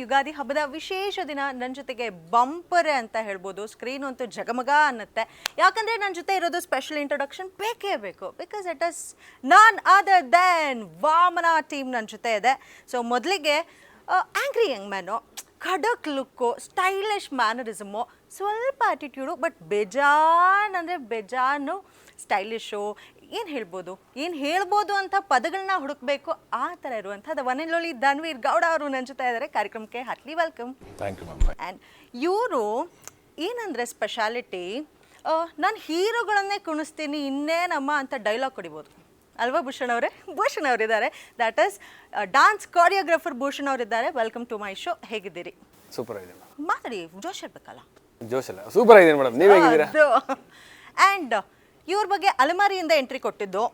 ಯುಗಾದಿ ಹಬ್ಬದ ವಿಶೇಷ ದಿನ. ನನ್ನ ಜೊತೆಗೆ ಬಂಪರ್ ಅಂತ ಹೇಳ್ಬೋದು. ಸ್ಕ್ರೀನ್ ಅಂತೂ ಜಗಮಗ ಅನ್ನತ್ತೆ. ಯಾಕಂದರೆ ನನ್ನ ಜೊತೆ ಇರೋದು ಸ್ಪೆಷಲ್ ಇಂಟ್ರೊಡಕ್ಷನ್ ಬೇಕೇ ಬೇಕು. Because it is none other than Vamana team ನನ್ನ ಜೊತೆ ಇದೆ. ಸೊ ಮೊದಲಿಗೆ ಆ್ಯಂಗ್ರಿ ಯಂಗ್ ಮ್ಯಾನು, ಖಡಕ್ ಲುಕ್ಕು, ಸ್ಟೈಲಿಶ್ ಮ್ಯಾನರಿಸಮು, ಸ್ವಲ್ಪ ಆ್ಯಟಿಟ್ಯೂಡು, ಬಟ್ ಬೇಜಾನ್ ಅಂದರೆ ಬೇಜಾನು ಸ್ಟೈಲಿಶು. ಏನು ಹೇಳ್ಬೋದು ಅಂತ ಪದಗಳನ್ನ ಹುಡುಕಬೇಕು. ಆ ಥರ ಇರುವಂಥದ್ದು one and only Dhanveer Gowda ಅವರು ನನ್ನ ಜೊತೆ ಇದ್ದಾರೆ. ಕಾರ್ಯಕ್ರಮಕ್ಕೆ heartily welcome. Thank you ma'am. And ಇವರು ಏನಂದರೆ ಸ್ಪೆಷಾಲಿಟಿ, ನಾನು ಹೀರೋಗಳನ್ನೇ ಕುಣಿಸ್ತೀನಿ ಇನ್ನೇನಮ್ಮ ಅಂತ ಡೈಲಾಗ್ ಹೊಡಿಬೋದು ಅಲ್ವಾ ಭೂಷಣ್ ಅವರೇ? ಭೂಷಣ್ ಅವರಿದ್ದಾರೆ, that is dance choreographer Bhushan ಅವರಿದ್ದಾರೆ. Welcome to my show. ಹೇಗಿದ್ದೀರಿ? ಸೂಪರ್ ಆಗಿದೆ ಮಾತಾಡಿ, ಜೋಶ್ ಇರ್ಬೇಕಲ್ಲ. ಜೋಶ್ ಅಲ್ಲ, ಸೂಪರ್ ಆಗಿದೆ ಮೇಡಮ್. ನೀವು ಹೇಗಿದ್ದೀರಾ? ಆ್ಯಂಡ್ ಇವ್ರ ಬಗ್ಗೆ ಅಲಮಾರಿಯಿಂದ ಎಂಟ್ರಿ ಕೊಟ್ಟಿದ್ದು,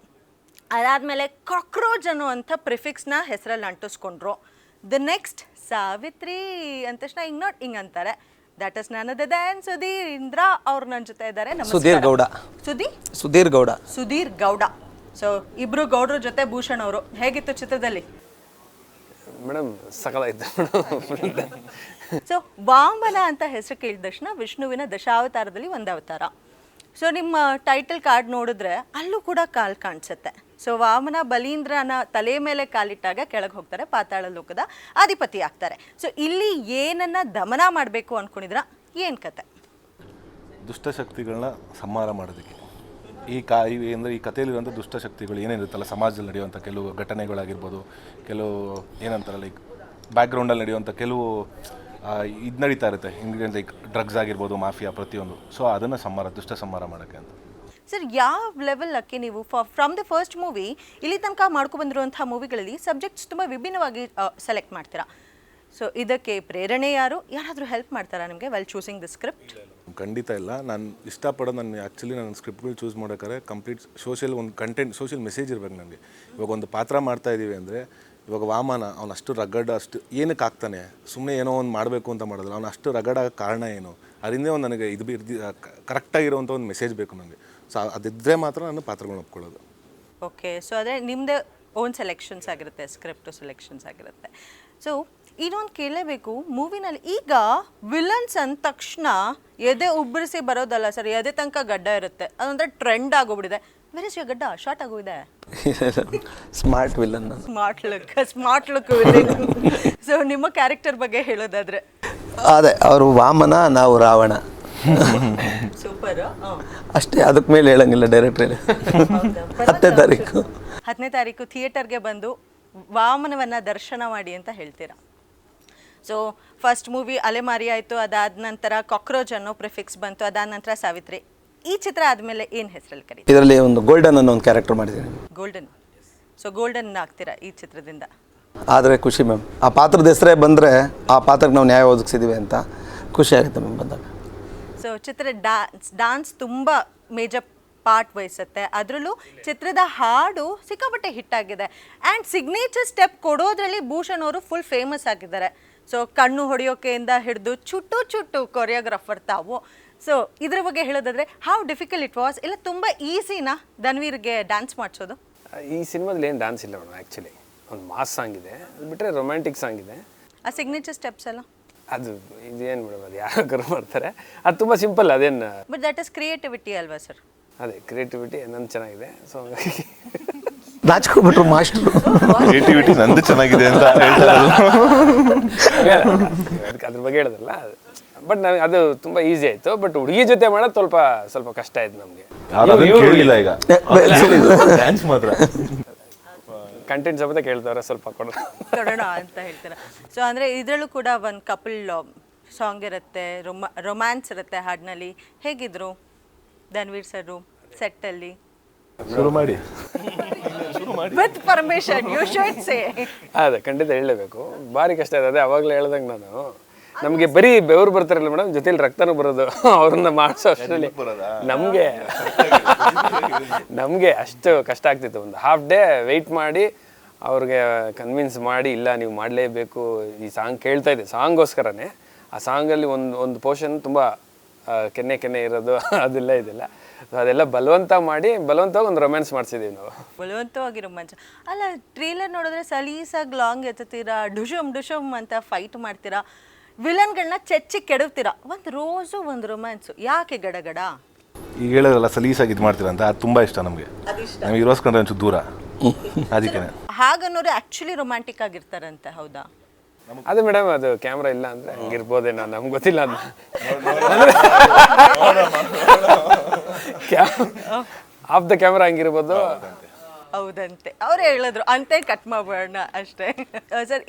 ಅದಾದಮೇಲೆ ಕಾಕ್ರೋಚ್ ಅನ್ನುವಂಥ ಪ್ರಿಫಿಕ್ಸ್ನ ಹೆಸರಲ್ಲಿ ಅಂಟಿಸ್ಕೊಂಡ್ರು. ದ ನೆಕ್ಸ್ಟ್ ಸಾವಿತ್ರಿ ಅಂದ ತಕ್ಷಣ ಹಿಂಗೆ ಅಂತಾರೆ. That is none other than Sudheendra ಅವ್ರು ನನ್ನ ಜೊತೆ ಇದ್ದಾರೆ. ಸುಧೀರ್ ಗೌಡ. ಸುಧೀರ್ ಗೌಡ. ಸೊ ಇಬ್ರು ಗೌಡ್ರ ಜೊತೆ ಭೂಷಣ್ ಅವರು. ಹೇಗಿತ್ತು ಚಿತ್ರದಲ್ಲಿ? ಮೇಡಮ್ ಸಕಲಾಯ್ತು. ಸೊ ವಾಮನ ಅಂತ ಹೆಸರು ಕೇಳಿದ ತಕ್ಷಣ ವಿಷ್ಣುವಿನ ದಶಾವತಾರದಲ್ಲಿ ಒಂದು ಅವತಾರ. ಸೊ ನಿಮ್ಮ ಟೈಟಲ್ ಕಾರ್ಡ್ ನೋಡಿದ್ರೆ ಅಲ್ಲೂ ಕೂಡ ಕಾಲು ಕಾಣಿಸುತ್ತೆ. ಸೊ ವಾಮನ ಬಲೀಂದ್ರನ ತಲೆ ಮೇಲೆ ಕಾಲಿಟ್ಟಾಗ ಕೆಳಗೆ ಹೋಗ್ತಾರೆ, ಪಾತಾಳ ಲೋಕದ ಅಧಿಪತಿ ಆಗ್ತಾರೆ. ಸೊ ಇಲ್ಲಿ ಏನನ್ನ ದಮನ ಮಾಡಬೇಕು ಅಂದ್ಕೊಂಡಿದ್ರ, ಏನು ಕತೆ? ದುಷ್ಟಶಕ್ತಿಗಳನ್ನ ಸಂಹಾರ ಮಾಡೋದಕ್ಕೆ ಅಂದರೆ ಈ ಕಥೆಯಲ್ಲಿರುವಂಥ ದುಷ್ಟಶಕ್ತಿಗಳು ಏನೇನಿರುತ್ತಲ್ಲ, ಸಮಾಜದಲ್ಲಿ ನಡೆಯುವಂಥ ಕೆಲವು ಘಟನೆಗಳಾಗಿರ್ಬೋದು, ಕೆಲವು ಏನಂತಾರೆ ಲೈಕ್ ಬ್ಯಾಕ್ಗ್ರೌಂಡಲ್ಲಿ ನಡೆಯುವಂಥ ಕೆಲವು ಇದು ನಡೀತಾ ಇರುತ್ತೆ. ಇಂಗ್ರೀಡಿಯೆಂಟ್ ಲೈಕ್ ಡ್ರಗ್ಸ್ ಆಗಿರ್ಬೋದು, ಮಾಫಿಯಾ, ಪ್ರತಿಯೊಂದು. ಸೊ ಅದನ್ನು ದುಷ್ಟ ಸಂಹಾರ ಮಾಡೋಕ್ಕೆ ಅಂತ. ಸರ್, ಯಾವ ಲೆವೆಲ್ ನೀವು ಫ್ರಮ್ ದ ಫಸ್ಟ್ ಮೂವಿ ಇಲ್ಲಿ ತನಕ ಮಾಡ್ಕೊಬಂದಿರುವಂಥ ಮೂವಿಗಳಲ್ಲಿ ಸಬ್ಜೆಕ್ಟ್ಸ್ ತುಂಬ ವಿಭಿನ್ನವಾಗಿ ಸೆಲೆಕ್ಟ್ ಮಾಡ್ತೀರಾ. ಸೊ ಇದಕ್ಕೆ ಪ್ರೇರಣೆ ಯಾರಾದರೂ ಹೆಲ್ಪ್ ಮಾಡ್ತಾರಾ ನಿಮಗೆ ವೆಲ್ ಚೂಸಿಂಗ್ ದ ಸ್ಕ್ರಿಪ್ಟ್? ಖಂಡಿತ ಇಲ್ಲ. ನಾನು ಇಷ್ಟಪಡೋದು, ನಾನು ಸ್ಕ್ರಿಪ್ಟ್ಗಳು ಚೂಸ್ ಮಾಡೋಕ್ಕಾರೆ ಕಂಪ್ಲೀಟ್ ಒಂದು ಕಂಟೆಂಟ್, ಸೋಷಿಯಲ್ ಮೆಸೇಜ್ ಇರಬೇಕು ನನಗೆ. ಇವಾಗ ಒಂದು ಪಾತ್ರ ಮಾಡ್ತಾ ಇದ್ದೀವಿ ಅಂದರೆ, ಇವಾಗ ವಾಮನ ಅವನು ಅಷ್ಟು ರಗಡ್, ಅಷ್ಟು ಏನಕ್ಕೆ ಆಗ್ತಾನೆ, ಸುಮ್ಮನೆ ಏನೋ ಒಂದು ಮಾಡಬೇಕು ಅಂತ ಮಾಡೋದಿಲ್ಲ. ಅವನು ಅಷ್ಟು ರಗಡ್ ಆಗೋ ಕಾರಣ ಏನು, ಅದರಿಂದ ಒಂದು ನನಗೆ ಕರೆಕ್ಟಾಗಿರುವಂಥ ಒಂದು ಮೆಸೇಜ್ ಬೇಕು ನನಗೆ. ಸೊ ಅದಿದ್ದರೆ ಮಾತ್ರ ನಾನು ಪಾತ್ರಗಳನ್ನ ಒಪ್ಕೊಳ್ಳೋದು. ಓಕೆ. ಸೊ ಅದೇ ನಿಮ್ಮದೇ ಓನ್ ಸೆಲೆಕ್ಷನ್ಸ್ ಆಗಿರುತ್ತೆ, ಸ್ಕ್ರಿಪ್ಟು ಸೆಲೆಕ್ಷನ್ಸ್ ಆಗಿರುತ್ತೆ. ಸೊ ಇನ್ನೊಂದು ಕೇಳಲೇಬೇಕು, ಮೂವಿನಲ್ಲಿ ಈಗ ವಿಲನ್ಸ್ ಅಂದ ತಕ್ಷಣ ಎದೆ ಉಬ್ಬರಿಸಿ ಬರೋದಲ್ಲ ಸರ್, ಎದೆ ತನಕ ಗಡ್ಡ ಇರುತ್ತೆ. ಅದೊಂಥರ ಟ್ರೆಂಡ್ ಆಗೋಗ್ಬಿಟ್ಟಿದೆ. ವೆರಿ ಸಿ ಗಡ್ಡ ಶಾರ್ಟ್ ಆಗೋಗಿದೆ. Smart villain, smart look. So ನಿಮ್ಮ ಕ್ಯಾರೆಕ್ಟರ್ ಬಗ್ಗೆ ಹೇಳೋದಾದ್ರೆ? ಅದೇ, ಅವರು ವಾಮನ, ನಾವು ರಾವಣ. ಸೂಪರ್. ಅಷ್ಟೇ, ಅದಕ್ಕೆ ಮೇಲೆ ಹೇಳಂಗಿಲ್ಲ ಡೈರೆಕ್ಟ್ರಲ್ಲಿ. 10ನೇ ತಾರೀಕು ಥಿಯೇಟರ್ಗೆ ಬಂದು ವಾಮನವನ್ನ ದರ್ಶನ ಮಾಡಿ ಅಂತ ಹೇಳ್ತೀರಾ. ಸೊ ಫಸ್ಟ್ ಮೂವಿ ಅಲೆಮಾರಿ ಆಯಿತು, ಅದಾದ ನಂತರ ಕಾಕ್ರೋಚ್ ಅನ್ನೋ ಪ್ರಿಫಿಕ್ಸ್ ಬಂತು, ಅದಾದ ನಂತರ ಸಾವಿತ್ರಿ. ಈ ಚಿತ್ರ ಆದಮೇಲೆ ಏನು ಹೆಸರಲ್ಲಿ ಕರೀತೀರಾ? ಇದರಲ್ಲಿ ಒಂದು ಗೋಲ್ಡನ್ ಅನ್ನೋ ಒಂದು ಕ್ಯಾರೆಕ್ಟರ್ ಮಾಡಿದ್ದೀನಿ. ಗೋಲ್ಡನ್. ಸೊ ಗೋಲ್ಡನ್ ಆಗ್ತೀರಾ ಈ ಚಿತ್ರದಿಂದ? ಆದರೆ ಖುಷಿ ಮ್ಯಾಮ್, ಆ ಪಾತ್ರದ ಹೆಸರೇ ಬಂದರೆ ಆ ಪಾತ್ರಕ್ಕೆ ನಾವು ನ್ಯಾಯ ಒದಗಿಸಿದ್ದೀವಿ ಅಂತ ಖುಷಿ ಆಗುತ್ತೆ ಮ್ಯಾಮ್ ಬಂದಾಗ. ಸೊ ಚಿತ್ರ ಡಾನ್ಸ್ ತುಂಬ ಮೇಜರ್ ಪಾರ್ಟ್ ವಹಿಸುತ್ತೆ. ಅದರಲ್ಲೂ ಚಿತ್ರದ ಹಾಡು ಸಿಕ್ಕಾಪಟ್ಟೆ ಹಿಟ್ಟಾಗಿದೆ. ಆ್ಯಂಡ್ ಸಿಗ್ನೇಚರ್ ಸ್ಟೆಪ್ ಕೊಡೋದ್ರಲ್ಲಿ ಭೂಷಣ್ ಅವರು ಫುಲ್ ಫೇಮಸ್ ಆಗಿದ್ದಾರೆ. ಸೊ ಕಣ್ಣು ಹೊಡೆಯೋಕೆಯಿಂದ ಹಿಡಿದು ಚುಟ್ಟು ಕೊರಿಯೋಗ್ರಾಫರ್ ತಾವು. ಸೊ ಇದ್ರ ಬಗ್ಗೆ ಹೇಳೋದಾದ್ರೆ, ಹೌ ಡಿಫಿಕಲ್ಟ್ ಇಟ್ ವಾಸ್? ಇಲ್ಲ ತುಂಬ ಈಸಿನಾ ಧನ್ವೀರ್ಗೆ ಡ್ಯಾನ್ಸ್ ಮಾಡಿಸೋದು? ಈ ಸಿನಿಮಾದಲ್ಲಿ ಏನು ಡ್ಯಾನ್ಸ್ ಇಲ್ಲ ಮೇಡಮ್. ಆ್ಯಕ್ಚುಲಿ ಒಂದು ಮಾಸ್ ಸಾಂಗ್ ಇದೆ, ಅದು ಬಿಟ್ಟರೆ ರೊಮ್ಯಾಂಟಿಕ್ ಸಾಂಗ್ ಇದೆ. ಆ ಸಿಗ್ನೇಚರ್ ಸ್ಟೆಪ್ಸ್ ಎಲ್ಲ ಅದು ಇದೇನು ಮೇಡಮ್, ಅದು ಯಾರು ಮಾಡ್ತಾರೆ, ಅದು ತುಂಬ ಸಿಂಪಲ್. ಅದೇನು, ಬಟ್ ದಟ್ ಇಸ್ ಕ್ರಿಯೇಟಿವಿಟಿ ಅಲ್ವಾ ಸರ್? ಅದೇ ಕ್ರಿಯೇಟಿವಿಟಿ ನಂದು ಚೆನ್ನಾಗಿದೆ. So ನಾಚ್ಕೊಬಿಟ್ರು master. ಕ್ರಿಯೇಟಿವಿಟಿ ನಂದು ಚೆನ್ನಾಗಿದೆ ಅಂತ ಅದ್ರ ಬಗ್ಗೆ ಹೇಳೋದಲ್ಲ. ಬಟ್ ನನಗೆ ಅದು ತುಂಬ ಈಸಿ ಆಯಿತು. ಬಟ್ ಹುಡುಗಿ ಜೊತೆ ಮಾಡೋದು ಸ್ವಲ್ಪ ಕಷ್ಟ ಆಯ್ತು ನಮಗೆ. ಈಗ ಡ್ಯಾನ್ಸ್ ಮಾತ್ರ ಕಂಟೆಂಟ್ ಸಮೇತ ಕೇಳ್ತಾರೆ, ಸ್ವಲ್ಪ ಕೊಡೋಣ ಅಂತ ಹೇಳ್ತಾರೆ. ಸೊ ಅಂದರೆ ಇದರಲ್ಲೂ ಕೂಡ ಒಂದು ಕಪಲ್ ಸಾಂಗ್ ಇರುತ್ತೆ, ರೊಮ್ಯಾನ್ಸ್ ಇರುತ್ತೆ ಹಾಡಿನಲ್ಲಿ. ಹೇಗಿದ್ರು ಧನ್ವೀರ್ ಸರ್ ಸೆಟ್ಟಲ್ಲಿ? ಶುರು ಮಾಡಿ with permission you should say. ಅದೇ ಖಂಡಿತ ಹೇಳಲೇಬೇಕು. ಭಾರಿ ಕಷ್ಟ ಇದೆ. ಅದೇ ಅವಾಗಲೇ ಹೇಳ್ದಂಗೆ ನಾನು, ನಮಗೆ ಬರೀ ಬೆವರು ಬರ್ತಾರಲ್ಲ ಮೇಡಮ್, ಜೊತೆಲಿ ರಕ್ತನೂ ಬರೋದು ಅವ್ರನ್ನ ಮಾಡಿಸೋ ಅಷ್ಟರಲ್ಲಿ ನಮಗೆ ಅಷ್ಟು ಕಷ್ಟ ಆಗ್ತಿತ್ತು. ಒಂದು ಹಾಫ್ ಡೇ ವೆಯ್ಟ್ ಮಾಡಿ ಅವ್ರಿಗೆ ಕನ್ವಿನ್ಸ್ ಮಾಡಿ, ಇಲ್ಲ ನೀವು ಮಾಡಲೇಬೇಕು, ಈ ಸಾಂಗ್ ಕೇಳ್ತಾ ಇದ್ದೆ ಸಾಂಗ್ಗೋಸ್ಕರನೇ. ಆ ಸಾಂಗಲ್ಲಿ ಒಂದು ಪೋರ್ಷನ್ ತುಂಬ ಕೆನ್ನೆ ಇರೋದು ಅದೆಲ್ಲ ಇದೆಲ್ಲ ಸೊ ಅದೆಲ್ಲ ಬಲವಂತವಾಗಿ ಒಂದು ರೊಮ್ಯಾನ್ಸ್ ಮಾಡಿಸಿದ್ದೀವಿ ನಾವು. ಬಲವಂತವಾಗಿ ರೋಮಾಂಚ ಅಲ್ಲ. ಟ್ರೇಲರ್ ನೋಡಿದ್ರೆ ಸಲೀಸಾಗಿ ಲಾಂಗ್ ಎತ್ತೀರಾ, ಡುಶಮ್ ಅಂತ ಫೈಟ್ ಮಾಡ್ತೀರಾ, ವಿಲನ್ಗಳನ್ನ ಚೆಚ್ಚಿ ಕೆಡವ್ತೀರಾ. ಒಂದು ರೋಸು ಒಂದು ರೊಮ್ಯಾನ್ಸು, ಯಾಕೆ ಗಡಗಡ? ಈಗ ಹೇಳಿದ್ರಲ್ಲ ಸಲೀಸಾಗಿ ಇದು ಮಾಡ್ತೀರಾ ಅಂತ, ಅದು ತುಂಬ ಇಷ್ಟ ನಮಗೆ. ನಮಗೆ ಇರೋಸ್ಕೊಂಡ್ರೆ ಒಂಚೂರು ದೂರ, ಅದಕ್ಕೆ. ಹಾಗನ್ನೋರು ಆ್ಯಕ್ಚುಲಿ ರೊಮ್ಯಾಂಟಿಕ್ ಆಗಿರ್ತಾರಂತೆ, ಹೌದಾ? ಅದೇ ಮೇಡಮ್, ಅದು ಕ್ಯಾಮ್ರಾ ಇಲ್ಲ ಅಂದರೆ ಹಂಗಿರ್ಬೋದೇನೋ, ನಮ್ಗೆ ಗೊತ್ತಿಲ್ಲ ಅದು. ಆಫ್ ದ ಕ್ಯಾಮ್ರಾ ಹಂಗಿರ್ಬೋದು. ಹೌದಂತೆ, ಅವರೇ ಹೇಳಿದ್ರು ಅಂತೆ, ಕಟ್ ಮಾಡೋಣ ಅಷ್ಟೇ. ಸರ್,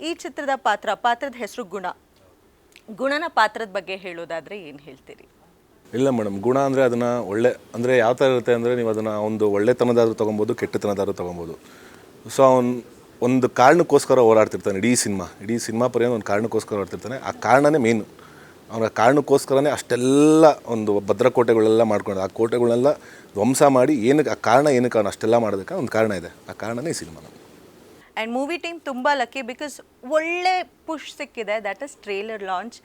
ಈ ಚಿತ್ರದ ಪಾತ್ರದ ಹೆಸರು ಗುಣನ ಪಾತ್ರದ ಬಗ್ಗೆ ಹೇಳೋದಾದ್ರೆ ಏನು ಹೇಳ್ತೀರಿ? ಇಲ್ಲ ಮೇಡಮ್, ಗುಣ ಅಂದರೆ ಅದನ್ನು ಒಳ್ಳೆ ಅಂದರೆ ಯಾವ ಥರ ಇರುತ್ತೆ ಅಂದರೆ, ನೀವು ಅದನ್ನು ಒಂದು ಒಳ್ಳೆತನದಾದ್ರೂ ತೊಗೊಬೋದು, ಕೆಟ್ಟತನದಾದ್ರೂ ತೊಗೊಬೋದು. ಸೊ ಒಂದು ಕಾರಣಕ್ಕೋಸ್ಕರ ಹೋರಾಡ್ತಿರ್ತಾನೆ ಇಡೀ ಸಿನಿಮಾ ಪರ್ಯಂತ ಒಂದು ಕಾರಣಕ್ಕೋಸ್ಕರ ಹೋರಾಡ್ತಿರ್ತಾನೆ. ಆ ಕಾರಣನೇ ಮೇನು. ಅವನ ಕಾರಣಕ್ಕೋಸ್ಕರನೇ ಅಷ್ಟೆಲ್ಲ ಒಂದು ಭದ್ರಕೋಟೆಗಳೆಲ್ಲ ಮಾಡ್ಕೊಂಡು ಆ ಕೋಟೆಗಳನ್ನೆಲ್ಲ ಧ್ವಂಸ ಮಾಡಿ ಏನಕ್ಕೆ, ಆ ಕಾರಣ ಏನಕ್ಕೆ ಅವನು ಅಷ್ಟೆಲ್ಲ ಮಾಡೋದಕ್ಕೆ ಒಂದು ಕಾರಣ ಇದೆ. ಆ ಕಾರಣನೇ ಈ ಸಿನಿಮಾ. ಆ್ಯಂಡ್ ಮೂವಿ ಟೀಮ್ ತುಂಬ ಲಕ್ಕಿ, ಬಿಕಾಸ್ ಒಳ್ಳೆ ಪುಷ್ ಸಿಕ್ಕಿದೆ. That is trailer launch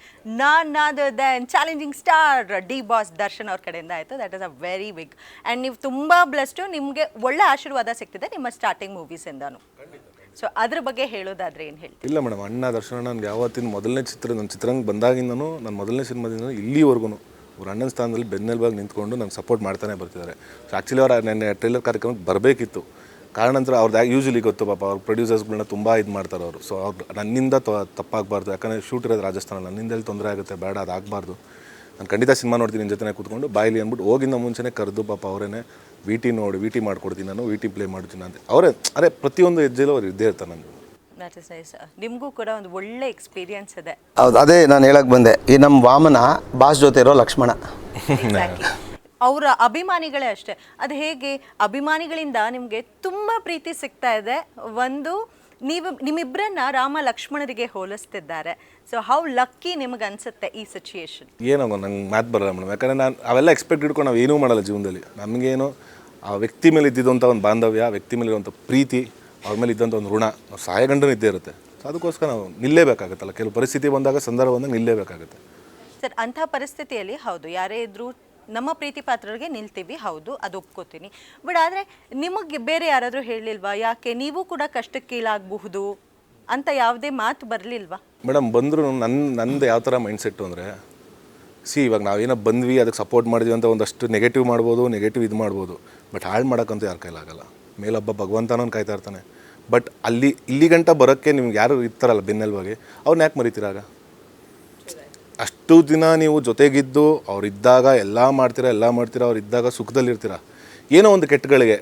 none other than challenging star D boss Darshan ಅವ್ರ ಕಡೆಯಿಂದ ಆಯಿತು. That is a very big. And ನೀವು ತುಂಬ ಬ್ಲೆಸ್ಟು, ನಿಮಗೆ ಒಳ್ಳೆ ಆಶೀರ್ವಾದ ಸಿಗ್ತಿದೆ ನಿಮ್ಮ ಸ್ಟಾರ್ಟಿಂಗ್ ಮೂವೀಸಿಂದನೂ. ಸೊ ಅದ್ರ ಬಗ್ಗೆ ಹೇಳೋದಾದ್ರೆ ಏನು ಹೇಳಿ? ಇಲ್ಲ ಮೇಡಮ್, ಅಣ್ಣ ದರ್ಶನ ನನಗೆ ಯಾವತ್ತಿನ ಮೊದಲನೇ ನನ್ನ ಚಿತ್ರರಂಗ ಬಂದಾಗಿಂದನೂ, ನನ್ನ ಮೊದಲನೇ ಸಿನಿಮಾದಿಂದ ಇಲ್ಲಿವರೆಗೂ ಅವ್ರ ಅಣ್ಣನ ಸ್ಥಾನದಲ್ಲಿ ಬೆನ್ನೆಲುಬಾಗಿ ನಿಂತ್ಕೊಂಡು ನಂಗೆ ಸಪೋರ್ಟ್ ಮಾಡ್ತಾನೆ ಬರ್ತಿದ್ದಾರೆ. ಸೊ ಆ್ಯಕ್ಚುಲಿ ಅವ್ರು ನೆನ್ನೆ ಟ್ರೇಲರ್ ಕಾರ್ಯಕ್ರಮಕ್ಕೆ ಬರಬೇಕಿತ್ತು. ಕಾರಣಾಂತರ ಅವ್ರದ್ದು ಯೂಶಲಿ ಗೊತ್ತು ಪಾಪ, ಅವ್ರ ಪ್ರೊಡ್ಯೂಸರ್ಸ್ಗಳನ್ನ ತುಂಬ ಇದು ಮಾಡ್ತಾರೆ ಅವರು. ಸೊ ಅವ್ರು ನನ್ನಿಂದ ತಪ್ಪಾಗಬಾರ್ದು, ಯಾಕಂದರೆ ಶೂಟ್ ಇರೋದು ರಾಜಸ್ಥಾನಲ್ಲಿ, ನನ್ನಿಂದೆಲ್ಲಿ ತೊಂದರೆ ಆಗುತ್ತೆ, ಬೇಡ ಅದು ಆಗಬಾರ್ದು, ನಾನು ಖಂಡಿತ ಸಿನಿಮಾ ನೋಡ್ತೀನಿ ನಿನ್ನ ಜೊತೆ ಕೂತ್ಕೊಂಡು ಬಾಯಿಲಿ ಅಂದ್ಬಿಟ್ಟು ಹೋಗಿಂದ ಮುಂಚೆನೇ ಕರೆದು ಪಾಪ ಅವರೇ ವಿ ಟಿ ಮಾಡ್ಕೊಡ್ತೀನಿ, ನಾನು ವಿ ಟಿ ಪ್ಲೇ ಮಾಡ್ತೀನಿ ಅಂತ ಅವರೇ. ಅರೆ ಪ್ರತಿಯೊಂದು ಹೆಜ್ಜೆಲೂ ಅವ್ರು ಇದ್ದೇ ಇರ್ತಾರೆ ನನಗೆ. ನಿಮಗೂ ಕೂಡ ಒಂದು ಒಳ್ಳೆ ಎಕ್ಸ್ಪೀರಿಯನ್ಸ್ ಇದೆ. ಹೌದು, ಅದೇ ನಾನು ಹೇಳಕ್ಕೆ ಬಂದೆ. ಈ ನಮ್ಮ ವಾಮನ ಬಾಸ್ ಜೊತೆ ಇರೋ ಲಕ್ಷ್ಮಣ. ಅವರ ಅಭಿಮಾನಿಗಳೇ ಅಷ್ಟೇ. ಅದು ಹೇಗೆ ಅಭಿಮಾನಿಗಳಿಂದ ನಿಮಗೆ ತುಂಬ ಪ್ರೀತಿ ಸಿಗ್ತಾ ಇದೆ. ಒಂದು ನಿಮ್ಮಿಬ್ಬರನ್ನ ರಾಮ ಲಕ್ಷ್ಮಣರಿಗೆ ಹೋಲಿಸ್ತಿದ್ದಾರೆ. ಸೊ ಹೌ ಲಕ್ಕಿ ನಿಮಗೆ ಅನ್ಸುತ್ತೆ ಈ ಸಿಚುಯೇಷನ್? ಏನೋ ನಂಗೆ ಮಾತು ಬರಲ್ಲ ಮೇಡಮ್, ಯಾಕಂದರೆ ನಾನು ಅವೆಲ್ಲ ಎಕ್ಸ್ಪೆಕ್ಟ್ ಇಟ್ಕೊಂಡು ನಾವು ಏನೂ ಮಾಡಲ್ಲ ಜೀವನದಲ್ಲಿ. ನಮಗೇನು ಆ ವ್ಯಕ್ತಿ ಮೇಲೆ ಇದ್ದಿದ್ದಂಥ ಒಂದು ಬಾಂಧವ್ಯ, ವ್ಯಕ್ತಿ ಮೇಲೆ ಇರುವಂಥ ಪ್ರೀತಿ, ಅವ್ರ ಮೇಲೆ ಇದ್ದಂಥ ಒಂದು ಋಣ ಸಾಯಗಂಡನೂ ಇದ್ದೇ ಇರುತ್ತೆ. ಸೊ ಅದಕ್ಕೋಸ್ಕರ ನಾವು ನಿಲ್ಲೇಬೇಕಾಗತ್ತಲ್ಲ, ಕೆಲವು ಪರಿಸ್ಥಿತಿ ಬಂದಾಗ, ಸಂದರ್ಭ ಬಂದಾಗ ನಿಲ್ಲೇಬೇಕಾಗುತ್ತೆ. ಸರ್, ಅಂಥ ಪರಿಸ್ಥಿತಿಯಲ್ಲಿ ಹೌದು, ಯಾರೇ ಇದ್ರೂ ನಮ್ಮ ಪ್ರೀತಿ ಪಾತ್ರರಿಗೆ ನಿಲ್ತೀವಿ, ಹೌದು, ಅದು ಒಪ್ಕೋತೀನಿ. ಬಟ್ ಆದರೆ ನಿಮಗೆ ಬೇರೆ ಯಾರಾದರೂ ಹೇಳಿಲ್ವಾ, ಯಾಕೆ ನೀವು ಕೂಡ ಕಷ್ಟಕ್ಕೀಲಾಗಬಹುದು ಅಂತ ಯಾವುದೇ ಮಾತು ಬರಲಿಲ್ವಾ? ಮೇಡಮ್, ಬಂದರೂ ನಂದು ಯಾವ ಥರ ಮೈಂಡ್ಸೆಟ್ಟು ಅಂದರೆ, ಇವಾಗ ನಾವೇನೋ ಬಂದ್ವಿ, ಅದಕ್ಕೆ ಸಪೋರ್ಟ್ ಮಾಡಿದ್ವಿ ಅಂತ ಒಂದಷ್ಟು ನೆಗೆಟಿವ್ ಮಾಡ್ಬೋದು, ನೆಗೆಟಿವ್ ಇದು ಮಾಡ್ಬೋದು. ಬಟ್ ಹಾಳು ಮಾಡೋಕ್ಕಂತೂ ಯಾರ ಕೈಲಾಗಲ್ಲ. ಮೇಲೊಬ್ಬ ಭಗವಂತನೂ ಕಾಯ್ತಾ ಇರ್ತಾನೆ. ಬಟ್ ಇಲ್ಲಿ ಗಂಟ ಬರೋಕ್ಕೆ ನಿಮ್ಗೆ ಯಾರು ಇರ್ತಾರಲ್ಲ ಬೆನ್ನೆಲುಬಾಗಿ, ಅವ್ರನ್ನ ಯಾಕೆ ಮರಿತೀರಾಗ? ಅಷ್ಟು ದಿನ ನೀವು ಜೊತೆಗಿದ್ದು ಅವ್ರಿದ್ದಾಗ ಎಲ್ಲ ಮಾಡ್ತೀರಾ, ಅವ್ರು ಇದ್ದಾಗ ಸುಖದಲ್ಲಿರ್ತೀರ. ಏನೋ ಒಂದು ಕೆಟ್ಟಗಳಿಗೆ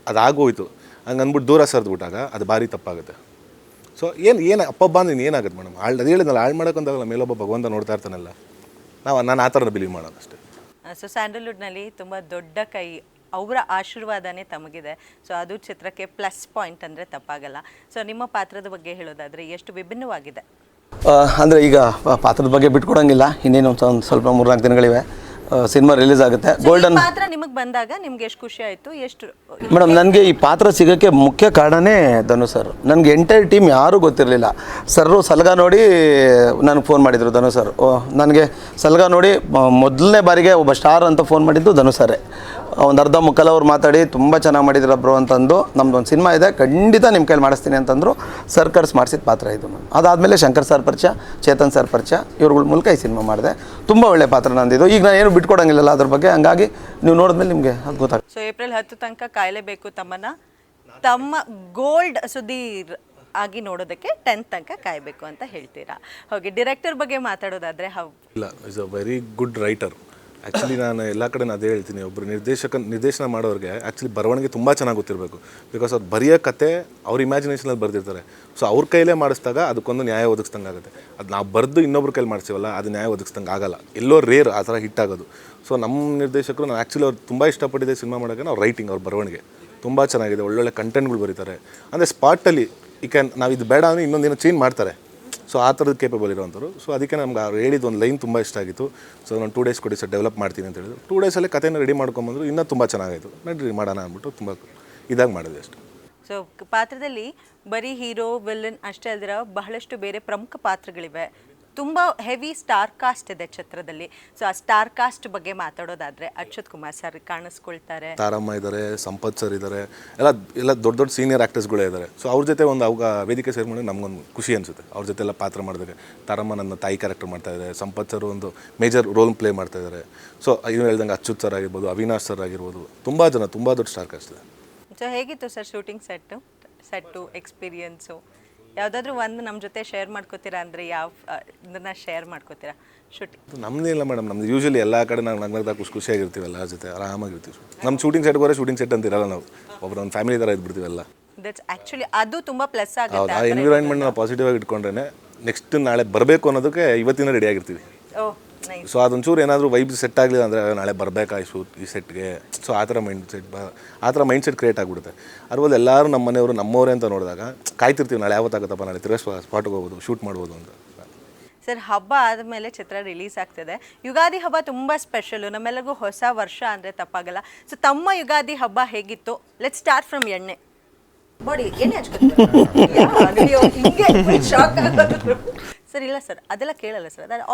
ಅದಾಗೋಯ್ತು ಹಂಗೆ ಅಂದ್ಬಿಟ್ಟು ದೂರ ಸರಿದ್ಬಿಟ್ಟಾಗ ಅದು ಭಾರಿ ತಪ್ಪಾಗುತ್ತೆ. ಸೊ ಏನು ಅಪ್ಪಬ್ಬ ಅಂದ್ರೆ ಏನಾಗುತ್ತೆ ಮೇಡಮ್? ಅದು ಹೇಳಿದ್ನಲ್ಲ, ಹಾಳು ಮಾಡೋಕ್ಕಂತಾಗಲ್ಲ, ಮೇಲೊಬ್ಬ ಭಗವಂತ ನೋಡ್ತಾ ಇರ್ತಾನಲ್ಲ. ನಾನು ಆ ಥರ ಬಿಲೀವ್ ಮಾಡೋದು ಅಷ್ಟೇ. ಸೊ ಸ್ಯಾಂಡಲ್ವುಡ್ನಲ್ಲಿ ತುಂಬ ದೊಡ್ಡ ಕೈ, ಅವರ ಆಶೀರ್ವಾದನೇ ತಮಗಿದೆ. ಸೊ ಅದು ಚಿತ್ರಕ್ಕೆ ಪ್ಲಸ್ ಪಾಯಿಂಟ್ ಅಂದರೆ ತಪ್ಪಾಗಲ್ಲ. ಸೊ ನಿಮ್ಮ ಪಾತ್ರದ ಬಗ್ಗೆ ಹೇಳೋದಾದರೆ ಎಷ್ಟು ವಿಭಿನ್ನವಾಗಿದೆ? ಅಂದರೆ ಈಗ ಪಾತ್ರದ ಬಗ್ಗೆ ಬಿಟ್ಕೊಡಂಗಿಲ್ಲ, ಇನ್ನೇನು ಒಂದು ಸ್ವಲ್ಪ 3-4 ದಿನಗಳಿವೆ, ಸಿನಿಮಾ ರಿಲೀಸ್ ಆಗುತ್ತೆ. ಗೋಲ್ಡನ್ ಪಾತ್ರ ನಿಮಗೆ ಬಂದಾಗ ನಿಮ್ಗೆ ಎಷ್ಟು ಖುಷಿ ಆಯಿತು? ಎಷ್ಟು ಮೇಡಮ್, ನನಗೆ ಈ ಪಾತ್ರ ಸಿಗೋಕ್ಕೆ ಮುಖ್ಯ ಕಾರಣನೇ ಧನು ಸರ್. ನನಗೆ ಎಂಟೈರ್ ಟೀಮ್ ಯಾರೂ ಗೊತ್ತಿರಲಿಲ್ಲ. ಸರ್ರು ಸಲಗ ನೋಡಿ ನನಗೆ ಫೋನ್ ಮಾಡಿದರು, ಧನು ಸರ್. ನನಗೆ ಸಲಗ ನೋಡಿ ಮೊದಲನೇ ಬಾರಿಗೆ ಒಬ್ಬ ಸ್ಟಾರ್ ಅಂತ ಫೋನ್ ಮಾಡಿದ್ದು ಧನು ಸರೇ. ಒಂದು ಅರ್ಧ ಮುಕ್ಕಾಲು ಅವ್ರು ಮಾತಾಡಿ ತುಂಬ ಚೆನ್ನಾಗಿ ಮಾಡಿದ್ರ ಬ್ರೋ ಅಂತಂದು, ನಮ್ದು ಒಂದು ಸಿನಿಮಾ ಇದೆ, ಖಂಡಿತ ನಿಮ್ಮ ಕೈಲಿ ಮಾಡಿಸ್ತೀನಿ ಅಂತಂದರು. ಸರ್ ಕರ್ಸ್ ಮಾಡಿಸಿದ ಪಾತ್ರ ಇದು. ಅದಾದಮೇಲೆ ಶಂಕರ್ ಸರ್ ಪರಿಚಯ, ಚೇತನ್ ಸರ್ ಪರಿಚಯ, ಇವ್ರುಗಳ ಮೂಲಕ ಈ ಸಿನಿಮಾ ಮಾಡಿದೆ. ತುಂಬ ಒಳ್ಳೆ ಪಾತ್ರ ನಂದಿದ್ದು. ಈಗ ನಾನು ಏನು ಬಿಟ್ಕೊಡಂಗಿಲ್ಲಲ್ಲ ಅದ್ರ ಬಗ್ಗೆ, ಹಂಗಾಗಿ ನೀವು ನೋಡಿದ್ಮೇಲೆ ನಿಮಗೆ ಅದು ಗೊತ್ತಾಗುತ್ತೆ. ಸೊ ಏಪ್ರಿಲ್ 10 ತನಕ ಕಾಯಲೇಬೇಕು ತಮ್ಮ ಗೋಲ್ಡ್ ಸುದೀರ್ ಆಗಿ ನೋಡೋದಕ್ಕೆ 10 ತನಕ ಕಾಯಬೇಕು ಅಂತ ಹೇಳ್ತೀರಾ? ಹೋಗಿ ಡೈರೆಕ್ಟರ್ ಬಗ್ಗೆ ಮಾತಾಡೋದಾದರೆ ಇಲ್ಲ, is a very good writer. Actually ನಾನು ಎಲ್ಲ ಕಡೆ ಅದೇ ಹೇಳ್ತೀನಿ, ಒಬ್ಬರು ನಿರ್ದೇಶನ ಮಾಡೋರಿಗೆ ಆ್ಯಕ್ಚುಲಿ ಬರವಣಿಗೆ ತುಂಬ ಚೆನ್ನಾಗಿ ಗೊತ್ತಿರಬೇಕು. ಬಿಕಾಸ್ ಅವ್ರು ಬರೆಯೋ ಕತೆ ಅವ್ರ ಇಮ್ಯಾಜಿನೇಷನಲ್ಲಿ ಬರೆದಿರ್ತಾರೆ. ಸೊ ಅವ್ರ ಕೈಲೇ ಮಾಡಿಸಿದಾಗ ಅದಕ್ಕೊಂದು ನ್ಯಾಯ ಒದಗಿಸ್ದಂಗೆ ಆಗುತ್ತೆ. ಅದು ನಾವು ಬರೆದು ಇನ್ನೊಬ್ರ ಕೈಲಿ ಮಾಡ್ತೀವಲ್ಲ, ಅದು ನ್ಯಾಯ ಒದಗಿಸ್ದಂಗೆ ಆಗಲ್ಲ. ಎಲ್ಲೋ ರೇರ್ ಆ ಥರ ಹಿಟ್ ಆಗೋದು. ಸೊ ನಮ್ಮ ನಿರ್ದೇಶಕರು, ನಾನು ಆ್ಯಕ್ಚುಲಿ ಅವ್ರು ತುಂಬ ಇಷ್ಟಪಟ್ಟಿದ್ದೆ ಸಿನಿಮಾ ಮಾಡೋಕ್ಕೆ. ಅವ್ರ ರೈಟಿಂಗ್, ಅವ್ರ ಬರವಣಿಗೆ ತುಂಬ ಚೆನ್ನಾಗಿದೆ, ಒಳ್ಳೊಳ್ಳೆ ಕಂಟೆಂಟ್ಗಳು ಬರೀತಾರೆ. ಅಂದರೆ ಸ್ಪಾಟಲ್ಲಿ ನಾವು ಇದು ಬೇಡ ಅಂದರೆ ಇನ್ನೊಂದೇನೋ ಚೇಂಜ್ ಮಾಡ್ತಾರೆ. ಸೊ ಆ ಥರದ್ದು ಕೇಪಬಲ್ ಇರೋವಂಥವ್ರು. ಸೊ ಅದಕ್ಕೆ ನಮ್ಗೆ ಅವ್ರು ಹೇಳಿದ್ದು ಒಂದು ಲೈನ್ ತುಂಬ ಇಷ್ಟ ಆಗಿತ್ತು. ಸೊ ನಾನು 2 days ಕೊಡಿ ಸರ್, ಡೆವಲಪ್ ಮಾಡ್ತೀನಿ ಅಂತ ಹೇಳಿದ್ರು. 2 days ಕಥೆನ ರೆಡಿ ಮಾಡ್ಕೊಂಬಂದ್ರು. ಇನ್ನೂ ತುಂಬ ಚೆನ್ನಾಗಾಯಿತು. ನಡ್ರಿ ಮಾಡೋಣ ಅಂದ್ಬಿಟ್ಟು ತುಂಬ ಇದಾಗಿ ಮಾಡಿದೆ ಅಷ್ಟು. ಸೊ ಪಾತ್ರದಲ್ಲಿ ಬರೀ ಹೀರೋ ವಿಲನ್ ಅಷ್ಟೇ ಅಲ್ದಿರ ಬಹಳಷ್ಟು ಬೇರೆ ಪ್ರಮುಖ ಪಾತ್ರಗಳಿವೆ. ತುಂಬ ಹೆವಿ ಸ್ಟಾರ್ ಕಾಸ್ಟ್ ಇದೆ ಚಿತ್ರದಲ್ಲಿ. ಸೊ ಆ ಸ್ಟಾರ್ ಕಾಸ್ಟ್ ಬಗ್ಗೆ ಮಾತಾಡೋದಾದ್ರೆ ಅಚ್ಯುತ್ ಕುಮಾರ್ ಸರ್ ಕಾಣಿಸ್ಕೊಳ್ತಾರೆ, ತಾರಮ್ಮ ಇದ್ದಾರೆ, ಸಂಪತ್ ಸರ್ ಇದ್ದಾರೆ, ಎಲ್ಲ ದೊಡ್ಡ ದೊಡ್ಡ ಸೀನಿಯರ್ ಆ್ಯಕ್ಟರ್ಸ್ಗಳೇ ಇದ್ದಾರೆ. ಸೊ ಅವ್ರ ಜೊತೆ ಒಂದು ಅವಾಗ ವೇದಿಕೆ ಸೇರಿ ಮಾಡಿ ನಮಗೊಂದು ಖುಷಿ ಅನಿಸುತ್ತೆ. ಅವ್ರ ಜೊತೆ ಎಲ್ಲ ಪಾತ್ರ ಮಾಡಿದಾಗ ತಾರಮ್ಮ ನನ್ನ ತಾಯಿ ಕ್ಯಾರೆಕ್ಟರ್ ಮಾಡ್ತಾ ಇದ್ದಾರೆ, ಸಂಪತ್ ಸರ್ ಒಂದು ಮೇಜರ್ ರೋಲ್ ಪ್ಲೇ ಮಾಡ್ತಾ ಇದ್ದಾರೆ. ಸೊ ಇನ್ನು ಹೇಳ್ದಂಗೆ ಅಚ್ಯುತ್ ಸರ್ ಆಗಿರ್ಬೋದು, ಅವಿನಾಶ್ ಸರ್ ಆಗಿರ್ಬೋದು, ತುಂಬ ದೊಡ್ಡ ಸ್ಟಾರ್ ಕಾಸ್ಟ್ ಇದೆ. ಸೊ ಹೇಗಿತ್ತು ಸರ್ ಶೂಟಿಂಗ್ ಸೆಟ್ಟು ಎಕ್ಸ್ಪೀರಿಯನ್ಸು? ಯಾವುದಾದ್ರೂ ಒಂದು ನಮ್ಮ ಜೊತೆ ಶೇರ್ ಮಾಡ್ಕೋತೀರಾ? ಅಂದರೆ ಯಾವ ಇದನ್ನ ಶೇರ್ ಮಾಡ್ಕೋತೀರಾ ಶೂಟಿಂಗ್? ನಮ್ಮದೇನಿಲ್ಲ ಮೇಡಮ್, ನಮ್ದು ಯೂಶಲಿ ಎಲ್ಲ ಕಡೆ ನಾವು ನಗ್ನಗ್ದಾಗ ಖುಷಿಯಾಗಿರ್ತೀವಿ, ಎಲ್ಲರ ಜೊತೆ ಆರಾಮಾಗಿರ್ತೀವಿ. ನಮ್ಮ ಶೂಟಿಂಗ್ ಸೆಟ್ಗೆ ಹೋದ್ರೆ ಶೂಟಿಂಗ್ ಸೆಟ್ ಅಂತ ಇರಲ್ಲ, ನಾವು ಒಂದು ಫ್ಯಾಮಿಲಿ ಥರ ಇದ್ಬಿಡ್ತೀವಲ್ಲ. ದಟ್ಸ್ ಆ್ಯಕ್ಚುಲಿ ಅದು ತುಂಬ ಪ್ಲಸ್ ಹೌದು, ಆಗುತ್ತೆ. ಆ ಎನ್ವಿರಾನ್ಮೆಂಟ್ ನಾವು ಪಾಸಿಟಿವ್ ಆಗಿ ಇಟ್ಕೊಂಡ್ರೆ ನೆಕ್ಸ್ಟ್ ನಾಳೆ ಬರಬೇಕು ಅನ್ನೋದಕ್ಕೆ ಇವತ್ತಿನ ರೆಡಿ ಆಗಿರ್ತೀವಿ. ಓಹ್ ನೈಸ್. ಸೊ ಅದೊಂಚೂರು ಏನಾದರೂ ವೈಬ್ಸ್ ಸೆಟ್ ಆಗಲಿಲ್ಲ ಅಂದರೆ ನಾಳೆ ಬರಬೇಕಾ ಈ ಸೆಟ್ಗೆ. ಸೊ ಆ ಥರ ಮೈಂಡ್ ಸೆಟ್ ಕ್ರಿಯೇಟ್ ಆಗಿಬಿಡುತ್ತೆ. ಅದ್ರಲ್ಲಿ ಎಲ್ಲರೂ ನಮ್ಮ ಮನೆಯವರು ನಮ್ಮವರೇ ಅಂತ ನೋಡಿದಾಗ ಕಾಯ್ತಿರ್ತೀವಿ, ನಾಳೆ ಯಾವತ್ತಾಗುತ್ತಪ್ಪ, ನಾಳೆ ತಿರ್ಗಾ ಸ್ಪಾಟ್ಗೆ ಹೋಗ್ಬೋದು, ಶೂಟ್ ಮಾಡ್ಬೋದು ಅಂತ. ಸರ್ ಹಬ್ಬ ಆದಮೇಲೆ ಚಿತ್ರ ರಿಲೀಸ್ ಆಗ್ತಿದೆ. ಯುಗಾದಿ ಹಬ್ಬ ತುಂಬ ಸ್ಪೆಷಲು, ನಮ್ಮೆಲ್ಲರಿಗೂ ಹೊಸ ವರ್ಷ ಅಂದರೆ ತಪ್ಪಾಗಲ್ಲ. ಸೊ ತಮ್ಮ ಯುಗಾದಿ ಹಬ್ಬ ಹೇಗಿತ್ತು? ಲೆಟ್ಸ್ ಸ್ಟಾರ್ಟ್ ಫ್ರಮ್ ಎಣ್ಣೆ. ಬಾಡಿ ಎಣ್ಣೆ ಸರ್ ಇಲ್ಲ ಸರ್ ಅದೆಲ್ಲ ಕೇಳಲ್ಲ ಸರ್,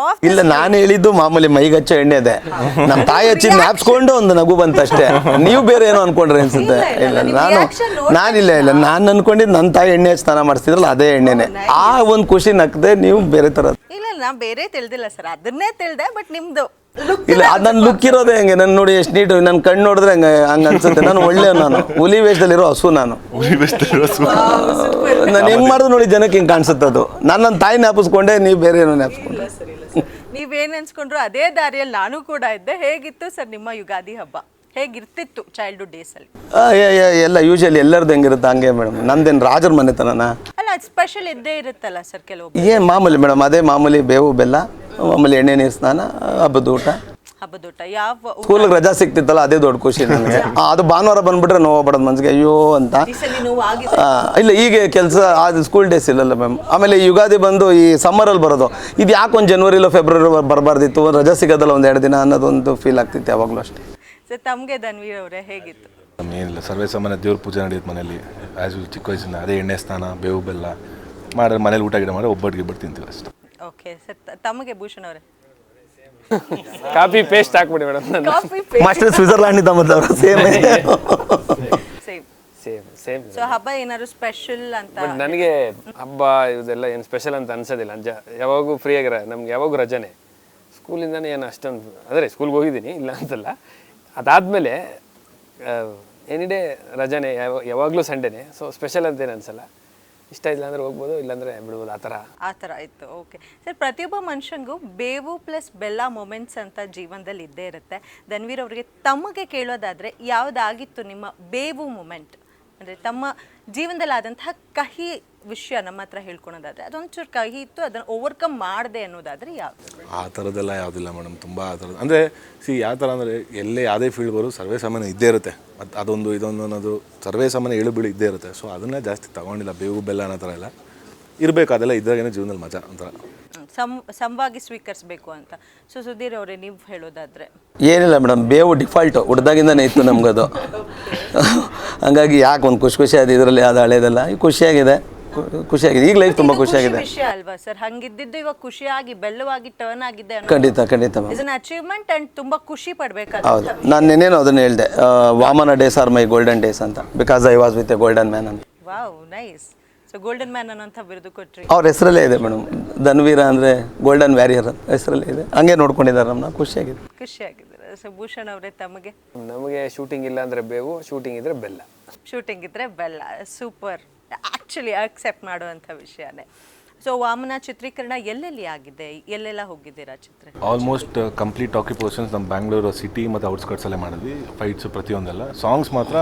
ಇಲ್ಲ ನಾನು ಹೇಳಿದ್ದು ಮಾಮೂಲಿ ಮೈಗೆ ಹಚ್ಚೋ ಎಣ್ಣೆ ಇದೆ. ನಮ್ಮ ತಾಯಿ ಹಚ್ಚಿದ್ ನ್ಯಾಪ್ಸ್ಕೊಂಡು ಒಂದು ನಗು ಬಂತಷ್ಟೇ. ನೀವು ಬೇರೆ ಏನೋ ಅನ್ಕೊಂಡ್ರೆ ಅನ್ಸುತ್ತೆ. ಇಲ್ಲ ನಾನಿಲ್ಲ ನಾನು ಅನ್ಕೊಂಡಿದ್ದು ನನ್ನ ತಾಯಿ ಎಣ್ಣೆ ಸ್ನಾನ ಮಾಡಿಸ್ತಿದ್ರಲ್ಲ ಅದೇ ಎಣ್ಣೆನೆ. ಆ ಒಂದು ಖುಷಿ ನಕ್ಕದೆ ನೀವು ಬೇರೆ ಥರ. ಇಲ್ಲ ನಾ ಬೇರೆ ತಿಳಿದಿಲ್ಲ ಸರ್, ಅದನ್ನೇ ತಿಳಿದೆ. ಬಟ್ ನಿಮ್ದು ಇಲ್ಲ ಅದು ನನ್ನ ಲುಕ್ ಇರೋದೇ ಹೆಂಗೆ, ನನ್ನ ನೋಡಿ ಎಷ್ಟು ನೀಟು, ನನ್ನ ಕಣ್ಣು ನೋಡಿದ್ರೆ ಹಂಗೆ ಅನ್ಸುತ್ತೆ. ನಾನು ಒಳ್ಳೆ, ನಾನು ಹುಲಿ ವೇಷದಲ್ಲಿರೋ ಹಸು. ನಾನು ಹೆಂಗ್ ಮಾಡಿದ್ರು ನೋಡಿ ಜನಕ್ಕೆ ಹಿಂಗೆ ಕಾಣಿಸುತ್ತೆ. ಅದು ನಾನು ನನ್ನ ತಾಯಿ ನ್ಯಾಪಿಸ್ಕೊಂಡೆ, ನೀವು ಬೇರೆ ಏನೋ ನ್ಯಾಪಿಸ್ಕೊಂಡೆ. ನೀವೇನು ಅನ್ಸ್ಕೊಂಡ್ರು ಅದೇ ದಾರಿಯಲ್ಲಿ ನಾನು ಕೂಡ ಇದ್ದೆ. ಹೇಗಿತ್ತು ಸರ್ ನಿಮ್ಮ ಯುಗಾದಿ ಹಬ್ಬ? ಹೇಗಿರ್ತಿತ್ತು ಚೈಲ್ಡ್ಹುಡ್ ಡೇಸಲ್ಲಿ? ಎಲ್ಲ ಯೂಶಲಿ ಎಲ್ಲರದ್ದು ಹೆಂಗಿರುತ್ತೆ ಹಂಗೆ ಮೇಡಮ್. ನಂದೇನು ರಾಜರ ಮನೆತನನ ಅಲ್ಲ, ಅದು ಸ್ಪೆಷಲ್ ಇದ್ದೇ ಇರುತ್ತಲ್ಲ ಸರ್ ಕೆಲವು. ಮಾಮೂಲಿ ಮೇಡಮ್, ಅದೇ ಮಾಮೂಲಿ ಬೇವು ಬೆಲ್ಲ, ಮಾಮೂಲಿ ಎಣ್ಣೆ ನೀರು ಸ್ನಾನ, ಹಬ್ಬದ ಊಟ. ಯಾವ ಸ್ಕೂಲ್ಗೆ ರಜಾ ಸಿಕ್ತಿತ್ತಲ್ಲ ಅದೇ ದೊಡ್ಡ ಖುಷಿ ನನಗೆ. ಅದು ಭಾನುವಾರ ಬಂದ್ಬಿಟ್ರೆ ನೋವು ಬಡೋದು ಮನ್ಸಿಗೆ, ಅಯ್ಯೋ ಅಂತ. ಇಲ್ಲ ಈಗ ಕೆಲಸ ಅದು ಸ್ಕೂಲ್ ಡೇಸ್ ಇಲ್ಲಲ್ಲ ಮ್ಯಾಮ್. ಆಮೇಲೆ ಯುಗಾದಿ ಬಂದು ಈ ಸಮ್ಮರಲ್ಲಿ ಬರೋದು, ಇದು ಯಾಕೆ ಒಂದು ಜನವರಿಲೋ ಫೆಬ್ರವರಿ ಬರಬಾರ್ದಿತ್ತು, ರಜಾ ಸಿಗೋದಲ್ಲ ಒಂದು 2 ದಿನ ಅನ್ನೋದೊಂದು ಫೀಲ್ ಆಗ್ತಿತ್ತು ಯಾವಾಗಲೂ ಅಷ್ಟೇ. ಸರ್ ತಮಗೆ ಧನ್ವೀರ್ ಅವರೇ ಹೇಗಿತ್ತು? ಏನಿಲ್ಲ, ಸರ್ವೇ ಸಾಮಾನ್ಯ ದೇವ್ರ ಪೂಜೆ ನಡೆಯುತ್ತೆ ಮನೇಲಿ. ಆ್ಯಸ್ ಯೂಸ್ ಚಿಕ್ಕ ವಯಸ್ಸಿನ ಅದೇ ಎಣ್ಣೆ ಸ್ನಾನ, ಬೇವು ಬೆಲ್ಲ ಮಾಡಿದ್ರೆ ಮನೇಲಿ ಊಟ ಗಿಡ ಮಾಡಿ ಒಬ್ಬಟ್ಟು ತಿಂತೀವಿ ಅಷ್ಟೇ. ಓಕೆ ಸರ್, ತಮಗೆ ಭೂಷಣ್ ಅವರೇ? ಕಾಪಿ ಪೇಸ್ಟ್ ಹಾಕ್ಬಿಡಿ ಮೇಡಮ್. ಮಾಸ್ಟರ್ ಸ್ವಿಟ್ಜರ್ಲ್ಯಾಂಡ್ ಇದ್ದ ಮೊದಲು ಸೇಮ್ ಸೇಮ್. ಸೊ ಹಬ್ಬ ಏನಾದ್ರು ಸ್ಪೆಷಲ್ ಅಂತ? ಬಟ್ ನನಗೆ ಹಬ್ಬ ಇದೆಲ್ಲ ಏನು ಸ್ಪೆಷಲ್ ಅಂತ ಅನ್ಸೋದಿಲ್ಲ. ಯಾವಾಗೂ ಫ್ರೀ ಆಗಿರ, ನಮ್ಗೆ ಯಾವಾಗೂ ರಜಾನೆ. ಸ್ಕೂಲಿಂದನೇ ಏನು ಅಷ್ಟೊಂದು ಅಂದರೆ ಸ್ಕೂಲ್ಗೆ ಹೋಗಿದ್ದೀನಿ ಇಲ್ಲ ಅಂತಲ್ಲ. ಅದಾದಮೇಲೆ ಎನಿಡೇ ರಜಾನೆ, ಯಾವಾಗಲೂ ಸಂಡೇನೆ. ಸೊ ಸ್ಪೆಷಲ್ ಅಂತೇನು ಅನ್ಸಲ್ಲ. ಇಷ್ಟ ಇಲ್ಲ ಅಂದರೆ ಹೋಗ್ಬೋದು, ಇಲ್ಲಾಂದರೆ ಬಿಡ್ಬೋದು, ಆ ಥರ ಇತ್ತು. ಓಕೆ ಸರ್, ಪ್ರತಿಯೊಬ್ಬ ಮನುಷ್ಯನಿಗೂ ಬೇವು ಪ್ಲಸ್ ಬೆಲ್ಲ ಮೊಮೆಂಟ್ಸ್ ಅಂತ ಜೀವನದಲ್ಲಿ ಇದ್ದೇ ಇರುತ್ತೆ. ಧನ್ವೀರ್ ಅವರಿಗೆ ತಮಗೆ ಕೇಳೋದಾದರೆ ಯಾವುದಾಗಿತ್ತು ನಿಮ್ಮ ಬೇವು ಮೊಮೆಂಟ್? ಅಂದರೆ ತಮ್ಮ ಜೀವನದಲ್ಲಿ ಆದಂತಹ ಕಹಿ ವಿಷಯ ನಮ್ಮ ಹತ್ರ ಹೇಳ್ಕೊಳೋದಾದರೆ, ಅದೊಂಚೂರು ಕಹಿ ಇತ್ತು, ಅದನ್ನು ಓವರ್ಕಮ್ ಮಾಡಿದೆ ಅನ್ನೋದಾದರೆ ಯಾವುದು? ಆ ಥರದ್ದೆಲ್ಲ ಯಾವುದಿಲ್ಲ ಮೇಡಮ್. ತುಂಬ ಆ ಥರದ್ದು ಅಂದರೆ ಯಾವ ಥರ ಅಂದರೆ ಎಲ್ಲೇ ಯಾವುದೇ ಫೀಲ್ಡ್ ಬರೋ ಸರ್ವೇ ಸಾಮಾನ್ಯ ಇದ್ದೇ ಇರುತ್ತೆ. ಅದೊಂದು ಇದೊಂದು ಅನ್ನೋದು ಸರ್ವೇ ಸಾಮಾನ್ಯ ಏಳು ಬೀಳು ಇದ್ದೇ ಇರುತ್ತೆ. ಸೊ ಅದನ್ನೇ ಜಾಸ್ತಿ ತಗೊಂಡಿಲ್ಲ, ಬೇವು ಬೆಲ್ಲ ಅನ್ನೋ ಥರ ಎಲ್ಲ ಇರಬೇಕು. ಅದೆಲ್ಲ ಇದ್ದಾಗೇನೆ ಜೀವನದಲ್ಲಿ ಮಜಾ ಒಂಥರ ಸಮವಾಗಿ ಸ್ವೀಕರಿಸಬೇಕು ಅಂತ. ಸೊ ಸುಧೀರ್ ಅವರೇ ನೀವು ಹೇಳೋದಾದರೆ? ಏನಿಲ್ಲ ಮೇಡಮ್, ಬೇವು ಡಿಫಾಲ್ಟು ಹುಡ್ದಾಗಿಂದನೇ ಇತ್ತು ನಮಗದು. ಹಂಗಾಗಿ ಯಾಕೆ ಒಂದು ಖುಷಿ ಅದು ಇದರಲ್ಲಿ, ಅದು ಹಳೇದಲ್ಲ. ಈಗ ಖುಷಿಯಾಗಿದೆ. ಈಗ ಲೈಫ್ ತುಂಬ ಖುಷಿಯಾಗಿದೆ. ವಿಷಯ ಅಲ್ವಾ ಸರ್? ಹಂಗಿದ್ದಿದ್ದು ಇವಾಗ ಖುಷಿಯಾಗಿ ಬೆಲ್ಲವಾಗಿ ಟರ್ನ್ ಆಗಿದೆ. ಖಂಡಿತ ಇಸ್ ಅನ್ ಅಚೀವ್ಮೆಂಟ್ ಅಂಡ್ ತುಂಬ ಖುಷಿ ಪಡಬೇಕಾದ. ಹೌದು, ನಾನು ನೆನ್ನೇನೋ ಅದನ್ನು ಹೇಳಿದೆ, Vamana days are my golden days ಅಂತ, because I was with a golden man ಅಂತ. Wow, nice. So golden man ಅನ್ನೋಂಥ ಬಿರುದು ಕೊಟ್ರಿ. ಅವ್ರ ಹೆಸರಲ್ಲೇ ಇದೆ ಮೇಡಮ್, ಧನ್ವೀರ ಅಂದರೆ ಗೋಲ್ಡನ್ ವ್ಯಾರಿಯರ್ ಹೆಸರಲ್ಲೇ ಇದೆ. ಹಂಗೆ ನೋಡ್ಕೊಂಡಿದ್ದಾರೆ ನಮ್ಮನ್ನ, ಖುಷಿಯಾಗಿದೆ. ಸೊ ಭೂಷಣ್ ಅವರೇ ತಮಗೆ? ನಮಗೆ ಶೂಟಿಂಗ್ ಇಲ್ಲ ಅಂದರೆ ಬೇವು, ಶೂಟಿಂಗ್ ಇದ್ದರೆ ಬೆಲ್ಲ. ಶೂಟಿಂಗ್ ಇದ್ದರೆ ಬೆಲ್ಲ, ಸೂಪರ್. ಆ್ಯಕ್ಚುಲಿ ಅಕ್ಸೆಪ್ಟ್ ಮಾಡುವಂಥ ವಿಷಯನೇ. ಸೊ ವಾಮನ ಚಿತ್ರೀಕರಣ ಎಲ್ಲೆಲ್ಲಿ ಆಗಿದೆ, ಎಲ್ಲೆಲ್ಲ ಹೋಗಿದ್ದೀರಾ ಚಿತ್ರ? ಆಲ್ಮೋಸ್ಟ್ ಕಂಪ್ಲೀಟ್ ಆಕ್ಯುಪೇಷನ್ಸ್ ನಮ್ಮ ಬ್ಯಾಂಗ್ಳೂರು ಸಿಟಿ ಮತ್ತು ಔಟ್ಸ್ಕರ್ಟ್ಸಲ್ಲೇ ಮಾಡಿದ್ವಿ. ಫೈಟ್ಸ್ ಪ್ರತಿಯೊಂದೆಲ್ಲ. ಸಾಂಗ್ಸ್ ಮಾತ್ರ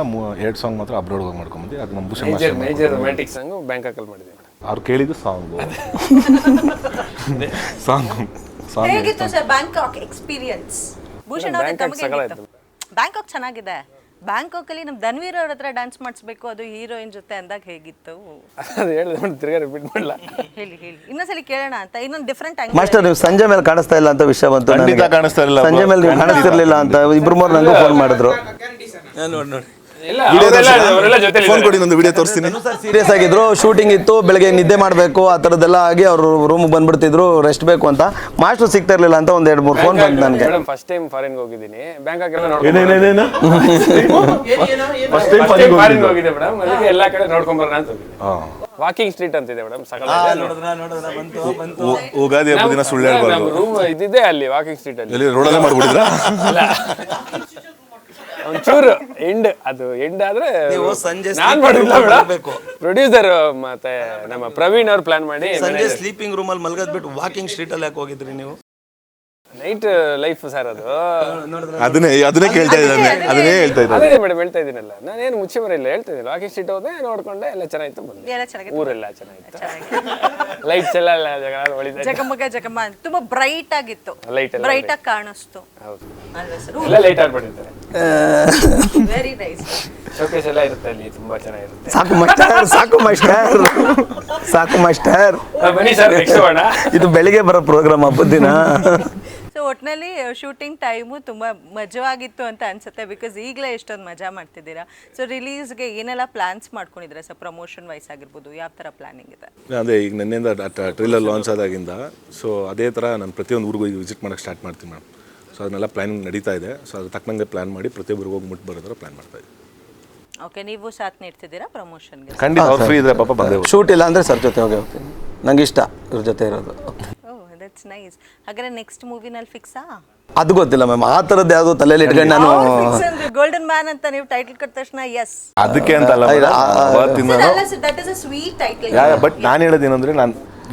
2 ಸಾಂಗ್ ಮಾತ್ರ ಅಬ್ರಾಡ್ ಹೋಗಿ ಮಾಡ್ಕೊಂಡ್ಬಂದು. ಅದು ನಮ್ಮ ಭೂಷಣ್ ಮೇಜರ್ ರೊಮ್ಯಾಂಟಿಕ್ ಸಾಂಗು ಬ್ಯಾಂಕಾಕಲ್ಲಿ ಮಾಡಿದ್ವಿ. ಅವ್ರು ಕೇಳಿದ್ದು ಸಾಂಗು. ಹೇಗಿತ್ತು ಸರ್ ಬ್ಯಾಂಕಾಕ್ ಎಕ್ಸ್ಪೀರಿಯನ್ಸ್? ಭೂಷಣ್ ಅವರೇ ತಮಗೆ? ಬ್ಯಾಂಕಾಕ್ ಚೆನ್ನಾಗಿದೆ. ಬ್ಯಾಂಕಾಕಲ್ಲಿ ನಮ್ಮ ಧನ್ವೀರ್ ಅವ್ರ ಹತ್ರ ಡ್ಯಾನ್ಸ್ ಮಾಡಿಸ್ಬೇಕು, ಅದು ಹೀರೋಯಿನ್ ಜೊತೆ ಅಂದಾಗ ಹೇಗಿತ್ತು? ಅದು ಹೇಳಿದ್ರೆ ತಿರ್ಗಾ ರಿಪೀಟ್ ಮಾಡಲ್ಲ. ಹೇಳಿ ಇನ್ನೊಂದ್ಸಲಿ ಕೇಳೋಣ ಅಂತ. ಇನ್ನೊಂದು ಡಿಫ್ರೆಂಟ್ ಆಗಿ ಮಾಸ್ಟರ್, ನೀವು ಸಂಜೆ ಮೇಲೆ ಕಾಣಿಸ್ತಾ ಇಲ್ಲ ಅಂತ ವಿಷಯ ಬಂತು. ಕಾಣಿಸ್ತಾ ಇಲ್ಲ, ಸಂಜೆ ಮೇಲೆ ನೀವು ಕಾಣಿಸ್ತಿರ್ಲಿಲ್ಲ ಅಂತ ಇಬ್ರು ಮೂರು ನನಗೂ ಫೋನ್ ಮಾಡಿದ್ರು. ನೋಡಿ ಇಲ್ಲ, ಅವರೆಲ್ಲ ಜೊತೆಲಿ ಫೋನ್ ಕೊಡಿ, ಒಂದು ವಿಡಿಯೋ ತೋರಿಸ್ತೀನಿ. ಸೀರಿಯಸ್ ಆಗಿದ್ರು, ಶೂಟಿಂಗ್ ಇತ್ತು, ಬೆಳಗ್ಗೆ ನಿದ್ದೆ ಮಾಡಬೇಕು ಆ ಥರದ್ದೆಲ್ಲ ಆಗಿ ಅವರು ರೂಮಿಗೆ ಬಂದ್ಬಿಡ್ತಿದ್ರು, ರೆಸ್ಟ್ ಬೇಕು ಅಂತ. ಮಾಸ್ಟರ್ ಸಿಗ್ತಾ ಇರಲಿಲ್ಲ ಅಂತ ಒಂದು 2-3 ಫೋನ್ ಬಂತು ನನಗೆ. ಮೇಡಮ್ ಫಸ್ಟ್ ಟೈಮ್ ಫಾರಿನ್ಗೆ ಹೋಗಿದ್ದೀನಿ, ಬ್ಯಾಂಕಾಕ್ ಎಲ್ಲ ಫಾರಿನ್ಗೆ ಹೋಗಿದ್ದೆ ಮೇಡಮ್, ಅದಕ್ಕೆ ಎಲ್ಲ ಕಡೆ ನೋಡ್ಕೊಂಡ್ ಬರೋಣ ಅಂತ ಹೋಗಿದ್ದೆ. ವಾಕಿಂಗ್ ಸ್ಟ್ರೀಟ್ ಅಂತಿದೆ ಮೇಡಮ್, ಉಗಾದಿ ಹಬ್ಬದ ದಿನ ಸುಳ್ಳು ಹೇಳ್ಬಾರ್ದು. ನಮ್ಮ ರೂಮ್ ಇದ್ದಿದ್ದೆ ಅಲ್ಲಿ ವಾಕಿಂಗ್ ಸ್ಟ್ರೀಟ್ ಅಲ್ಲಿ. ಎಲ್ಲಿ ರೋಡಲ್ಲೇ ಮಾಡ್ಬಿಡಿದ್ರಾ? ಒಂಚೂರು ಅದು ಎಂಡ್ ಆದ್ರೆ ಸಂಜೆ ನಾನ್ ಮಾಡಿಲ್ಲ ಮೇಡಮ್, ಪ್ರೊಡ್ಯೂಸರ್ ಮತ್ತೆ ನಮ್ಮ ಪ್ರವೀಣ್ ಅವ್ರು ಪ್ಲಾನ್ ಮಾಡಿ ಸಂಜೆ ಸ್ಲೀಪಿಂಗ್ ರೂಮಲ್ಲಿ ಮಲ್ಗದ್ ಬಿಟ್ಟು ವಾಕಿಂಗ್ ಸ್ಟ್ರೀಟಲ್ಲಿ ಯಾಕೆ ಹೋಗಿದ್ರಿ ನೀವು? ನೈಟ್ ಲೈಫ್ ಸರ್ ಅದು. ಅದನ್ನೇ ಕೇಳ್ತಾ ಇದ್ದಾನೆ, ಅದನ್ನೇ ಹೇಳ್ತಾ ಇದ್ದಾನೆ. ಅದೇ ಮೇಡಮ್ ಹೇಳ್ತಾ ಇದೀನಲ್ಲ, ನಾನೇನು ಮುಚ್ಚೆ ಬರಿಲ್ಲ, ಹೇಳ್ತಾ ಇದ್ದೀನಿ. ವಾಕಿಂಗ್ ಸ್ಟ್ರೀಟ್ ಹೋದೆ, ನೋಡ್ಕೊಂಡೆ, ಎಲ್ಲ ಚೆನ್ನಾಗಿತ್ತು, ಬಂದೆ. ಊರೆಲ್ಲ ಚೆನ್ನಾಗಿತ್ತು, ಲೈಟ್ಸ್ ಎಲ್ಲ ಜಗಮಗ ತುಂಬಾ ಬ್ರೈಟ್ ಆಗಿತ್ತು, ಲೈಟ್ ಎಲ್ಲ ಬ್ರೈಟ್ ಆಗಿ ಕಾಣಿಸ್ತು. ಹೌದು, ಅಲ್ವಾ ಸರ್? ಎಲ್ಲ ಲೈಟ್ ಆಗ್ಬಿಟ್ಟಿರ್ತಾರೆ, ವೆರಿ ನೈಸ್. ಶೋಕೇಸ್ ಎಲ್ಲ ಇರುತ್ತೆ ಅಲ್ಲಿ, ತುಂಬಾ ಚೆನ್ನಾಗಿರುತ್ತೆ. ಸಾಕು ಮಾಸ್ಟರ್ ಬನ್ನಿ ಸರ್, ನೆಕ್ಸ್ಟ್ ಮಾಡೋಣ. ಇದು ಬೆಳಿಗ್ಗೆ ಬರೋ ಪ್ರೋಗ್ರಾಮ್ ಹಬ್ಬದ ದಿನ. ಸೊ ಒಟ್ಟಿನಲ್ಲಿ ಶೂಟಿಂಗ್ ಟೈಮು ತುಂಬ ಮಜವಾಗಿತ್ತು ಅಂತ ಅನ್ಸುತ್ತೆ, ಬಿಕಾಸ್ ಈಗಲೇ ಎಷ್ಟೊಂದು ಮಜಾ ಮಾಡ್ತಿದ್ದೀರಾ. ಸೊ ರಿಲೀಸ್ಗೆ ಏನೆಲ್ಲ ಪ್ಲಾನ್ಸ್ ಮಾಡ್ಕೊಂಡಿದ್ದೀರಾ ಸರ್? ಪ್ರಮೋಷನ್ ವೈಸ್ ಆಗಿರ್ಬೋದು, ಯಾವ ಥರ ಪ್ಲಾನಿಂಗ್ ಇದೆ? ಅದೇ ಈಗ ನಿನ್ನೆಯಿಂದ ಟ್ರೈಲರ್ ಲಾಂಚ್ ಆದಾಗಿಂದ, ಸೊ ಅದೇ ಥರ ನಾನು ಪ್ರತಿಯೊಂದು ಊರಿಗೂ ವಿಸಿಟ್ ಮಾಡೋಕ್ಕೆ ಸ್ಟಾರ್ಟ್ ಮಾಡ್ತೀನಿ ಮೇಡಮ್. ಸೊ ಅದನ್ನೆಲ್ಲ ಪ್ಲಾನಿಂಗ್ ನಡೀತಾ ಇದೆ. ಸೊ ಅದು ತಕ್ಕನಂಗೆ ಪ್ಲಾನ್ ಮಾಡಿ ಪ್ರತಿಯೊಬ್ಬರಿಗೆ ಹೋಗಿ ಮುಟ್ಟು ಬರೋ ಥರ ಪ್ಲಾನ್ ಮಾಡ್ತಾ ಇದ್ದೀನಿ. ಓಕೆ, ನೀವು ಸಾಥ್ ನೀಡ್ತಿದ್ದೀರಾ ಪ್ರಮೋಷನ್ಗೆ? ಖಂಡಿತ, ಅವ್ರು ಫ್ರೀ ಇದ್ರೆ ಪಾಪ ಬಂದೇ. ಶೂಟ್ ಇಲ್ಲ ಅಂದರೆ ಸರ್ ಜೊತೆ ಹೋಗ್ತೀನಿ, ನಂಗೆ ಇಷ್ಟ ಇವ್ರ ಜೊತೆ ಇರೋದು. That's nice. ಹಾಗಾದ್ರೆ ನೆಕ್ಸ್ಟ್ ಮೂವಿನಲ್ಲಿ ಫಿಕ್ಸಾ? ಅದು ಗೊತ್ತಿಲ್ಲ ಮ್ಯಾಮ್, ಆ ಥರದ್ದು ಯಾವುದೋ ತಲೆಯಲ್ಲಿ ಇಟ್ಕೊಂಡು ನಾನು ಗೋಲ್ಡನ್ ಮ್ಯಾನ್ ಅಂತ ನೀವು ಟೈಟಲ್ ಕೊಟ್ಟ ತಕ್ಷಣ ಎಸ್ ಅದಕ್ಕೆ ಅಂತಲ್ಲ, that is a sweet title. But ನಾನು ಹೇಳೋದೇನಂದ್ರೆ,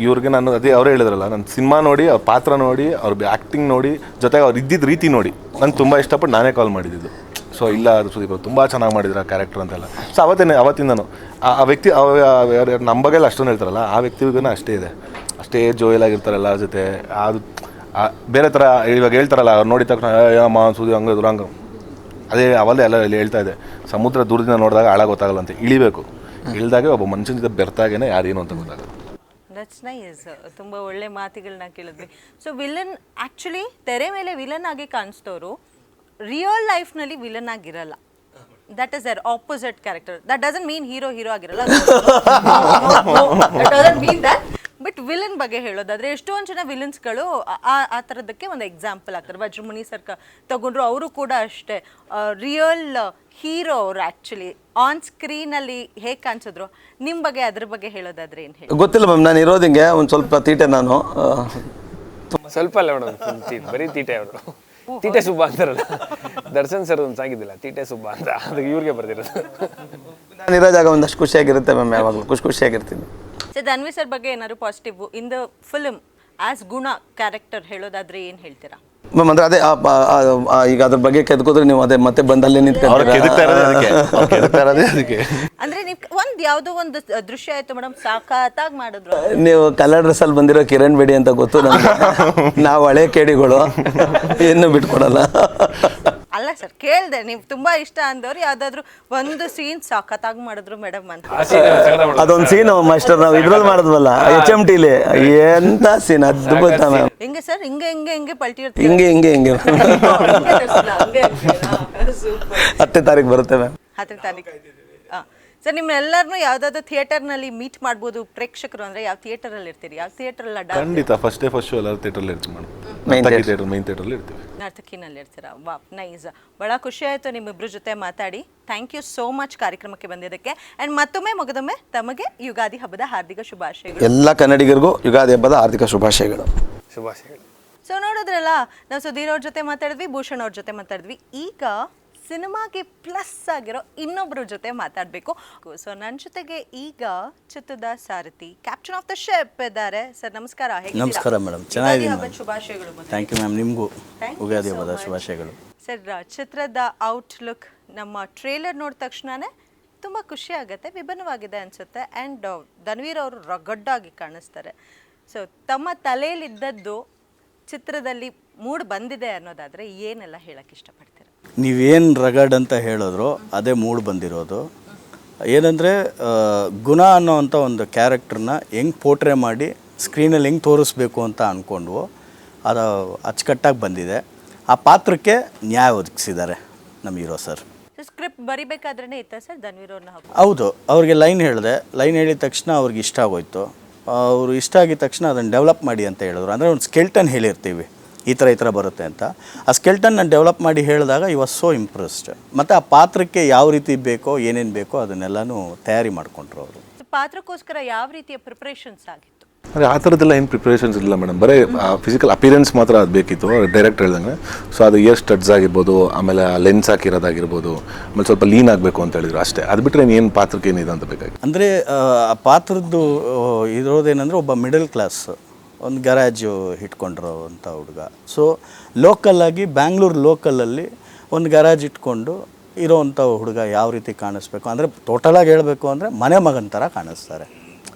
ಇವ್ರಿಗೆ ನಾನು ಅದೇ ಅವರೇ ಹೇಳಿದ್ರಲ್ಲ, ನನ್ನ ಸಿನಿಮಾ ನೋಡಿ, ಅವ್ರ ಪಾತ್ರ ನೋಡಿ, ಅವ್ರ ಆ್ಯಕ್ಟಿಂಗ್ ನೋಡಿ, ಜೊತೆಗೆ ಅವ್ರು ಇದ್ದಿದ್ದ ರೀತಿ ನೋಡಿ ನಂಗೆ ತುಂಬ ಇಷ್ಟಪಟ್ಟು ನಾನೇ ಕಾಲ್ ಮಾಡಿದ್ದು. ಸೊ ಇಲ್ಲ ಅದು ಸುದೀಪ್ ತುಂಬ ಚೆನ್ನಾಗಿ ಮಾಡಿದ್ರು ಆ ಕ್ಯಾರೆಕ್ಟರ್ ಅಂತೆಲ್ಲ. ಸೊ ಅವತ್ತಿಂದನು ಆ ವ್ಯಕ್ತಿ ನಮ್ಮ ಬಗ್ಗೆ ಅಷ್ಟೊಂದು ಹೇಳ್ತಾರಲ್ಲ, ಆ ವ್ಯಕ್ತಿಗೂ ಅಷ್ಟೇ ಇದೆ, ಅಷ್ಟೇ ಜೋಯಲ್ ಆಗಿರ್ತಾರೆ ಎಲ್ಲರ ಜೊತೆ. ಅದು ಬೇರೆ ಥರ ಇವಾಗ ಹೇಳ್ತಾರಲ್ಲ, ಅವ್ರು ನೋಡಿದ ತಕ್ಷಣ ಅಮ್ಮ ಸುದಿ ಹಂಗೆ ದುರಂಗ, ಅದೇ ಅವಲ್ಲೇ ಎಲ್ಲ ಹೇಳ್ತಾ ಇದೆ, ಸಮುದ್ರ ದೂರದಿಂದ ನೋಡಿದಾಗ ಆಳ ಗೊತ್ತಾಗಲ್ಲ ಅಂತ. ಇಳಿಬೇಕು, ಇಳಿದಾಗೆ ಒಬ್ಬ ಮನುಷ್ಯನ ಜೊತೆ ಬೆರ್ತಾಗೇನೆ ಯಾರೇನು ಅಂತ ಗೊತ್ತಾಗಲ್ಲ. That's nice. ತುಂಬ ಒಳ್ಳೆ ಮಾತುಗಳನ್ನ ಕೇಳಿದ್ವಿ. ಸೊ ವಿಲನ್ ಆ್ಯಕ್ಚುಲಿ ತೆರೆ ಮೇಲೆ ವಿಲನ್ ಆಗಿ ಕಾಣಿಸ್ತವರು ರಿಯಲ್ ಲೈಫ್ನಲ್ಲಿ ವಿಲನ್ ಆಗಿರಲ್ಲ. That is their opposite character. That doesn't mean hero ಆಗಿರಲ್ಲ, that doesn't mean that. But villain ಬಗ್ಗೆ ಹೇಳೋದಾದ್ರೆ ಎಷ್ಟೊಂದು ಜನ ವಿಲನ್ಸ್ಗಳು ಆ ಥರದಕ್ಕೆ ಒಂದು ಎಕ್ಸಾಂಪಲ್ ಆಗ್ತಾರೆ. ವಜ್ರಮುನಿ ಸರ್ ತಗೊಂಡ್ರು, ಅವರು ಕೂಡ ಅಷ್ಟೇ ರಿಯಲ್ ಹೀರೋ ಅವರು. ಆ್ಯಕ್ಚುಲಿ ಆನ್ ಸ್ಕ್ರೀನಲ್ಲಿ ಹೇಗೆ ಕಾಣಿಸಿದ್ರು, ನಿಮ್ಮ ಬಗ್ಗೆ ಅದ್ರ ಬಗ್ಗೆ ಹೇಳೋದಾದ್ರೆ ಏನು ಹೇಳಿ? ಗೊತ್ತಿಲ್ಲ ಮ್ಯಾಮ್, ನಾನು ಇರೋದು ಹಿಂಗೆ ಒಂದು ಸ್ವಲ್ಪ ತೀಟೆ. ನಾನು ಸ್ವಲ್ಪ ಅಲ್ಲ ಮೇಡಮ್, ಬರೀ ತೀಟೆ ಅವರು. ತೀಟೆ ಸುಬ್ಬ ಅಂತಾರಲ್ಲ, ದರ್ಶನ್ ಸರ್ ಒಂದು ಸಾಗಿದ್ದಿಲ್ಲ, ತೀಟೆ ಸುಬ್ಬ ಅಂತ, ಅದಕ್ಕೆ ಇವ್ರಿಗೆ ಬರ್ದಿರೋದು. ನಾನು ಇರೋ ಜಾಗ ಒಂದಷ್ಟು ಖುಷಿಯಾಗಿರುತ್ತೆ ಮ್ಯಾಮ್, ಯಾವಾಗಲೂ ಖುಷಿಯಾಗಿರ್ತೀನಿ. ಸೊ ಧನ್ವಿ ಸರ್ ಬಗ್ಗೆ ಏನಾದ್ರು positive in the film as ಗುಣ ಕ್ಯಾರೆಕ್ಟರ್ ಹೇಳೋದಾದ್ರೆ ಏನು ಹೇಳ್ತೀರಾ ಮ್ಯಾಮ್? ಅಂದರೆ ಅದೇ ಈಗ ಅದ್ರ ಬಗ್ಗೆ ಕೆದ್ಕೋದ್ರೆ ನೀವು ಅದೇ ಮತ್ತೆ ಬಂದಲ್ಲೇ ನಿಂತ್ಕೊಂಡ್ರೆ ಅಂದ್ರೆ ನೀವು ಯಾವುದೋ ಒಂದು ದೃಶ್ಯ ಆಯ್ತು ಮೇಡಮ್, ಸಾಕಾಗಿ ಮಾಡಿದ್ರು. ನೀವು ಕಲರ್ ಡ್ರೆಸ್ಸಲ್ಲಿ ಬಂದಿರೋ ಕಿರಣ್ ಬೇಡಿ ಅಂತ ಗೊತ್ತು ನಮ್ಗೆ, ನಾವು ಹಳೆ ಕೇಡಿಗಳು, ಏನು ಬಿಟ್ಕೊಡಲ್ಲ. ಅಲ್ಲ ಸರ್, ಕೇಳಿದೆ ನೀವು ತುಂಬಾ ಇಷ್ಟ ಅಂದವ್ರು ಯಾವ್ದಾದ್ರು ಒಂದು ಸೀನ್ ಸಾಕತ್ತಾಗಿ ಮಾಡಿದ್ರು ಮೇಡಮ್ ಅಂತ. ಅದೊಂದು ಸೀನ್ ಮಾಸ್ಟರ್ ನಾವು ಇದ್ರಲ್ಲಿ ಮಾಡಿದ್ವಲ್ಲ HMT ಲಿ, ಎಂತ ಸೀನ್ ಅದ್ಭುತ ಮ್ಯಾಮ್. ಹೆಂಗೆ ಸರ್? ಹಿಂಗೆ ಪಲ್ಟಿ ಹಿಂಗೆ 10ನೇ ತಾರೀಕು ಬರುತ್ತೆ ಮ್ಯಾಮ್. 10ನೇ ತಾರೀಕು. ಸರ್ ನಿಮ್ಮೆಲ್ಲರನ್ನೂ ಯಾವ್ದಾದ್ರು ಥಿಯೇಟರ್ನಲ್ಲಿ ಮೀಟ್ ಮಾಡ್ಬೋದು ಪ್ರೇಕ್ಷಕರು ಅಂದ್ರೆ ಯಾವ ಥಿಯೇಟರಲ್ಲಿ ಇರ್ತೀರಿ? ಯಾವ ಥಿಯೇಟರ್? ಖಂಡಿತ ಫಸ್ಟ್ ಶೋ ಎಲ್ಲ ಥಿಯೇಟರ್ಲಿ ಇರ್ತೀವಿ ಮೇಡಮ್, ಮೈನ್ ಥಿಯೇಟರ್ಲಿ ಇರ್ತೀವಿ. ನರ್ತಕಿನಲ್ಲಿ ಇರ್ತೀರಾ? ವಾ, ನೈಸ್. ಭಾಳ ಖುಷಿ ಆಯಿತು ನಿಮ್ಮಿಬ್ಬರ ಜೊತೆ ಮಾತಾಡಿ. ಥ್ಯಾಂಕ್ ಯು ಸೋ ಮಚ್ ಕಾರ್ಯಕ್ರಮಕ್ಕೆ ಬಂದಿದ್ದಕ್ಕೆ. ಆ್ಯಂಡ್ ಮತ್ತೊಮ್ಮೆ ಮುಗಿದೊಮ್ಮೆ ತಮಗೆ ಯುಗಾದಿ ಹಬ್ಬದ ಹಾರ್ದಿಕ ಶುಭಾಶಯಗಳು. ಎಲ್ಲ ಕನ್ನಡಿಗರಿಗೂ ಯುಗಾದಿ ಹಬ್ಬದ ಹಾರ್ದಿಕ ಶುಭಾಶಯಗಳು. ಸೊ ನೋಡಿದ್ರಲ್ಲ, ನಾವು ಸುಧೀರ್ ಅವ್ರ ಜೊತೆ ಮಾತಾಡಿದ್ವಿ, ಭೂಷಣ್ ಅವ್ರ ಜೊತೆ ಮಾತಾಡಿದ್ವಿ. ಈಗ ಸಿನಿಮಾಗೆ ಪ್ಲಸ್ ಆಗಿರೋ ಇನ್ನೊಬ್ಬರ ಜೊತೆ ಮಾತಾಡಬೇಕು. ಸೊ ನನ್ನ ಜೊತೆಗೆ ಈಗ ಚಿತ್ರದ ಸಾರಥಿ, ಕ್ಯಾಪ್ಟನ್ ಆಫ್ ದ ಶಿಪ್ ಇದ್ದಾರೆ. ಸರ್ ನಮಸ್ಕಾರ. ನಮಸ್ಕಾರ ಮೇಡಮ್, ಚೆನ್ನಾಗಿದ್ದೀನಿ. ಶುಭಾಶಯಗಳು. ಥ್ಯಾಂಕ್ ಯು ಮ್ಯಾಮ್, ನಿಮಗೂ ಉಗಾದಿ ಹಬ್ಬದ ಶುಭಾಶಯಗಳು. ಸರ್, ಚಿತ್ರದ ಔಟ್ಲುಕ್ ನಮ್ಮ ಟ್ರೇಲರ್ ನೋಡಿದ ತಕ್ಷಣವೇ ತುಂಬ ಖುಷಿ ಆಗುತ್ತೆ, ವಿಭಿನ್ನವಾಗಿದೆ ಅನಿಸುತ್ತೆ. ಆ್ಯಂಡ್ ಧನ್ವೀರ್ ಅವರು ರಗಡ್ಡಾಗಿ ಕಾಣಿಸ್ತಾರೆ. ಸೊ ತಮ್ಮ ತಲೆಯಲ್ಲಿದ್ದದ್ದು ಚಿತ್ರದಲ್ಲಿ ಮೂಡ್ ಬಂದಿದೆ ಅನ್ನೋದಾದರೆ ಏನೆಲ್ಲ ಹೇಳಕ್ಕೆ ಇಷ್ಟಪಡ್ತೀರಾ? ನೀವೇನು ರಗಡ್ ಅಂತ ಹೇಳಿದ್ರು ಅದೇ ಮೂಡ್ ಬಂದಿರೋದು. ಏನಂದರೆ ಗುಣ ಅನ್ನೋವಂಥ ಒಂದು ಕ್ಯಾರೆಕ್ಟ್ರನ್ನ ಹೆಂಗೆ ಪೋರ್ಟ್ರೇ ಮಾಡಿ ಸ್ಕ್ರೀನಲ್ಲಿ ಹೆಂಗೆ ತೋರಿಸ್ಬೇಕು ಅಂತ ಅಂದ್ಕೊಂಡ್ವು, ಅದು ಅಚ್ಚುಕಟ್ಟಾಗಿ ಬಂದಿದೆ. ಆ ಪಾತ್ರಕ್ಕೆ ನ್ಯಾಯ ಒದಗಿಸಿದ್ದಾರೆ ನಮ್ಮ ಹೀರೋ ಸರ್. ಸ್ಕ್ರಿಪ್ಟ್ ಬರಿಬೇಕಾದ್ರೇ ಇತ್ತ ಸರ್ ಧನ್ವೀರ್ ಅವ್ರನ್ನ ಹೌದು, ಅವ್ರಿಗೆ ಲೈನ್ ಹೇಳಿದೆ. ಲೈನ್ ಹೇಳಿದ ತಕ್ಷಣ ಅವ್ರಿಗೆ ಇಷ್ಟ ಆಗೋಯ್ತು. ಅವರು ಇಷ್ಟ ಆಗಿದ ತಕ್ಷಣ ಅದನ್ನು ಡೆವಲಪ್ ಮಾಡಿ ಅಂತ ಹೇಳಿದ್ರು. ಅಂದರೆ ಒಂದು ಸ್ಕೆಲ್ಟನ್ ಹೇಳಿರ್ತೀವಿ, ಈ ಥರ ಬರುತ್ತೆ ಅಂತ. ಆ ಸ್ಕೆಲ್ಟನ್ನ ಡೆವಲಪ್ ಮಾಡಿ ಹೇಳಿದಾಗ ಈ ವಾಸ್ ಸೋ ಇಂಪ್ರೆಸ್ಡ್. ಮತ್ತು ಆ ಪಾತ್ರಕ್ಕೆ ಯಾವ ರೀತಿ ಬೇಕೋ ಏನೇನು ಬೇಕೋ ಅದನ್ನೆಲ್ಲನೂ ತಯಾರಿ ಮಾಡಿಕೊಂಡ್ರು ಅವರು. ಪಾತ್ರಕ್ಕೋಸ್ಕರ ಯಾವ ರೀತಿಯ ಪ್ರಿಪ್ರೇಷನ್ಸ್ ಆಗಿತ್ತು? ಅಂದರೆ ಆ ಥರದ್ದೆಲ್ಲ ಏನು ಪ್ರಿಪ್ರೇಷನ್ಸ್ ಇಲ್ಲ ಮೇಡಮ್, ಬರೀ ಫಿಸಿಕಲ್ ಅಪಿಯರೆನ್ಸ್ ಮಾತ್ರ ಅದು ಬೇಕಿತ್ತು ಡೈರೆಕ್ಟ್ ಹೇಳ್ದಂಗೆ. ಸೊ ಅದು ಇಯರ್ ಸ್ಟಡ್ಸ್ ಆಗಿರ್ಬೋದು, ಆಮೇಲೆ ಲೆನ್ಸ್ ಹಾಕಿರೋದಾಗಿರ್ಬೋದು, ಆಮೇಲೆ ಸ್ವಲ್ಪ ಲೀನ್ ಆಗಬೇಕು ಅಂತ ಹೇಳಿದ್ರು ಅಷ್ಟೇ. ಅದು ಬಿಟ್ಟರೆ ಏನು ಪಾತ್ರಕ್ಕೆ ಏನಿದೆ ಅಂತ ಬೇಕಾಗಿ. ಅಂದರೆ ಆ ಪಾತ್ರದ್ದು ಇರೋದೇನೆಂದರೆ ಒಬ್ಬ ಮಿಡಲ್ ಕ್ಲಾಸ್, ಒಂದು ಗ್ಯಾರೇಜು ಇಟ್ಕೊಂಡಿರೋ ಅಂಥ ಹುಡುಗ. ಸೊ ಲೋಕಲ್ಲಾಗಿ ಬ್ಯಾಂಗ್ಳೂರು ಲೋಕಲಲ್ಲಿ ಒಂದು ಗ್ಯಾರೇಜ್ ಇಟ್ಕೊಂಡು ಇರೋವಂಥ ಹುಡುಗ ಯಾವ ರೀತಿ ಕಾಣಿಸ್ಬೇಕು ಅಂದರೆ ಟೋಟಲಾಗಿ ಹೇಳಬೇಕು ಅಂದರೆ ಮನೆ ಮಗನ ಥರ ಕಾಣಿಸ್ತಾರೆ.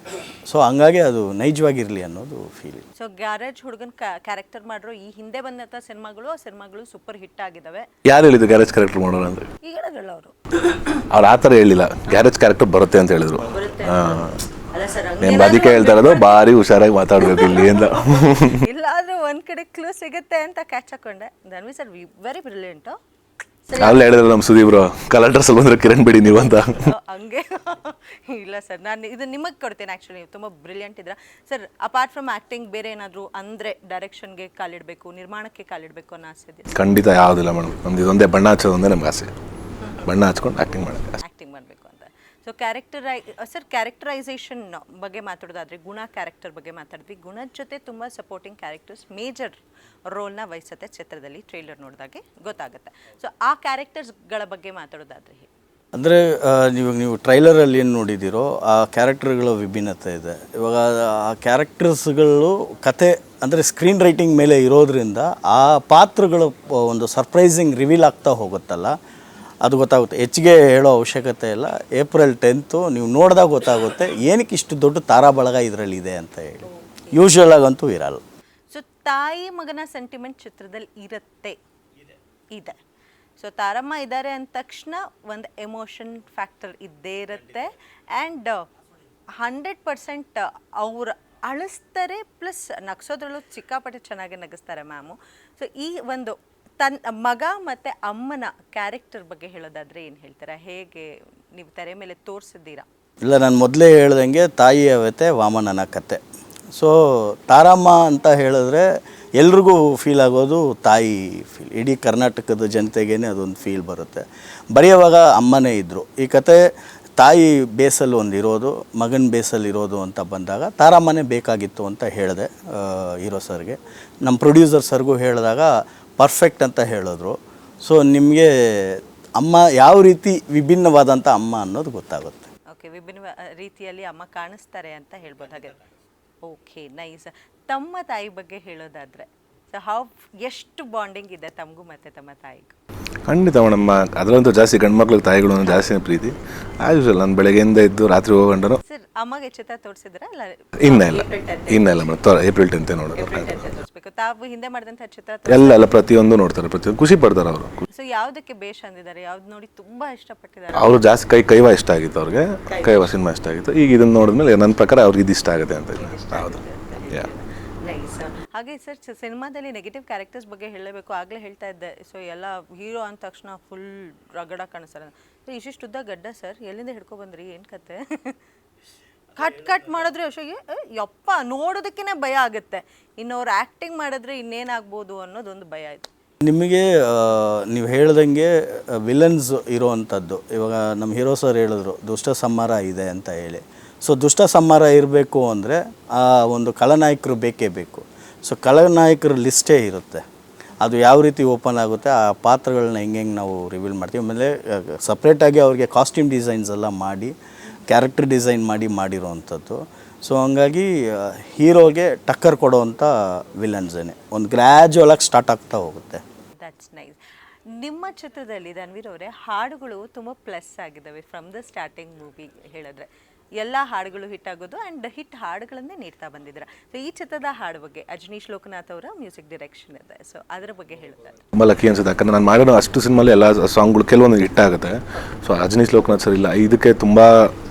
ಸೊ ಹಂಗಾಗಿ ಅದು ನೈಜವಾಗಿರಲಿ ಅನ್ನೋದು ಫೀಲಿಂಗ್. ಸೊ ಗ್ಯಾರೇಜ್ ಹುಡುಗನ ಕ್ಯಾರೆಕ್ಟರ್ ಮಾಡಿರೋ ಈ ಹಿಂದೆ ಬಂದಂಥ ಸಿನಿಮಾಗಳು ಸೂಪರ್ ಹಿಟ್ ಆಗಿದ್ದಾವೆ. ಯಾರು ಹೇಳಿದ್ರು ಗ್ಯಾರೇಜ್ ಕ್ಯಾರೆಕ್ಟರ್ ಮಾಡೋಣ ಅಂದರೆ? ಈಗ ಹೇಳಿದ್ರಲ್ಲ ಅವರು, ಅವ್ರು ಆ ಥರ ಹೇಳಿಲ್ಲ, ಗ್ಯಾರೇಜ್ ಕ್ಯಾರೆಕ್ಟರ್ ಬರುತ್ತೆ ಅಂತ ಹೇಳಿದ್ರು. నేను ಅದಕ್ಕೆ ಹೇಳ್ತಾ ಇರೋದು ಭಾರಿ ಹುಷಾರಾಗಿ ಮಾತಾಡಬೇಕು ಇಲ್ಲಿ ಅಂತ. ಇಲ್ಲಾದ್ರೂ ಒಂದ್ ಕಡೆ ಕ್ಲೂ ಸಿಗುತ್ತೆ ಅಂತ ಕ್ಯಾಚ್ ಹಾಕೊಂಡೆ. Dhanvi sir very brilliant. ಅಲ್ಲಿ ಹೇಳಿದ್ರು ನಮ್ಮ ಸುದೀಪ್ರು ಕಲರ್ ಡ್ರೆಸ್ ಬಂದ್ರೆ ಕಿರಣ್ ಬಿಡಿ ನೀವು ಅಂತ. ಹಂಗೆ ಇಲ್ಲ ಸರ್, ನಾನು ಇದು ನಿಮಗೆ ಕೊಡ್ತೇನೆ. ಆ್ಯಕ್ಚುಲಿ ತುಂಬ ಬ್ರಿಲಿಯಂಟ್ ಇದ್ರ ಸರ್. ಅಪಾರ್ಟ್ ಫ್ರಮ್ ಆ್ಯಕ್ಟಿಂಗ್ ಬೇರೆ ಏನಾದರೂ ಅಂದರೆ ಡೈರೆಕ್ಷನ್ಗೆ ಕಾಲಿಡಬೇಕು, ನಿರ್ಮಾಣಕ್ಕೆ ಕಾಲಿಡಬೇಕು ಅನ್ನೋ ಆಸೆ ಇದೆ? ಖಂಡಿತ ಯಾವುದಿಲ್ಲ ಮೇಡಮ್, ನಮ್ದು ಇದೊಂದೇ ಬಣ್ಣ ಹಚ್ಚೋದೊಂದೇ ನಮ್ಗೆ ಆಸೆ. ಬಣ್ಣ ಹಚ್ಕೊಂಡು ಆ್ಯಕ್ಟಿಂಗ್ ಮಾಡೋಕ್ಕೆ. ಆ್ಯಕ್ಟಿಂಗ್ ಮಾಡಬೇಕು ಅಂತ. ಸೊ ಕ್ಯಾರೆಕ್ಟರೈಸೇಷನ್ ಬಗ್ಗೆ ಮಾತಾಡೋದಾದರೆ ಗುಣ ಕ್ಯಾರೆಕ್ಟರ್ ಬಗ್ಗೆ ಮಾತಾಡಿದ್ವಿ. ಗುಣದ ಜೊತೆ ತುಂಬ ಸಪೋರ್ಟಿಂಗ್ ಕ್ಯಾರೆಕ್ಟರ್ಸ್ ಮೇಜರ್ ರೋಲ್ನ ವಹಿಸುತ್ತೆ ಚಿತ್ರದಲ್ಲಿ, ಟ್ರೈಲರ್ ನೋಡಿದಾಗೆ ಗೊತ್ತಾಗುತ್ತೆ. ಸೊ ಆ ಕ್ಯಾರೆಕ್ಟರ್ಸ್ಗಳ ಬಗ್ಗೆ ಮಾತಾಡೋದಾದರೆ ಅಂದರೆ ನೀವು ಟ್ರೈಲರಲ್ಲಿ ಏನು ನೋಡಿದ್ದೀರೋ ಆ ಕ್ಯಾರೆಕ್ಟರ್ಗಳ ವಿಭಿನ್ನತೆ ಇದೆ. ಇವಾಗ ಆ ಕ್ಯಾರೆಕ್ಟರ್ಸ್ಗಳು ಕತೆ ಅಂದರೆ ಸ್ಕ್ರೀನ್ ರೈಟಿಂಗ್ ಮೇಲೆ ಇರೋದ್ರಿಂದ ಆ ಪಾತ್ರಗಳು ಒಂದು ಸರ್ಪ್ರೈಸಿಂಗ್ ರಿವೀಲ್ ಆಗ್ತಾ ಹೋಗುತ್ತಲ್ಲ, ಅದು ಗೊತ್ತಾಗುತ್ತೆ. ಹೆಚ್ಚಿಗೆ ಹೇಳೋ ಅವಶ್ಯಕತೆ ಇಲ್ಲ. ಏಪ್ರಿಲ್ 10 ನೀವು ನೋಡಿದಾಗ ಗೊತ್ತಾಗುತ್ತೆ ಏನಕ್ಕೆ ಇಷ್ಟು ದೊಡ್ಡ ತಾರಾಬಳಗ ಇದರಲ್ಲಿ ಇದೆ ಅಂತ ಹೇಳಿ. ಯೂಶ್ವಲ್ ಆಗಂತೂ ಇರಲ್ಲ. ಸೊ ತಾಯಿ ಮಗನ ಸೆಂಟಿಮೆಂಟ್ ಚಿತ್ರದಲ್ಲಿ ಇದೆ. ಸೊ ತಾರಮ್ಮ ಇದ್ದಾರೆ ಅಂದ ತಕ್ಷಣ ಒಂದು ಎಮೋಷನ್ ಫ್ಯಾಕ್ಟರ್ ಇದ್ದೇ ಇರುತ್ತೆ. ಆ್ಯಂಡ್ 100% ಅವ್ರು ಅಳಿಸ್ತಾರೆ, ಪ್ಲಸ್ ನಗಿಸೋದ್ರಲ್ಲೂ ಸಿಕ್ಕಾಪಟ್ಟೆ ಚೆನ್ನಾಗಿ ನಗಿಸ್ತಾರೆ ಮ್ಯಾಮು. ಸೊ ಈ ಒಂದು ಮಗ ಮತ್ತು ಅಮ್ಮನ ಕ್ಯಾರೆಕ್ಟರ್ ಬಗ್ಗೆ ಹೇಳೋದಾದರೆ ಏನು ಹೇಳ್ತೀರಾ? ಹೇಗೆ ನೀವು ತೆರೆ ಮೇಲೆ ತೋರಿಸಿದ್ದೀರಾ? ಇಲ್ಲ, ನಾನು ಮೊದಲೇ ಹೇಳ್ದಂಗೆ ತಾಯಿಯ ವ್ಯತೆ ವಾಮನನ ಕತೆ. ಸೊ ತಾರಮ್ಮ ಅಂತ ಹೇಳಿದ್ರೆ ಎಲ್ರಿಗೂ ಫೀಲ್ ಆಗೋದು ತಾಯಿ ಫೀಲ್. ಇಡೀ ಕರ್ನಾಟಕದ ಜನತೆಗೇ ಅದೊಂದು ಫೀಲ್ ಬರುತ್ತೆ. ಬರೆಯುವಾಗ ಅಮ್ಮನೇ ಇದ್ದರು. ಈ ಕತೆ ತಾಯಿ ಬೇಸಲ್ಲಿ ಒಂದು ಇರೋದು, ಮಗನ ಬೇಸಲ್ಲಿ ಇರೋದು ಅಂತ ಬಂದಾಗ ತಾರಮ್ಮನೇ ಬೇಕಾಗಿತ್ತು ಅಂತ ಹೇಳಿದೆ ಹೀರೋ ಸರ್ಗೆ. ನಮ್ಮ ಪ್ರೊಡ್ಯೂಸರ್ ಸರ್ಗೂ ಹೇಳಿದಾಗ ಪರ್ಫೆಕ್ಟ್ ಅಂತ ಹೇಳಿದ್ರು. ಸೊ ನಿಮಗೆ ಅಮ್ಮ ಯಾವ ರೀತಿ ವಿಭಿನ್ನವಾದಂಥ ಅಮ್ಮ ಅನ್ನೋದು ಗೊತ್ತಾಗುತ್ತೆ. ಓಕೆ, ವಿಭಿನ್ನ ರೀತಿಯಲ್ಲಿ ಅಮ್ಮ ಕಾಣಿಸ್ತಾರೆ ಅಂತ ಹೇಳ್ಬೋದು ಹಾಗೆ. Okay, nice. ತಮ್ಮ ತಾಯಿ ಬಗ್ಗೆ ಹೇಳೋದಾದರೆ ಸೊ ಎಷ್ಟು ಬಾಂಡಿಂಗ್ ಇದೆ ತಮಗೂ ಮತ್ತು ತಮ್ಮ ತಾಯಿಗೂ? ಖಂಡಿತ ಮೇಡಮ್, ಅದರಂತೂ ಜಾಸ್ತಿ ಗಂಡು ಮಕ್ಳಿಗೆ ತಾಯಿಗಳು ಅಂದ್ರೆ ಜಾಸ್ತಿ ಪ್ರೀತಿ. ಆಸ್ ಯೂಶುವಲ್ ನಾನು ಬೆಳಗ್ಗೆಯಿಂದ ಇದ್ದು ರಾತ್ರಿ ಹೋಗಂಡರು. ಸರ್ ಅಮ್ಮಗೆ ಚಿತ್ರ ತೋರಿಸಿದ್ರ? ಇಲ್ಲ ಮೇಡಮ್, ಏಪ್ರಿಲ್ 10 ನೋಡೋದು. ತೋರಿಸ್ಬೇಕು. ತಾವು ಹಿಂದೆ ಮಾಡಿದಂಥ ಚಿತ್ರ ಎಲ್ಲ ಪ್ರತಿಯೊಂದು ನೋಡ್ತಾರೆ, ಪ್ರತಿಯೊಂದು ಖುಷಿ ಪಡ್ತಾರೆ ಅವರು. ಸೊ ಯಾವುದಕ್ಕೆ ಬೇಷ್ ಅಂದಿದ್ದಾರೆ? ಯಾವ್ದು ನೋಡಿ ತುಂಬಾ ಇಷ್ಟಪಟ್ಟಿದ್ದಾರೆ? ಅವರು ಜಾಸ್ತಿ ಕೈವಾ ಇಷ್ಟ ಆಗಿತ್ತು ಅವ್ರಿಗೆ. ಕೈವಾ ಸಿನಿಮಾ ಇಷ್ಟ ಆಗಿತ್ತು. ಈಗ ಇದನ್ನು ನೋಡಿದ್ಮೇಲೆ ನನ್ನ ಪ್ರಕಾರ ಅವ್ರಿಗೆ ಇದು ಇಷ್ಟ ಆಗುತ್ತೆ ಅಂತ. ಹೌದು, ಹಾಗೆ ಸರ್ ಸಿನಿಮಾದಲ್ಲಿ ನೆಗೆಟಿವ್ ಕ್ಯಾರೆಕ್ಟರ್ಸ್ ಬಗ್ಗೆ ಹೇಳಬೇಕು. ಆಗಲೇ ಹೇಳ್ತಾ ಇದ್ದೆ, ಸೊ ಎಲ್ಲ ಹೀರೋ ಅಂದ ತಕ್ಷಣ ಫುಲ್ ರಗಡ ಕಾಣಿಸ್ತಾರೆ. ಸೊ ಇಷ್ಟಿಷ್ಟುದ್ದ ಗಡ್ಡ ಸರ್, ಎಲ್ಲಿಂದ ಹಿಡ್ಕೊಬಂದ್ರಿ? ಏನು ಕತೆ? ಕಟ್ ಮಾಡಿದ್ರೆ ಅಶೋಗೆ ಯಪ್ಪ ನೋಡೋದಕ್ಕೇ ಭಯ ಆಗುತ್ತೆ. ಇನ್ನು ಅವ್ರು ಆ್ಯಕ್ಟಿಂಗ್ ಮಾಡಿದ್ರೆ ಇನ್ನೇನಾಗ್ಬೋದು ಅನ್ನೋದೊಂದು ಭಯ ಇದೆ. ನಿಮಗೆ ನೀವು ಹೇಳ್ದಂಗೆ ವಿಲನ್ಸ್ ಇರೋವಂಥದ್ದು. ಇವಾಗ ನಮ್ಮ ಹೀರೋ ಸರ್ ಹೇಳಿದ್ರು ದುಷ್ಟ ಸಂಹಾರ ಇದೆ ಅಂತ ಹೇಳಿ. ಸೊ ದುಷ್ಟ ಸಂಹಾರ ಇರಬೇಕು ಅಂದರೆ ಆ ಒಂದು ಖಳನಾಯಕರು ಬೇಕೇ ಬೇಕು. ಸೊ ಖಳನಾಯಕರ ಲಿಸ್ಟೇ ಇರುತ್ತೆ. ಅದು ಯಾವ ರೀತಿ ಓಪನ್ ಆಗುತ್ತೆ, ಆ ಪಾತ್ರಗಳನ್ನ ಹೆಂಗೆ ನಾವು ರಿವೀಲ್ ಮಾಡ್ತೀವಿ. ಆಮೇಲೆ ಸಪ್ರೇಟಾಗಿ ಅವ್ರಿಗೆ ಕಾಸ್ಟ್ಯೂಮ್ ಡಿಸೈನ್ಸ್ ಎಲ್ಲ ಮಾಡಿ, ಕ್ಯಾರೆಕ್ಟರ್ ಡಿಸೈನ್ ಮಾಡಿರೋವಂಥದ್ದು. ಸೊ ಹಂಗಾಗಿ ಹೀರೋಗೆ ಟಕ್ಕರ್ ಕೊಡೋವಂಥ ವಿಲನ್ಸೇನೆ ಒಂದು ಗ್ರ್ಯಾಜುವಲಾಗಿ ಸ್ಟಾರ್ಟ್ ಆಗ್ತಾ ಹೋಗುತ್ತೆ. That's nice. ನಿಮ್ಮ ಚಿತ್ರದಲ್ಲಿ ಧನ್ವೀರ್ ಅವರೇ ಹಾಡುಗಳು ತುಂಬ ಪ್ಲಸ್ ಆಗಿದ್ದಾವೆ. ಫ್ರಮ್ ದ ಸ್ಟಾರ್ಟಿಂಗ್ ಮೂವಿ ಹೇಳಿದ್ರೆ ಎಲ್ಲ ಹಾಡುಗಳು ಹಿಟ್ ಆಗೋದು ಆ್ಯಂಡ್ ಹಿಟ್ ಹಾಡುಗಳನ್ನೇ ನೀಡ್ತಾ ಬಂದಿದ್ದೀರಾ. ಸೊ ಈ ಚಿತ್ರದ ಹಾಡು ಬಗ್ಗೆ ಅಜನೀಶ್ ಲೋಕನಾಥ್ ಅವರ ಮ್ಯೂಸಿಕ್ ಡೈರೆಕ್ಷನ್ ಇದೆ. ಸೊ ಅದರ ಬಗ್ಗೆ ಹೇಳುತ್ತಾರೆ. ತುಂಬ ಲಕ್ಕಿ ಅನ್ಸುತ್ತೆ, ಯಾಕಂದರೆ ನಾನು ಮಾಡಿರೋ ಅಷ್ಟು ಸಿನಿಮಾಲಿ ಎಲ್ಲ ಸಾಂಗ್ಗಳು ಕೆಲವೊಂದು ಹಿಟ್ ಆಗುತ್ತೆ. ಸೊ ಅಜನೀಶ್ ಲೋಕನಾಥ್ ಸರ್ ಇಲ್ಲ, ಇದಕ್ಕೆ ತುಂಬ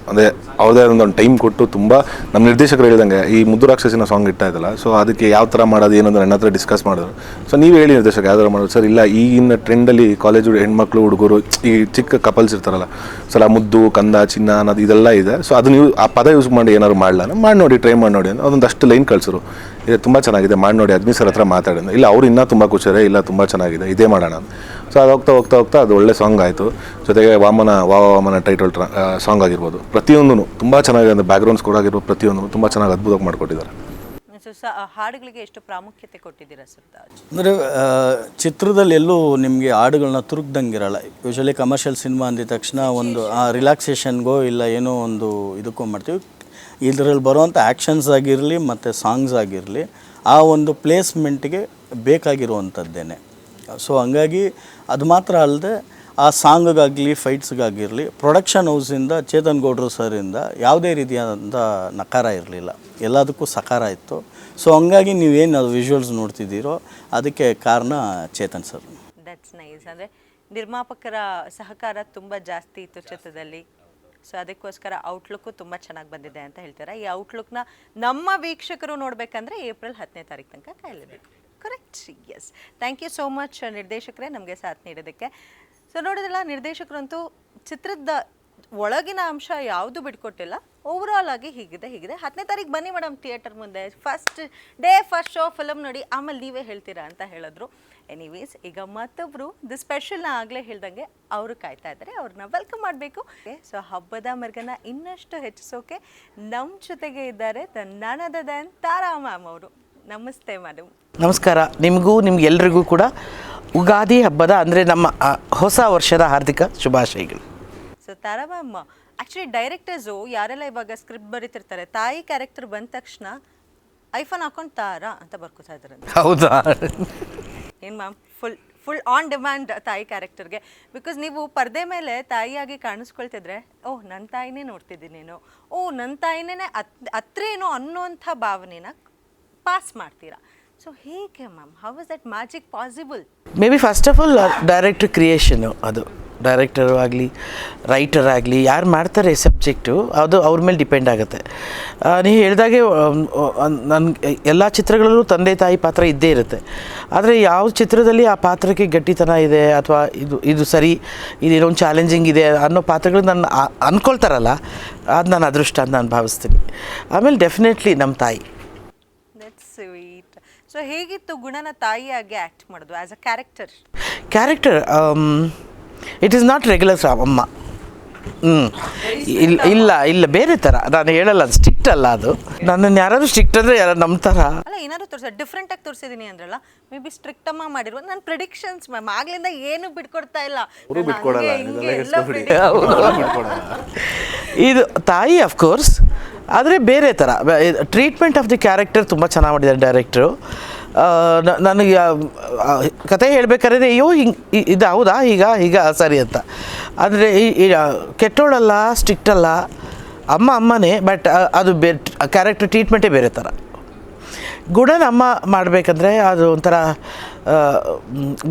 ಅಂದರೆ ಅವ್ರದ್ದೇ ಒಂದು ಟೈಮ್ ಕೊಟ್ಟು ತುಂಬ ನಮ್ಮ ನಿರ್ದೇಶಕರು ಹೇಳಿದಂಗೆ ಈ ಮುದ್ದು ರಾಕ್ಷಸಿನ ಸಾಂಗ್ ಇಟ್ಟ ಇದ್ದಲ್ಲ, ಸೊ ಅದಕ್ಕೆ ಯಾವ ಥರ ಮಾಡೋದು ಏನಂದ್ರೆ ನನ್ನ ಹತ್ರ ಡಿಸ್ಕಸ್ ಮಾಡಿದ್ರು. ಸೊ ನೀವು ಹೇಳಿ ನಿರ್ದೇಶಕ ಯಾವ ಥರ ಮಾಡೋದು ಸರ್? ಇಲ್ಲ ಈಗಿನ ಟ್ರೆಂಡಲ್ಲಿ ಕಾಲೇಜು ಹೆಣ್ಮಕ್ಳು ಹುಡುಗರು ಈ ಚಿಕ್ಕ ಕಪಲ್ಸ್ ಇರ್ತಾರಲ್ಲ, ಸಲ ಮುದ್ದು ಕಂದ ಚಿನ್ನ ಅನ್ನೋದು ಇದೆಲ್ಲ ಇದೆ. ಸೊ ಅದು ನೀವು ಆ ಪದ ಯೂಸ್ ಮಾಡಿ ಏನಾದ್ರು ಮಾಡಲ್ಲ, ಮಾಡಿ ನೋಡಿ, ಟ್ರೈ ಮಾಡಿ ನೋಡಿ ಅಂತ ಅದೊಂದಷ್ಟು ಲೈನ್ ಕಳಿಸಿರು. ಇದು ತುಂಬ ಚೆನ್ನಾಗಿದೆ, ಮಾಡಿ ನೋಡಿ. ಅದ್ಮಿ ಸರ್ ಹತ್ರ ಮಾತಾಡಿದ, ಇಲ್ಲ ಅವ್ರು ಇನ್ನೂ ತುಂಬ ಖುಷಿಯಾರೆ, ಇಲ್ಲ ತುಂಬ ಚೆನ್ನಾಗಿದೆ, ಇದೇ ಮಾಡೋಣ. ಸೊ ಅದು ಹೋಗ್ತಾ ಅದು ಒಳ್ಳೆ ಸಾಂಗ್ ಆಯಿತು. ಜೊತೆಗೆ ವಾಮನ ಟೈಟಲ್ ಸಾಂಗ್ ಆಗಿರ್ಬೋದು, ಪ್ರತಿಯೊಂದೂ ತುಂಬ ಚೆನ್ನಾಗಿದೆ. ಅಂದರೆ ಬ್ಯಾಕ್ಗ್ರೌಂಡ್ ಸ್ಕೋರ್ ಆಗಿರ್ಬೋದು, ಪ್ರತಿಯೊಂದು ತುಂಬ ಚೆನ್ನಾಗಿ ಅದ್ಭುತವಾಗಿ ಮಾಡಿಕೊಟ್ಟಿದ್ದಾರೆ. ಹಾಡುಗಳಿಗೆ ಎಷ್ಟು ಪ್ರಾಮುಖ್ಯತೆ ಕೊಟ್ಟಿದ್ದೀರಾ ಸರ್? ಅಂದರೆ ಚಿತ್ರದಲ್ಲಿ ಎಲ್ಲೂ ನಿಮಗೆ ಹಾಡುಗಳನ್ನ ತುರುಕ್ದಂಗಿರಲ್ಲ. ಯೂಶಲಿ ಕಮರ್ಷಿಯಲ್ ಸಿನಿಮಾ ಅಂದಿದ ತಕ್ಷಣ ಒಂದು ರಿಲ್ಯಾಕ್ಸೇಷನ್ಗೋ ಇಲ್ಲ ಏನೋ ಒಂದು ಇದಕ್ಕೋ ಮಾಡ್ತೀವಿ. ಇದರಲ್ಲಿ ಬರುವಂಥ ಆ್ಯಕ್ಷನ್ಸ್ ಆಗಿರಲಿ ಮತ್ತು ಸಾಂಗ್ಸ್ ಆಗಿರಲಿ ಆ ಒಂದು ಪ್ಲೇಸ್ಮೆಂಟ್ಗೆ ಬೇಕಾಗಿರುವಂಥದ್ದೇನೆ. ಸೊ ಹಂಗಾಗಿ ಅದು ಮಾತ್ರ ಅಲ್ಲದೆ ಆ ಸಾಂಗ್ಗಾಗಲಿ ಫೈಟ್ಸ್ಗಾಗಿರಲಿ ಪ್ರೊಡಕ್ಷನ್ ಹೌಸಿಂದ ಚೇತನ್ ಗೌಡ್ರು ಸರಿಂದ ಯಾವುದೇ ರೀತಿಯಾದಂಥ ನಕಾರ ಇರಲಿಲ್ಲ, ಎಲ್ಲದಕ್ಕೂ ಸಕಾರ ಇತ್ತು. ಸೊ ಹಂಗಾಗಿ ನೀವೇನು ಅದು ವಿಜುವಲ್ಸ್ ನೋಡ್ತಿದ್ದೀರೋ ಅದಕ್ಕೆ ಕಾರಣ ಚೇತನ್ ಸರ್. That's nice. ಅಂದರೆ ನಿರ್ಮಾಪಕರ ಸಹಕಾರ ತುಂಬ ಜಾಸ್ತಿ ಇತ್ತು ಚಿತ್ರದಲ್ಲಿ. ಸೊ ಅದಕ್ಕೋಸ್ಕರ ಔಟ್ಲುಕ್ಕು ತುಂಬ ಚೆನ್ನಾಗಿ ಬಂದಿದೆ ಅಂತ ಹೇಳ್ತಾರೆ. ಈ ಔಟ್ಲುಕ್ನ ನಮ್ಮ ವೀಕ್ಷಕರು ನೋಡಬೇಕಂದ್ರೆ ಏಪ್ರಿಲ್ 10ನೇ ತಾರೀಕು ತನಕ ಕಾಯಲೇಬೇಕು. Correct? Yes. Thank you so much ನಿರ್ದೇಶಕರೇ ನಮಗೆ ಸಾಥ್ ನೀಡೋದಕ್ಕೆ. ಸೊ ನೋಡಿದ್ರಲ್ಲ, ನಿರ್ದೇಶಕರಂತೂ ಚಿತ್ರದ ಒಳಗಿನ ಅಂಶ ಯಾವುದು ಬಿಟ್ಕೊಟ್ಟಿಲ್ಲ. ಓವರಾಲ್ ಆಗಿ ಹೀಗಿದೆ 10ನೇ ತಾರೀಕು ಬನ್ನಿ ಮೇಡಮ್ ಥಿಯೇಟರ್ ಮುಂದೆ, ಫಸ್ಟ್ ಶೋ ಫಿಲಮ್ ನೋಡಿ, ಆಮೇಲೆ ನೀವೇ ಹೇಳ್ತೀರಾ ಅಂತ ಹೇಳಿದ್ರು. ಎನಿವೇಸ್, ಈಗ ಮತ್ತೊಬ್ಬರು ದಿ ಸ್ಪೆಷಲ್ನ ಆಗಲೇ ಹೇಳ್ದಂಗೆ ಅವರು ಕಾಯ್ತಾ ಇದ್ದಾರೆ, ಅವ್ರನ್ನ ವೆಲ್ಕಮ್ ಮಾಡಬೇಕು. ಸೊ ಹಬ್ಬದ ಮೆರುಗನ್ನ ಇನ್ನಷ್ಟು ಹೆಚ್ಚಿಸೋಕೆ ನಮ್ಮ ಜೊತೆಗೆ ಇದ್ದಾರೆ ನನ್ ಅದರ್ ದ್ಯಾನ್ ತಾರಾ ಮ್ಯಾಮ್ ಅವರು. ನಮಸ್ತೆ ಮೇಡಮ್. ನಮಸ್ಕಾರ. ನಿಮಗೆಲ್ರಿಗೂ ಕೂಡ ಉಗಾದಿ ಹಬ್ಬದ ಅಂದರೆ ನಮ್ಮ ಹೊಸ ವರ್ಷದ ಹಾರ್ದಿಕ ಶುಭಾಶಯಗಳು. ಸೊ ತಾರಾ ಮ್ಯಾಮ್, ಆ್ಯಕ್ಚುಲಿ ಡೈರೆಕ್ಟರ್ಸು ಯಾರೆಲ್ಲ ಇವಾಗ ಸ್ಕ್ರಿಪ್ಟ್ ಬರೀತಿರ್ತಾರೆ, ತಾಯಿ ಕ್ಯಾರೆಕ್ಟರ್ ಬಂದ ತಕ್ಷಣ ಐಫೋನ್ ಹಾಕೊಂಡು ತಾರಾ ಅಂತ ಬರ್ಕೋತಾ ಇದ್ದಾರೆ. ಹೌದಾ? ಏನು ಮ್ಯಾಮ್, ಫುಲ್ ಆನ್ ಡಿಮ್ಯಾಂಡ್ ತಾಯಿ ಕ್ಯಾರೆಕ್ಟರ್ಗೆ. ಬಿಕಾಸ್ ನೀವು ಪರದೆ ಮೇಲೆ ತಾಯಿಯಾಗಿ ಕಾಣಿಸ್ಕೊಳ್ತಿದ್ರೆ, ಓಹ್ ನನ್ನ ತಾಯಿನೇ ನೋಡ್ತಿದ್ದೀನೇನೋ, ಓಹ್ ನನ್ನ ತಾಯಿನೇ ಹತ್ರೇನೋ ಅನ್ನೋಂಥ ಭಾವನೆನ ಪಾಸ್ ಮಾಡ್ತೀರಾ. ಸೊ ಹೇಗೆ ma'am, how is that magic possible? Maybe first of all director creation. ಅದು ಡೈರೆಕ್ಟರು ಆಗಲಿ ರೈಟರ್ ಆಗಲಿ ಯಾರು ಮಾಡ್ತಾರೆ ಸಬ್ಜೆಕ್ಟು, ಅದು ಅವ್ರ ಮೇಲೆ ಡಿಪೆಂಡ್ ಆಗುತ್ತೆ. ನೀವು ಹೇಳಿದಾಗೆ ನನ್ನ ಎಲ್ಲ ಚಿತ್ರಗಳಲ್ಲೂ ತಂದೆ ತಾಯಿ ಪಾತ್ರ ಇದ್ದೇ ಇರುತ್ತೆ. ಆದರೆ ಯಾವ ಚಿತ್ರದಲ್ಲಿ ಆ ಪಾತ್ರಕ್ಕೆ ಗಟ್ಟಿತನ ಇದೆ ಅಥವಾ ಇದು ಸರಿ, ಇದೇನೋ ಒಂದು ಚಾಲೆಂಜಿಂಗ್ ಇದೆ ಅನ್ನೋ ಪಾತ್ರಗಳು ನನ್ನ ಅಂದ್ಕೊಳ್ತಾರಲ್ಲ, ಅದು ನಾನು ಅದೃಷ್ಟ ಅಂತ ನಾನು ಭಾವಿಸ್ತೀನಿ. ಆಮೇಲೆ ಡೆಫಿನೆಟ್ಲಿ ನಮ್ಮ ತಾಯಿ. That's sweet. ಸೊ ಹೇಗಿತ್ತು ಗುಣನ ತಾಯಿಯಾಗಿ ಆ್ಯಕ್ಟ್ ಮಾಡೋದು as a character? It is not regular ಅಮ್ಮ. ಇಲ್ಲ ಬೇರೆ ಥರ. ನಾನು ಹೇಳಲ್ಲ, ಅದು ಸ್ಟ್ರಿಕ್ಟ್ ಅಲ್ಲ. ಅದು ನನ್ನನ್ನು ಯಾರಾದರೂ ಸ್ಟ್ರಿಕ್ಟ್ ಅಂದರೆ ಯಾರು ನಂಬ್ತಾರ? ಅಲ್ಲ, ಏನಾದ್ರು ಡಿಫ್ರೆಂಟ್ ಆಗಿ ತೋರಿಸಿದೀನಿ ಅಂದ್ರಲ್ಲ, ಮೇ ಬಿ ಸ್ಟ್ರಿಕ್ಟ್ ಅಮ್ಮ ಮಾಡಿರುವ ನನ್ನ ಪ್ರಿಡಿಕ್ಷನ್ಸ್ ಮ್ಯಾಮ್ ಆಗ್ಲಿಂದ ಏನು ಬಿಟ್ಕೊಡ್ತಾ ಇಲ್ಲ. ಇದು ತಾಯಿ ಅಫ್ಕೋರ್ಸ್, ಆದರೆ ಬೇರೆ ಥರ ಟ್ರೀಟ್ಮೆಂಟ್ ಆಫ್ ದಿ ಕ್ಯಾರೆಕ್ಟರ್ ತುಂಬ ಚೆನ್ನಾಗಿ ಮಾಡಿದ್ದಾರೆ ಡೈರೆಕ್ಟ್ರು. ನನಗೆ ಕತೆ ಹೇಳ್ಬೇಕಾದ್ರೆ ಅಯ್ಯೋ ಹಿಂಗೆ ಇದು ಹೌದಾ ಈಗ ಸರಿ ಅಂತ. ಅಂದರೆ ಕೆಟ್ಟೋಳಲ್ಲ, ಸ್ಟ್ರಿಕ್ಟ್ ಅಲ್ಲ, ಅಮ್ಮನೇ, ಬಟ್ ಅದು ಕ್ಯಾರೆಕ್ಟರ್ ಟ್ರೀಟ್ಮೆಂಟೇ ಬೇರೆ ಥರ. ಗುಣನ ಅಮ್ಮ ಮಾಡಬೇಕಂದ್ರೆ ಅದು ಒಂಥರ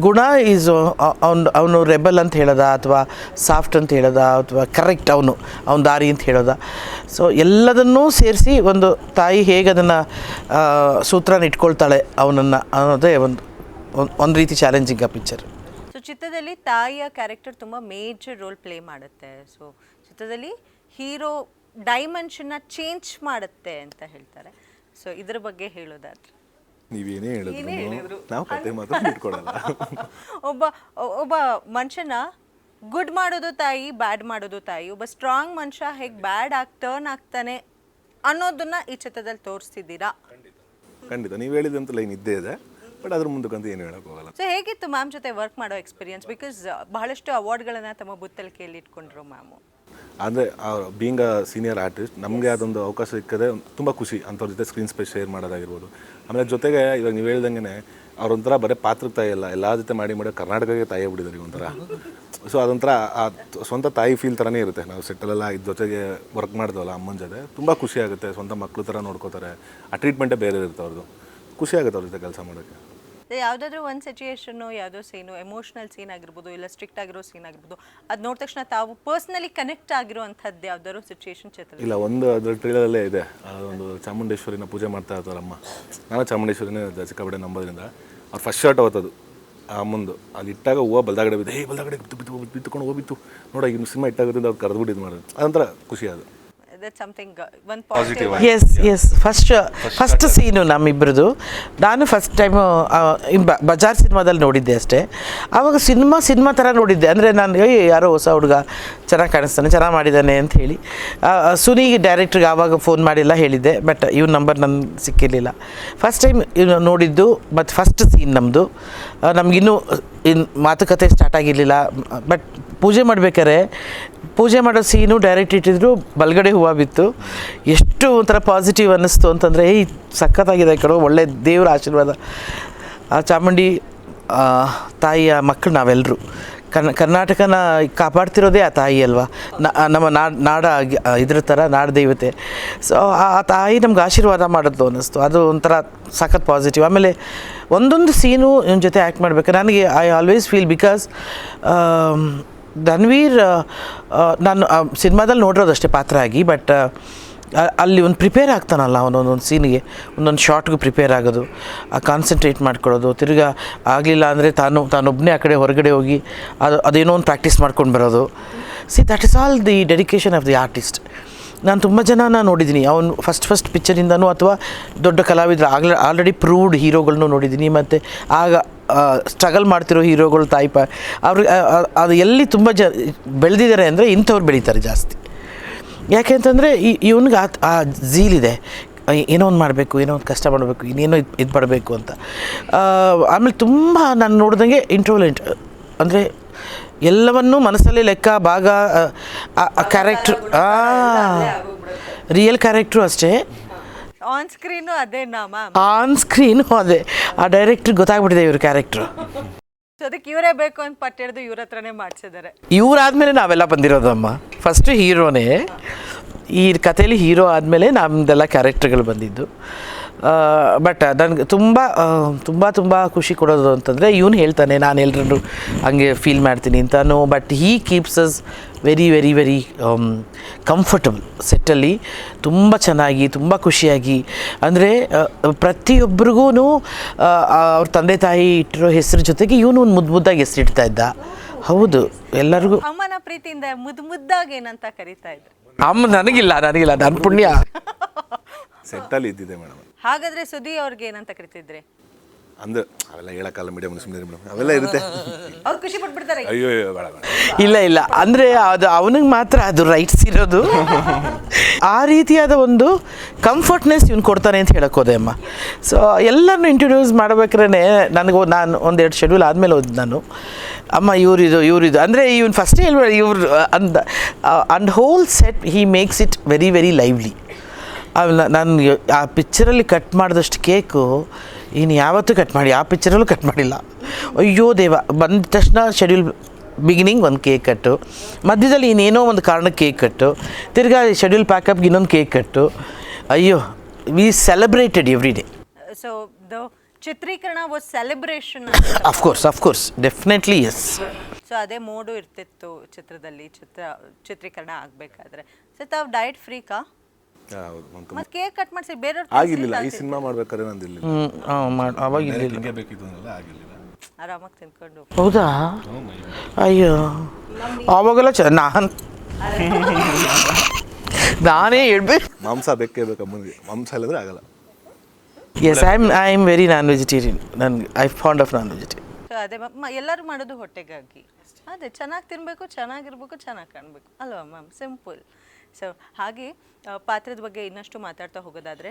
ಗುಣ ಈಸ್ ಅವನು ರೆಬಲ್ ಅಂತ ಹೇಳೋದ ಅಥವಾ ಸಾಫ್ಟ್ ಅಂತ ಹೇಳೋದ ಅಥವಾ ಕರೆಕ್ಟ್ ಅವನ ದಾರಿ ಅಂತ ಹೇಳೋದ. ಸೊ ಎಲ್ಲದನ್ನೂ ಸೇರಿಸಿ ಒಂದು ತಾಯಿ ಹೇಗೆ ಅದನ್ನು ಸೂತ್ರನ ಇಟ್ಕೊಳ್ತಾಳೆ ಅವನನ್ನು ಅನ್ನೋದೇ ಒಂದು ರೀತಿ ಚಾಲೆಂಜಿಂಗ್ ಆ ಪಿಕ್ಚರ್. ಸೊ ಚಿತ್ರದಲ್ಲಿ ತಾಯಿಯ ಕ್ಯಾರೆಕ್ಟರ್ ತುಂಬ ಮೇಜರ್ ರೋಲ್ ಪ್ಲೇ ಮಾಡುತ್ತೆ. ಸೊ ಚಿತ್ರದಲ್ಲಿ ಹೀರೋ ಡೈಮೆನ್ಷನ್ನ ಚೇಂಜ್ ಮಾಡುತ್ತೆ ಅಂತ ಹೇಳ್ತಾರೆ. ಸೊ ಇದ್ರ ಬಗ್ಗೆ ಹೇಳೋದಾದ್ರೆ ನೀವೇನೇ ಹೇಳಿದ್ರು ನಾವು ಕತೆ ಮಾತ್ರ ಇಟ್ಕೊಡಲ್ಲ. ಒಬ್ಬ ಮನುಷ್ಯನ ಗುಡ್ ಮಾಡೋದು ತಾಯಿ, ಬ್ಯಾಡ್ ಮಾಡೋದು ತಾಯಿ. ಒಬ್ಬ ಸ್ಟ್ರಾಂಗ್ ಮನುಷ್ಯ ಹೇಗೆ ಬ್ಯಾಡ್ ಟರ್ನ್ ಆಗ್ತಾನೆ ಅನ್ನೋದನ್ನ ಈ ಚಿತ್ರದಲ್ಲಿ ತೋರಿಸ್ತಿದ್ದೀರಾ. ಖಂಡಿತ ನೀವು ಹೇಳಿದಂತ ಲೈನ್ ಇದ್ದೇ ಇದೆ, ಬಟ್ ಅದ್ರ ಮುಂದಕ್ಕಂತ ಏನು ಹೇಳಕ್ ಹೋಗಲ್ಲ. ಸೊ ಹೇಗಿತ್ತು ಮ್ಯಾಮ್ ಜೊತೆ ವರ್ಕ್ ಮಾಡೋ ಎಕ್ಸ್ಪೀರಿಯನ್ಸ್? ಬಿಕಾಸ್ ಬಹಳಷ್ಟು ಅವಾರ್ಡ್ಗಳನ್ನ ತಮ್ಮ ಬುತ್ತಲಿಕೆಯಲ್ಲಿ ಇಟ್ಕೊಂಡ್ರು ಮ್ಯಾಮು. ಅಂದರೆ ಬೀಯಿಂಗ್ ಅ ಸೀನಿಯರ್ ಆರ್ಟಿಸ್ಟ್ ನಮಗೆ ಅದೊಂದು ಅವಕಾಶ ಸಿಕ್ಕದೆ ತುಂಬ ಖುಷಿ. ಅಂಥವ್ರ ಜೊತೆ ಸ್ಕ್ರೀನ್ ಸ್ಪೇಸ್ ಶೇರ್ ಮಾಡೋದಾಗಿರ್ಬೋದು. ಆಮೇಲೆ ಜೊತೆಗೆ ಇವಾಗ ನೀವು ಹೇಳ್ದಂಗೆ ಅವ್ರೊಂಥರ ಬರೀ ಪಾತ್ರಕ್ಕೆ ತಾಯಿ ಅಲ್ಲ, ಎಲ್ಲ ಜೊತೆ ಮಾಡಿ ಕರ್ನಾಟಕಕ್ಕೆ ತಾಯಿ ಬಿಟ್ಟಿದ್ದಾರೆ ಒಂಥರ. ಸೊ ಅದೊಂಥರ ಆ ಸ್ವಂತ ತಾಯಿ ಫೀಲ್ ಥರನೇ ಇರುತ್ತೆ. ನಾವು ಸೆಟ್ಟಲೆಲ್ಲ ಇದ್ರ ಜೊತೆಗೆ ವರ್ಕ್ ಮಾಡಿದ್ವಲ್ಲ ಅಮ್ಮನ ಜೊತೆ, ತುಂಬ ಖುಷಿ ಆಗುತ್ತೆ. ಸ್ವಂತ ಮಕ್ಕಳು ಥರ ನೋಡ್ಕೋತಾರೆ. ಆ ಟ್ರೀಟ್ಮೆಂಟೇ ಬೇರೆ ಇರುತ್ತೆ ಅವ್ರದ್ದು. ಖುಷಿ ಆಗುತ್ತೆ ಅವ್ರ ಜೊತೆ ಕೆಲಸ ಮಾಡೋಕ್ಕೆ. ಯಾವುದಾದ್ರೂ ಒಂದು ಸಿಚುಯೇಷನ್ನು ಯಾವುದೋ ಸೀನು ಎಮೋಷ್ನಲ್ ಸೀನ್ ಆಗಿರ್ಬೋದು ಇಲ್ಲ ಸ್ಟ್ರಿಕ್ಟ್ ಆಗಿರೋ ಸೀನ್ ಆಗಿರ್ಬೋದು ಅದು ನೋಡಿದ ತಕ್ಷಣ ತಾವು ಪರ್ಸ್ನಲಿ ಕನೆಕ್ಟ್ ಆಗಿರೋವಂಥದ್ದು ಯಾವ್ದಾದ್ರು ಸಿಚುಯೇಷನ್ ಚಿತ್ರ ಇಲ್ಲ, ಒಂದು ಅದ್ರ ಟ್ರೈಲರಲ್ಲೇ ಇದೆ, ಒಂದು ಚಾಮುಂಡೇಶ್ವರಿನ ಪೂಜೆ ಮಾಡ್ತಾ ಇರ್ತಾರಮ್ಮ. ನಾನು ಚಾಮುಂಡೇಶ್ವರಿನೇ ಸಿಕ್ಕಾಪಟ್ಟೆ ನಂಬೋದ್ರಿಂದ ಅವ್ರು ಫಸ್ಟ್ ಶಾಟ್ ಅವತ್ತದು ಆ ಮುಂದೆ ಅಲ್ಲಿ ಇಟ್ಟಾಗ ಹೂವು ಬಲ್ದಾಗಡೆ ಬಿದ್ದು ಬಲ್ದಾಗಡೆ ಬಿತ್ತುಕೊಂಡು ಹೋಗ್ಬಿತ್ತು ನೋಡ, ಇನ್ನು ಸಿನಿಮಾ ಇಟ್ಟಾಗೋದ್ರಿಂದ ಅವ್ರು ಕರೆದ್ಬಿಟ್ಟು ಇದು ಮಾಡೋದು ಅದೊಂಥರ ಖುಷಿ ಅದು. That something one positive. Yes first scene ನಮ್ಮಿಬ್ಬರದು. ನಾನು ಫಸ್ಟ್ ಟೈಮು ಬಜಾರ್ ಸಿನಿಮಾದಲ್ಲಿ ನೋಡಿದ್ದೆ ಅಷ್ಟೇ. ಆವಾಗ ಸಿನಿಮಾ ಥರ ನೋಡಿದ್ದೆ. ಅಂದರೆ ನಾನು ಯಾರೋ ಹೊಸ ಹುಡುಗ ಚೆನ್ನಾಗಿ ಕಾಣಿಸ್ತಾನೆ, ಚೆನ್ನಾಗಿ ಮಾಡಿದ್ದಾನೆ ಅಂತ ಹೇಳಿ ಸುನಿಗೆ ಡೈರೆಕ್ಟ್ರಿಗೆ ಆವಾಗ ಫೋನ್ ಮಾಡಿಲ್ಲ ಹೇಳಿದ್ದೆ, ಬಟ್ ಇವ್ನ ನಂಬರ್ ನನಗೆ ಸಿಕ್ಕಿರಲಿಲ್ಲ. ಫಸ್ಟ್ ಟೈಮ್ ನೋಡಿದ್ದು ಮತ್ತು ಫಸ್ಟ್ ಸೀನ್ ನಮ್ಮದು. ನಮಗಿನ್ನೂ ಮಾತುಕತೆ ಸ್ಟಾರ್ಟ್ ಆಗಿರಲಿಲ್ಲ. ಬಟ್ ಪೂಜೆ ಪೂಜೆ ಮಾಡೋ ಸೀನು ಡೈರೆಕ್ಟ್ ಇಟ್ಟಿದ್ರು, ಬಲ್ಗಡೆ ಹೂವು ಬಿತ್ತು. ಎಷ್ಟು ಒಂಥರ ಪಾಸಿಟಿವ್ ಅನ್ನಿಸ್ತು ಅಂತಂದರೆ, ಸಖತ್ತಾಗಿದೆ ಕಣೋ, ಒಳ್ಳೆ ದೇವರ ಆಶೀರ್ವಾದ. ಆ ಚಾಮುಂಡಿ ತಾಯಿಯ ಮಕ್ಕಳು ನಾವೆಲ್ಲರೂ. ಕರ್ನಾಟಕನ ಕಾಪಾಡ್ತಿರೋದೇ ಆ ತಾಯಿ ಅಲ್ವಾ, ನಮ್ಮ ನಾಡ ಇದ್ರ ಥರ ನಾಡ ದೇವತೆ. ಸೊ ಆ ತಾಯಿ ನಮ್ಗೆ ಆಶೀರ್ವಾದ ಮಾಡೋದು ಅನ್ನಿಸ್ತು. ಅದು ಒಂಥರ ಸಖತ್ ಪಾಸಿಟಿವ್. ಆಮೇಲೆ ಒಂದೊಂದು ಸೀನು ಇವನ ಜೊತೆ ಆ್ಯಕ್ಟ್ ಮಾಡ್ಬೇಕು ನನಗೆ I always feel, because Dhanveer ನಾನು ಸಿನಿಮಾದಲ್ಲಿ ನೋಡಿರೋದಷ್ಟೇ ಪಾತ್ರ ಆಗಿ, ಬಟ್ ಅಲ್ಲಿ ಒಂದು ಪ್ರಿಪೇರ್ ಆಗ್ತಾನಲ್ಲ ಅವನೊಂದೊಂದು ಸೀನಿಗೆ, ಒಂದೊಂದು ಶಾರ್ಟ್ಗೂ ಪ್ರಿಪೇರ್ ಆಗೋದು, ಕಾನ್ಸಂಟ್ರೇಟ್ ಮಾಡ್ಕೊಳ್ಳೋದು, ತಿರ್ಗಾ ಆಗಲಿಲ್ಲ ಅಂದರೆ ತಾನೊಬ್ಬನೇ ಆ ಕಡೆ ಹೊರಗಡೆ ಹೋಗಿ ಅದೇನೋ ಒಂದು ಪ್ರಾಕ್ಟೀಸ್ ಮಾಡ್ಕೊಂಡು ಬರೋದು. That is all the dedication of the artist. ನಾನು ತುಂಬ ಜನನ ನೋಡಿದ್ದೀನಿ, ಅವನು ಫಸ್ಟ್ ಪಿಕ್ಚರಿಂದನೂ ಅಥವಾ ದೊಡ್ಡ ಕಲಾವಿದರು ಆಲ್ರೆಡಿ ಪ್ರೂವ್ಡ್ ಹೀರೋಗಳನ್ನೂ ನೋಡಿದ್ದೀನಿ. ಮತ್ತು ಆಗ ಸ್ಟ್ರಗಲ್ ಮಾಡ್ತಿರೋ ಹೀರೋಗಳು ಅವ್ರಿಗೆ ಅದು ಎಲ್ಲಿ ತುಂಬ ಬೆಳೆದಿದ್ದಾರೆ ಅಂದರೆ ಇಂಥವ್ರು ಬೆಳೀತಾರೆ ಜಾಸ್ತಿ. ಯಾಕೆ ಅಂತಂದರೆ ಇವನಿಗೆ ಆ ಝೀಲಿದೆ, ಏನೋ ಒಂದು ಮಾಡಬೇಕು, ಏನೋ ಒಂದು ಕಷ್ಟ ಮಾಡಬೇಕು, ಇನ್ನೇನೋ ಇದು ಪಡಬೇಕು ಅಂತ. ಆಮೇಲೆ ತುಂಬ ನಾನು ನೋಡಿದಂಗೆ ಇಂಟ್ರೋಲೆಂಟ್, ಅಂದರೆ ಎಲ್ಲವನ್ನೂ ಮನಸ್ಸಲ್ಲಿ ಲೆಕ್ಕ ಭಾಗ ಕ್ಯಾರೆಕ್ಟ್ರು, ರಿಯಲ್ ಕ್ಯಾರೆಕ್ಟ್ರು ಅಷ್ಟೇ. ಆನ್ ಸ್ಕ್ರೀನು ಅದೇ ಆನ್ ಸ್ಕ್ರೀನು ಅದೇ. ಆ ಡೈರೆಕ್ಟ್ರಿಗೆ ಗೊತ್ತಾಗ್ಬಿಟ್ಟಿದೆ ಇವ್ರ ಕ್ಯಾರೆಕ್ಟ್ರು. ಸೊ ಅದಕ್ಕೆ ಇವರೇ ಬೇಕು ಅಂತ ಪಟ್ಟಿಡ್ದು ಇವ್ರ ಹತ್ರನೇ ಮಾಡಿಸಿದ್ದಾರೆ. ಇವರಾದ್ಮೇಲೆ ನಾವೆಲ್ಲ ಬಂದಿರೋದಮ್ಮ. ಫಸ್ಟು ಹೀರೋನೇ, ಈ ಕಥೆಯಲ್ಲಿ ಹೀರೋ ಆದಮೇಲೆ ನಮ್ಮದೆಲ್ಲ ಕ್ಯಾರೆಕ್ಟರ್ಗಳು ಬಂದಿದ್ದು. ಬಟ್ ನನಗೆ ತುಂಬ ಖುಷಿ ಕೊಡೋದು ಅಂತಂದರೆ, ಇವನು ಹೇಳ್ತಾನೆ ನಾನು ಎಲ್ಲರೂ ಹಂಗೆ ಫೀಲ್ ಮಾಡ್ತೀನಿ ಅಂತಾನು. But he keeps us very very very comfortable ಸೆಟ್ಟಲ್ಲಿ. ತುಂಬ ಚೆನ್ನಾಗಿ, ತುಂಬ ಖುಷಿಯಾಗಿ, ಅಂದರೆ ಪ್ರತಿಯೊಬ್ಬರಿಗೂ ಅವ್ರ ತಂದೆ ತಾಯಿ ಇಟ್ಟಿರೋ ಹೆಸರು ಜೊತೆಗೆ ಇವನು ಒಂದು ಮುದ್ದಾಗಿ ಹೆಸರಿಡ್ತಾ ಇದ್ದ. ಹೌದು, ಎಲ್ಲರಿಗೂ ಅಮ್ಮನ ಪ್ರೀತಿಯಿಂದ ಮುದ್ದಾಗಿ ಏನಂತ ಕರೀತಾ ಇದ್ರು. ಅಮ್ಮ ನನಗಿಲ್ಲ ನನ್ನ ಪುಣ್ಯ. ಸೆಟ್ಟಲ್ಲಿ ಇದ್ದಿದೆ ಮೇಡಮ್. ಹಾಗಾದ್ರೆ ಸುದಿ ಅವ್ರಿಗೆ ಏನಂತ ಕರಿತಿದ್ರಿ? ಅಂದ್ರೆ ಅವೆಲ್ಲ ಹೇಳಕ್ಕಲ್ಲ ಮೇಡಮ್, ಅವೆಲ್ಲ ಇರುತ್ತೆ. ಅವ್ರು ಖುಷಿ ಪಟ್ಬಿಡ್ತಾರೆ. ಅಯ್ಯೋ ಬೇಡ. ಇಲ್ಲ ಅಂದರೆ ಅದು ಅವನಿಗೆ ಮಾತ್ರ ಅದು ರೈಟ್ಸ್ ಇರೋದು. ಆ ರೀತಿಯಾದ ಒಂದು ಕಂಫರ್ಟ್ನೆಸ್ ಇವ್ನು ಕೊಡ್ತಾನೆ ಅಂತ ಹೇಳಕ್ಕೆ ಹೋದೆ ಅಮ್ಮ. ಸೊ ಎಲ್ಲರನ್ನೂ ಇಂಟ್ರೊಡ್ಯೂಸ್ ಮಾಡ್ಬೇಕಾದ್ರೆ ನಾನು ಒಂದೆರಡು ಶೆಡ್ಯೂಲ್ ಆದಮೇಲೆ ಹೋದ್ ನಾನು, ಅಮ್ಮ ಇವರಿದು ಅಂದರೆ ಇವನು ಫಸ್ಟೇ ಹೇಳ್ಬೇಡ ಇವ್ರು and hole set he makes it very very lively. ನಾನು ಆ ಪಿಕ್ಚರಲ್ಲಿ ಕಟ್ ಮಾಡಿದಷ್ಟು ಕೇಕು ಇನ್ನು ಯಾವತ್ತೂ ಕಟ್ ಮಾಡಿ ಆ ಪಿಕ್ಚರಲ್ಲೂ ಕಟ್ ಮಾಡಿಲ್ಲ. ಅಯ್ಯೋ ದೇವ, ಬಂದ ತಕ್ಷಣ ಶೆಡ್ಯೂಲ್ ಬಿಗಿನಿಂಗ್ ಒಂದು ಕೇಕ್ ಕಟ್ಟು, ಮಧ್ಯದಲ್ಲಿ ಇನ್ನೇನೋ ಒಂದು ಕಾರಣಕ್ಕೆ ಕೇಕ್ ಕಟ್ಟು, ತಿರ್ಗಾ ಶೆಡ್ಯೂಲ್ ಪ್ಯಾಕಪ್ಗೆ ಇನ್ನೊಂದು ಕೇಕ್ ಕಟ್ಟು. ಅಯ್ಯೋ, we celebrated every day. So the ಚಿತ್ರೀಕರಣ was celebration. Of course definitely yes. So ಅದೇ ಮೋಡು ಇರ್ತಿತ್ತು ಚಿತ್ರದಲ್ಲಿ, ಚಿತ್ರೀಕರಣ ಆಗಬೇಕಾದ್ರೆ. ಸೊ ತಾವು ಡಯಟ್ ಫ್ರೀಕಾ? ಮತ್ತೆ ಕೇಕ್ ಕಟ್ ಮಾಡಿಸಿ ಬೇರೆ ಆಗಿರ್ಲಿಲ್ಲ. ಈ ಸಿನಿಮಾ ಮಾಡ್ಬೇಕಾದ್ರೆ ನಂದು ಇಲ್ಲಿ ಅವಾಗ ಹಿಂಗೆ ಬೇಕಿತ್ತು ಅನ್ನಲ್ಲ, ಆಗಿರ್ಲಿಲ್ಲ. ಆರಾಮಾಗಿ ತಿನ್ಕೊಂಡು. ಹೌದಾ? ಅಯ್ಯೋ, ಅವಾಗೆಲ್ಲ ನಾನೇ ಹೇಳ್ಬೇಕು, ಮಾಂಸ ಬೇಕೇ ಬೇಕಮ್ಮನಿಗೆ, ಮಾಂಸ ಇಲ್ಲದ್ರೆ ಆಗಲ್ಲ. Yes, I am very non vegetarian. I fond of non vegetarian. So ಅದೇ ಎಲ್ಲರೂ ಮಾಡೋದು ಹೊಟ್ಟೆಗಾಗಿ. ಅದೇ ಚೆನ್ನಾಗಿ ತಿನ್ನಬೇಕು, ಚೆನ್ನಾಗಿರ್ಬೇಕು, ಚೆನ್ನಾಗಿ ಕಾಣಬೇಕು ಅಲ್ವಾ ಮ್ಯಾಮ್? ಸಿಂಪಲ್. ಸೊ ಹಾಗೆ ಪಾತ್ರದ ಬಗ್ಗೆ ಇನ್ನಷ್ಟು ಮಾತಾಡ್ತಾ ಹೋಗೋದಾದರೆ,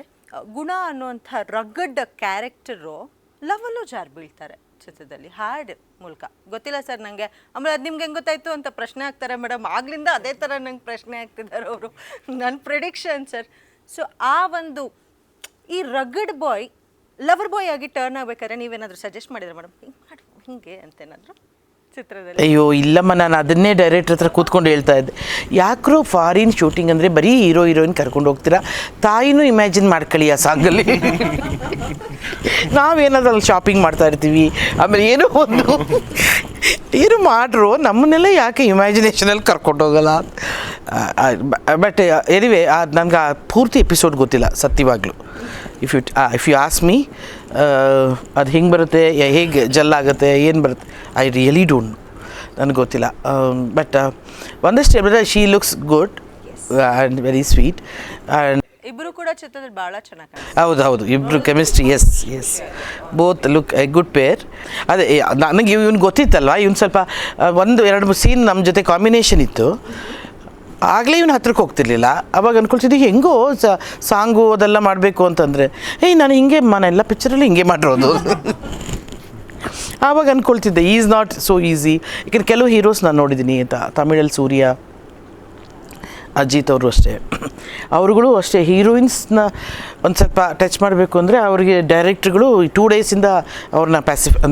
ಗುಣ ಅನ್ನುವಂಥ ರಗ್ಗಡ್ ಕ್ಯಾರೆಕ್ಟರು ಲವಲ್ಲೂ ಜಾರು ಬೀಳ್ತಾರೆ ಚಿತ್ರದಲ್ಲಿ ಹಾಡು ಮೂಲಕ. ಗೊತ್ತಿಲ್ಲ ಸರ್ ನನಗೆ, ಆಮೇಲೆ ಅದು ನಿಮ್ಗೆ ಹೆಂಗೆ ಗೊತ್ತಾಯಿತು ಅಂತ ಪ್ರಶ್ನೆ ಆಗ್ತಾರೆ ಮೇಡಮ್. ಆಗ್ಲಿಂದ ಅದೇ ಥರ ನಂಗೆ ಪ್ರಶ್ನೆ ಆಗ್ತಿದ್ದಾರೆ ಅವರು, ನನ್ನ ಪ್ರಿಡಿಕ್ಷನ್ ಸರ್. ಸೊ ಆ ಒಂದು ಈ ರಗ್ಗಡ್ ಬಾಯ್ ಲವರ್ ಬಾಯ್ ಆಗಿ ಟರ್ನ್ ಆಗ್ಬೇಕಾದ್ರೆ ನೀವೇನಾದರೂ ಸಜೆಸ್ಟ್ ಮಾಡಿದ್ರೆ ಮೇಡಮ್, ಹಿಂಗೆ ಮಾಡು ಹಿಂಗೆ ಅಂತೇನಾದರೂ ಚಿತ್ರದಲ್ಲಿ? ಅಯ್ಯೋ ಇಲ್ಲಮ್ಮ, ನಾನು ಅದನ್ನೇ ಡೈರೆಕ್ಟ್ರ್ ಹತ್ರ ಕೂತ್ಕೊಂಡು ಹೇಳ್ತಾ ಇದ್ದೆ, ಯಾಕ್ರೋ ಫಾರಿನ್ ಶೂಟಿಂಗ್ ಅಂದರೆ ಬರೀ ಹೀರೋ ಹೀರೋಯಿನ್ ಕರ್ಕೊಂಡು ಹೋಗ್ತೀರಾ, ತಾಯಿನೂ ಇಮ್ಯಾಜಿನ್ ಮಾಡ್ಕೊಳ್ಳಿ ಆ ಸಾಂಗಲ್ಲಿ. ನಾವೇನಾದ್ರೂ ಅಲ್ಲಿ ಶಾಪಿಂಗ್ ಮಾಡ್ತಾ ಇರ್ತೀವಿ, ಆಮೇಲೆ ಏನು ಮಾಡ್ರು, ನಮ್ಮನ್ನೆಲ್ಲ ಯಾಕೆ ಇಮ್ಯಾಜಿನೇಷನಲ್ಲಿ ಕರ್ಕೊಂಡು ಹೋಗಲ್ಲ. ಬಟ್ ಎನಿವೆ ನನಗೆ ಆ ಪೂರ್ತಿ ಎಪಿಸೋಡ್ ಗೊತ್ತಿಲ್ಲ ಸತ್ಯವಾಗ್ಲೂ. ಇಫ್ ಯು ಆಸ್ ಮೀ ಅದು ಹಿಂಗೆ ಬರುತ್ತೆ, ಹೇಗೆ ಜಲ್ಲಾಗುತ್ತೆ, ಏನು ಬರುತ್ತೆ, ಐ ರಿಯಲಿ ಡೋಂಟ್, ನನಗೆ ಗೊತ್ತಿಲ್ಲ. ಬಟ್ ಒಂದಷ್ಟು ಹೇಳಿದ್ರೆ she looks good and very sweet. And ಇಬ್ರು ಕೂಡ ಚಿತ್ರದಲ್ಲಿ ಬಹಳ ಚೆನ್ನಾಗಿ ಹೌದು ಇಬ್ಬರು chemistry, yes both look a good pair. ಅದೇ ನನಗೆ ಇವ್ನು ಗೊತ್ತಿತ್ತಲ್ವ, ಇವ್ನು ಸ್ವಲ್ಪ 1-2 ಸೀನ್ ನಮ್ಮ ಜೊತೆ ಕಾಂಬಿನೇಷನ್ ಇತ್ತು, ಆಗಲೇ ಇವ್ನು ಹತ್ರಕ್ಕೆ ಹೋಗ್ತಿರ್ಲಿಲ್ಲ. ಅವಾಗ ಅಂದ್ಕೊಳ್ತಿದ್ದೆ ಹೆಂಗೋ ಸಾಂಗು ಅದೆಲ್ಲ ಮಾಡಬೇಕು ಅಂತಂದರೆ, ನಾನು ಹಿಂಗೆ ಎಲ್ಲ ಪಿಕ್ಚರಲ್ಲಿ ಹಿಂಗೆ ಮಾಡಿರೋದು. ಆವಾಗ ಅಂದ್ಕೊಳ್ತಿದ್ದೆ ಈಸ್ ನಾಟ್ ಸೋ ಈಸಿ. ಯಾಕೆಂದ್ರೆ ಕೆಲವು ಹೀರೋಸ್ ನಾನು ನೋಡಿದ್ದೀನಿ, ತಮಿಳಲ್ಲಿ ಸೂರ್ಯ, ಅಜಿತ್ ಅವರು ಅಷ್ಟೇ, ಅವ್ರುಗಳು ಅಷ್ಟೇ ಹೀರೋಯಿನ್ಸ್ನ ಒಂದು ಸ್ವಲ್ಪ ಟಚ್ ಮಾಡಬೇಕು ಅಂದರೆ ಅವರಿಗೆ ಡೈರೆಕ್ಟ್ರುಗಳು 2 ಡೇಸಿಂದ ಅವ್ರನ್ನ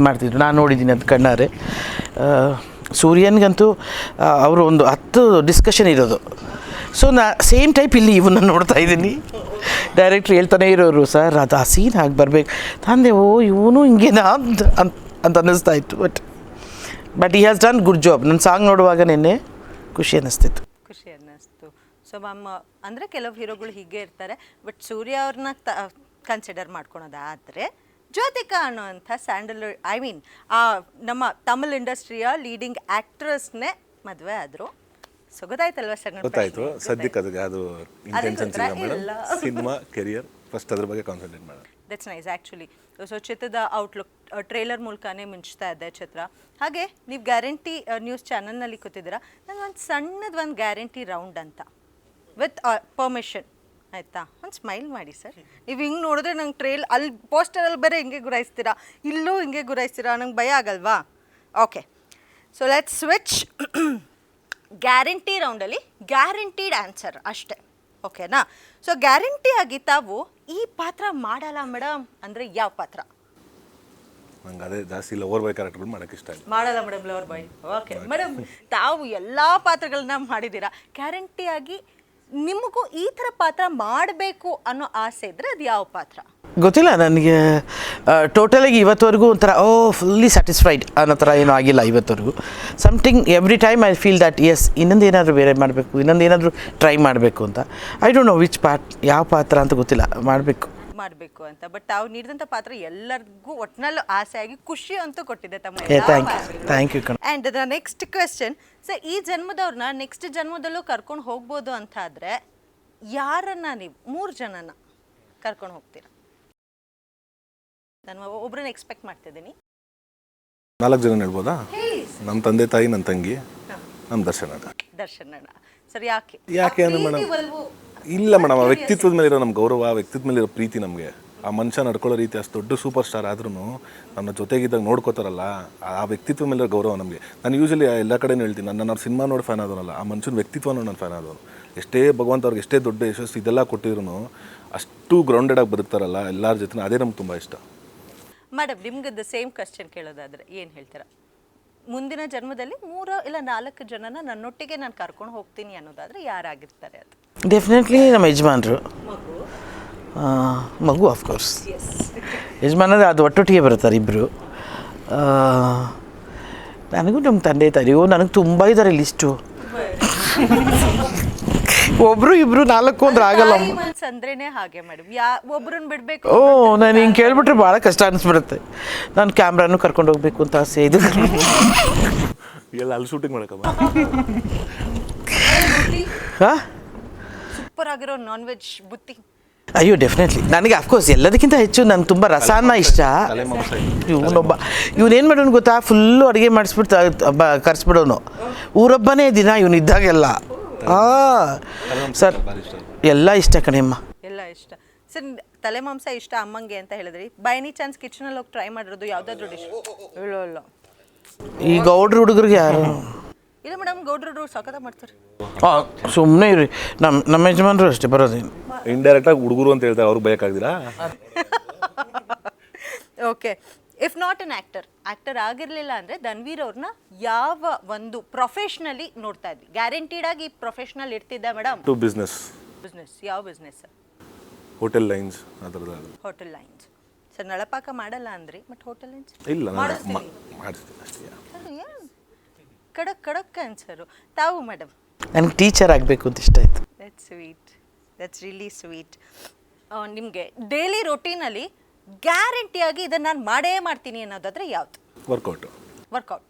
ಮಾಡ್ತಿದ್ರು. ನಾನು ನೋಡಿದ್ದೀನಿ ಅದು ಕಣ್ಣಾರೆ. ಸೂರ್ಯನಿಗಂತೂ ಅವರು ಒಂದು 10 ಡಿಸ್ಕಷನ್ ಇರೋದು. ಸೊ ಸೇಮ್ ಟೈಪ್ ಇಲ್ಲಿ ಇವನ್ನ ನೋಡ್ತಾ ಇದ್ದೀನಿ, ಡೈರೆಕ್ಟ್ರ್ ಹೇಳ್ತಾನೆ ಇರೋರು, ಸರ್ ಅದು ಆ ಸೀನ್ ಹಾಗೆ ಬರಬೇಕು ತಂದೆ, ಇವನು ಹಿಂಗೇನಾ ಅಂತ ಅನ್ನಿಸ್ತಾ ಇತ್ತು. ಬಟ್ ಈ ಹ್ಯಾಸ್ ಡನ್ ಗುಡ್ ಜಾಬ್. ನನ್ನ ಸಾಂಗ್ ನೋಡುವಾಗ ನಿನ್ನೆ ಖುಷಿ ಅನ್ನಿಸ್ತಿತ್ತು. ಖುಷಿ ಅನ್ನಿಸ್ತು. ಸೊ ಮ್ಯಾಮ್, ಅಂದರೆ ಕೆಲವು ಹೀರೋಗಳು ಹೀಗೆ ಇರ್ತಾರೆ, ಬಟ್ ಸೂರ್ಯ ಅವ್ರನ್ನ ಕನ್ಸಿಡರ್ ಮಾಡ್ಕೊಳೋದಾದರೆ ಜ್ಯೋತಿಕಾ ಅನ್ನೋಂಥ ಸ್ಯಾಂಡಲ್ವುಡ್, ಐ ಮೀನ್ ನಮ್ಮ ತಮಿಳ್ ಇಂಡಸ್ಟ್ರಿಯ ಲೀಡಿಂಗ್ ಆ್ಯಕ್ಟ್ರಸ್ನೇ ಮದುವೆ ಆದರು. ಸೊ ಗೊತ್ತಾಯ್ತಲ್ವ ಸರ್? ಗೊತ್ತಾಯ್ತು. ಸದ್ಯಕ್ಕೆ ಅದಕ್ಕೆ ಅದು ಇಂಟೆನ್ಷನ್ಸ್ ಇಲ್ಲ ಮೇಡಮ್. ಸಿನಿಮಾ ಕೆರಿಯರ್ ಫಸ್ಟ್ ಅದ್ರ ಬಗ್ಗೆ ಕಾನ್ಸಂಟ್ರೇಟ್ ಮಾಡೋಣ. That's nice actually. ಸೊ ಚಿತ್ರದ ಔಟ್ಲುಕ್ ಟ್ರೇಲರ್ ಮೂಲಕನೇ ಮಿಂಚ್ತಾ ಇದೆ ಚಿತ್ರ. ಹಾಗೆ ನೀವು ಗ್ಯಾರಂಟಿ ನ್ಯೂಸ್ ಚಾನಲ್ನಲ್ಲಿ ಕೂತಿದ್ದೀರಾ, ನನಗೊಂದು ಸಣ್ಣದೊಂದು ಗ್ಯಾರಂಟಿ ರೌಂಡ್ ಅಂತ ವಿತ್ ಪರ್ಮಿಷನ್, ಆಯಿತಾ? ಒಂದು ಸ್ಮೈಲ್ ಮಾಡಿ ಸರ್. ನೀವು ಹಿಂಗೆ ನೋಡಿದ್ರೆ ನಂಗೆ ಅಲ್ಲಿ ಪೋಸ್ಟರಲ್ಲಿ ಬೇರೆ ಹಿಂಗೆ ಗುರಾಯಿಸ್ತೀರಾ, ಇಲ್ಲೂ ಹಿಂಗೆ ಗುರಾಯಿಸ್ತೀರಾ, ನಂಗೆ ಭಯ ಆಗಲ್ವಾ? Okay, so let's switch. Guarantee ರೌಂಡಲ್ಲಿ ಗ್ಯಾರಂಟಿಡ್ ಆನ್ಸರ್ ಅಷ್ಟೇ, ಓಕೆನಾ? ಸೊ ಗ್ಯಾರಂಟಿ ಆಗಿ ತಾವು ಈ ಪಾತ್ರ ಮಾಡಲ್ಲ ಮೇಡಮ್ ಅಂದರೆ ಯಾವ ಪಾತ್ರ? ನಂಗೆ ಅದೇ ಜಾಸ್ತಿ ಲವರ್ ಬಾಯ್ ಕ್ಯಾರೆಕ್ಟರ್ಗಳು ಮಾಡೋಕ್ಕೆ ಇಷ್ಟ ಇಲ್ಲ. ಮಾಡಲ್ಲ madam lover boy. Okay madam, ತಾವು ಎಲ್ಲ ಪಾತ್ರಗಳನ್ನ ಮಾಡಿದ್ದೀರಾ, ಗ್ಯಾರಂಟಿಯಾಗಿ ನಿಮಗೂ ಈ ಥರ ಪಾತ್ರ ಮಾಡಬೇಕು ಅನ್ನೋ ಆಸೆ ಇದ್ದರೆ ಅದು ಯಾವ ಪಾತ್ರ? ಗೊತ್ತಿಲ್ಲ ನನಗೆ. ಟೋಟಲಾಗಿ ಇವತ್ತವರೆಗೂ ಒಂಥರ ಫುಲ್ಲಿ ಸ್ಯಾಟಿಸ್ಫೈಡ್ ಅನ್ನೋ ಥರ ಏನೂ ಆಗಿಲ್ಲ ಇವತ್ತವರೆಗೂ. Something every time I feel that yes, ಇನ್ನೊಂದು ಏನಾದರೂ ಬೇರೆ ಮಾಡಬೇಕು, ಇನ್ನೊಂದು ಏನಾದರೂ ಟ್ರೈ ಮಾಡಬೇಕು ಅಂತ. ಐ ಡೋಂಟ್ ನೋ ವಿಚ್ ಯಾವ ಪಾತ್ರ ಅಂತ ಗೊತ್ತಿಲ್ಲ, ಮಾಡಬೇಕು ಅಂತ. ಬಟ್ ತಾವು ನೀಡಿದಂಥ ಪಾತ್ರ ಎಲ್ಲರಿಗೂ ಒಟ್ಟಿನಲ್ಲೂ ಆಸೆ ಆಗಿ ಖುಷಿ ಅಂತೂ ಕೊಟ್ಟಿದೆ ತಮ್ಮ. Thank you. And the next question, so ಈ ಜನ್ಮದವ್ರನ್ನ ನೆಕ್ಸ್ಟ್ ಜನ್ಮದಲ್ಲೂ ಕರ್ಕೊಂಡು ಹೋಗ್ಬೋದು ಅಂತ ಆದರೆ ಯಾರನ್ನ ನೀವು 3 ಜನನ ಕರ್ಕೊಂಡು ಹೋಗ್ತೀರಾ? ನಾನು ಒಬ್ಬರನ್ನ ಎಕ್ಸ್ಪೆಕ್ಟ್ ಮಾಡ್ತಿದ್ದೀನಿ. 4 ಜನ ಹೇಳ್ಬೋದಾ? ನಮ್ಮ ತಂದೆ ತಾಯಿ, ನನ್ನ ತಂಗಿ, ನಮ್ಮ ದರ್ಶನ. ಸರ್ ಯಾಕೆ ಅಂದ್ರೆ ಮೇಡಮ್, ಇಲ್ಲ ಮೇಡಮ್, ಆ ವ್ಯಕ್ತಿತ್ವದ ಮೇಲೆ ಇರೋ ನಮ್ಮ ಗೌರವ, ವ್ಯಕ್ತಿತ್ವದ ಮೇಲೆ ಇರೋ ಪ್ರೀತಿ, ನಮಗೆ ಆ ಮನುಷ್ಯ ನಡ್ಕೊಳ್ಳೋ ರೀತಿ, ಅಷ್ಟು ದೊಡ್ಡ ಸೂಪರ್ ಸ್ಟಾರ್ ಆದ್ರೂ ನನ್ನ ಜೊತೆಗಿದ್ದಾಗ ನೋಡ್ಕೋತಾರಲ್ಲ, ಆ ವ್ಯಕ್ತಿತ್ವ ಮೇಲೆ ಗೌರವ ನಮಗೆ. ನಾನು ಯೂಶಲಿ ಎಲ್ಲ ಕಡೆನೂ ಹೇಳ್ತೀನಿ, ನಾನು ಸಿನಿಮಾ ನೋಡಿ ಫ್ಯಾನ್ ಆದವನಲ್ಲ, ಆ ಮನುಷ್ಯನ ವ್ಯಕ್ತಿತ್ವ ನೋಡಿ ನಾನು ಫ್ಯಾನ್ ಆದವನು. ಎಷ್ಟೇ ಭಗವಂತ ಅವ್ರಿಗೆ ಎಷ್ಟೇ ದೊಡ್ಡ ಯಶಸ್ಸು ಇದೆಲ್ಲ ಕೊಟ್ಟಿದ್ರು ಅಷ್ಟು ಗ್ರೌಂಡೆಡ್ ಆಗಿ ಬದುಕ್ತಾರಲ್ಲ ಎಲ್ಲರ ಜೊತೆ, ಅದೇ ನಮ್ಗೆ ತುಂಬ ಇಷ್ಟ. ಮೇಡಮ್, ನಿಮ್ಗೆ ದ ಸೇಮ್ ಕ್ವಶನ್ ಕೇಳೋದಾದ್ರೆ ಏನು ಹೇಳ್ತೀರಾ? ಮುಂದಿನ ಜನ್ಮದಲ್ಲಿ 3 ಇಲ್ಲ 4 ಜನನ ನನ್ನೊಟ್ಟಿಗೆ ನಾನು ಕರ್ಕೊಂಡು ಹೋಗ್ತೀನಿ ಅನ್ನೋದಾದ್ರೆ ಯಾರಾಗಿರ್ತಾರೆ? ಅದು ಡೆಫಿನೆಟ್ಲಿ ನಮ್ಮ ಯಜಮಾನ್ರು, ಮಗು ಆಫ್ಕೋರ್ಸ್. ಯಜಮಾನರು ಅದು ಒಟ್ಟೊಟ್ಟಿಗೆ ಬರ್ತಾರೆ ಇಬ್ಬರು. ನನಗೂ ನಮ್ಮ ತಂದೆ ತಾಯಿಗೂ ನನಗೆ ತುಂಬ ಇದ್ದಾರೆ ಲಿಸ್ಟು. ಒಬ್ರು ಇಬ್ರು 4 ಅಂದ್ರೆ ಆಗಲ್ಲ ಅಂದ್ರೇನೆ ಹಾಗೆ ಮೇಡಮ್, ಒಬ್ರನ್ನ ಬಿಡಬೇಕು. ನಾನು ಹಿಂಗೆ ಕೇಳ್ಬಿಟ್ರೆ ಭಾಳ ಕಷ್ಟ ಅನಿಸ್ಬಿಡುತ್ತೆ. ನಾನು ಕ್ಯಾಮ್ರಾನು ಕರ್ಕೊಂಡು ಹೋಗ್ಬೇಕು ಅಂತ ಆಸೆ ಇದು. ಎಲ್ಲ ಅಲ್ಲಿ ಶೂಟಿಂಗ್ ಮಾಡಕ್ಕಮ್ಮ. ಹಾಂ, ಸೂಪರ್ ಆಗಿರೋ ನಾನ್ ವೆಜ್ ಬುತ್ತಿ. ಅಯ್ಯೋ ಡೆಫಿನೆಟ್ಲಿ. ನನಗೆ ಅಫ್ಕೋರ್ಸ್ ಎಲ್ಲದಕ್ಕಿಂತ ಹೆಚ್ಚು ನನಗೆ ತುಂಬ ರಸಾನ್ನ ಇಷ್ಟ. ಇವನೇನು ಮಾಡೋನು ಗೊತ್ತಾ, ಫುಲ್ಲು ಅಡುಗೆ ಮಾಡಿಸ್ಬಿಟ್ಟು ಕರ್ಸ್ಬಿಡೋನು. ಊರೊಬ್ಬನೇ ದಿನ ಇವನು ಇದ್ದಾಗೆಲ್ಲ. ಸರ್ ಎಲ್ಲ ಇಷ್ಟ ಕಣೆಮ್ಮ, ಎಲ್ಲ ಇಷ್ಟ. ಸರ್ ತಲೆ ಮಾಂಸ ಇಷ್ಟ ಅಮ್ಮಂಗೆ ಅಂತ ಹೇಳಿದ್ರಿ, ಬೈ ಎನಿ ಚಾನ್ಸ್ ಕಿಚನಲ್ಲಿ ಹೋಗಿ ಟ್ರೈ ಮಾಡಿರೋದು ಯಾವುದಾದ್ರೂ ಡಿಶ್? ಇಲ್ಲ ಈ ಗೌಡ್ರ ಹುಡುಗರಿಗೆ ಯಾರು ಇಲ್ಲ ಮೇಡಮ್, ಗೌಡ್ರು ಸಖತ ಮಾಡ್ತಾರೆ. ಸುಮ್ಮನೆ ಇರಿ, ನಮ್ಮ ಯಜಮಾನ್ರು ಅಷ್ಟೇ ಬರೋದೇನು. ಇಂಡೈರೆಕ್ಟಾಗಿ ಹುಡುಗರು ಅಂತ ಹೇಳ್ತಾರೆ, ಅವ್ರಿಗೆ ಬೇಕಾಗ್ದಿರಾ? Okay, if not an actor ಆಗಿರಲಿಲ್ಲ ಅಂದರೆ ಧನ್ವೀರ್ ಅವ್ರನ್ನ ಯಾವ ಒಂದು ಪ್ರೊಫೆಷ್ನಲಿ ನೋಡ್ತಾ ಇದ್ವಿ? ಗ್ಯಾರಂಟಿಡ್ ಆಗಿ ಪ್ರೊಫೆಷ್ನಲ್ ಇರ್ತಿದ್ದ ಮೇಡಮ್? ಟು ಬಿಸ್ನೆಸ್ ಯಾವ ಬಿಸ್ನೆಸ್ ಸರ್? ಹೋಟೆಲ್ ಲೈನ್ಸ್ ಆ ಥರದ್ದು. Hotel lines sir. ನಳಪಾಕ ಮಾಡಲ್ಲ ಅಂದ್ರಿ, ಬಟ್ ಹೋಟೆಲ್ ಲೈನ್ಸ್ ಇಲ್ಲ ನಾನು ಮಾಡಿಸ್ತೀನಿ ಮಾಡಿಸ್ತೀನಿ ಅಷ್ಟೇ. ಕಡಕ್ ಅನ್ಸರು. ತಾವು ಮೇಡಮ್? ನನಗೆ ಟೀಚರ್ ಆಗಬೇಕು ಅಂತ ಇಷ್ಟ ಆಯಿತು. That's really sweet. ನಿಮಗೆ ಡೈಲಿ ರೊಟೀನಲ್ಲಿ ಗ್ಯಾರಂಟಿಯಾಗಿ ಇದನ್ನು ನಾನು ಮಾಡೇ ಮಾಡ್ತೀನಿ ಅನ್ನೋದಾದರೆ ಯಾವುದು? ವರ್ಕೌಟ್.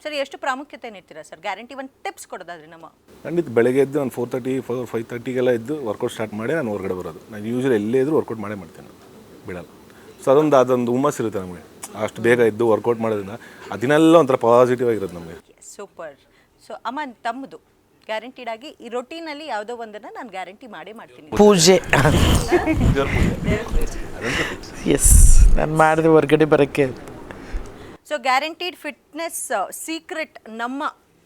ಸರ್ ಎಷ್ಟು ಪ್ರಾಮುಖ್ಯತೆ ನೀಡ್ತೀರಾ ಸರ್ ಗ್ಯಾರಂಟಿ? ಒಂದು ಟಿಪ್ಸ್ ಕೊಡೋದಾದ್ರೆ ನಮ್ಮ ಖಂಡಿತ ಬೆಳಗ್ಗೆ ಎದ್ದು ನಾನು 4:30 5:30ಗೆಲ್ಲ ಎದ್ದು ವರ್ಕೌಟ್ ಸ್ಟಾರ್ಟ್ ಮಾಡಿ ನಾನು ಹೊರಗಡೆ ಬರೋದು. ನಾನು ಯೂಶ್ವಲಿ ಎಲ್ಲೇ ಇದ್ದರೂ ವರ್ಕೌಟ್ ಮಾಡೇ ಮಾಡ್ತೀನಿ, ನಾನು ಬಿಡಲ್ಲ. ಸೊ ಅದೊಂದು ಹುಮ್ಮಸ್ ಇರುತ್ತೆ ನಮಗೆ, ಅಷ್ಟು ಬೇಗ ಎದ್ದು ವರ್ಕೌಟ್ ಮಾಡೋದ್ರಿಂದ ಅದನ್ನೆಲ್ಲ ಒಂಥರ ಪಾಸಿಟಿವ್ ಆಗಿರುತ್ತೆ ನಮಗೆ. ಸೂಪರ್. ಸೊ ಅಮ್ಮ ತಮ್ಮದು ಗ್ಯಾರಂಟಿಡ್ ಆಗಿ ಈ ರೊಟೀನಲ್ಲಿ ಯಾವುದೋ ಒಂದನ್ನು ನಾನು ಗ್ಯಾರಂಟಿ ಮಾಡೇ ಮಾಡ್ತೀನಿ. ಪೂಜೆ. ಎಸ್, ನಾನು ಮಾಡಿದೆ ಹೊರಗಡೆ ಬರೋಕ್ಕೆ. ಸೊ ಗ್ಯಾರಂಟಿಡ್ ಫಿಟ್ನೆಸ್ ಸೀಕ್ರೆಟ್ ನಮ್ಮ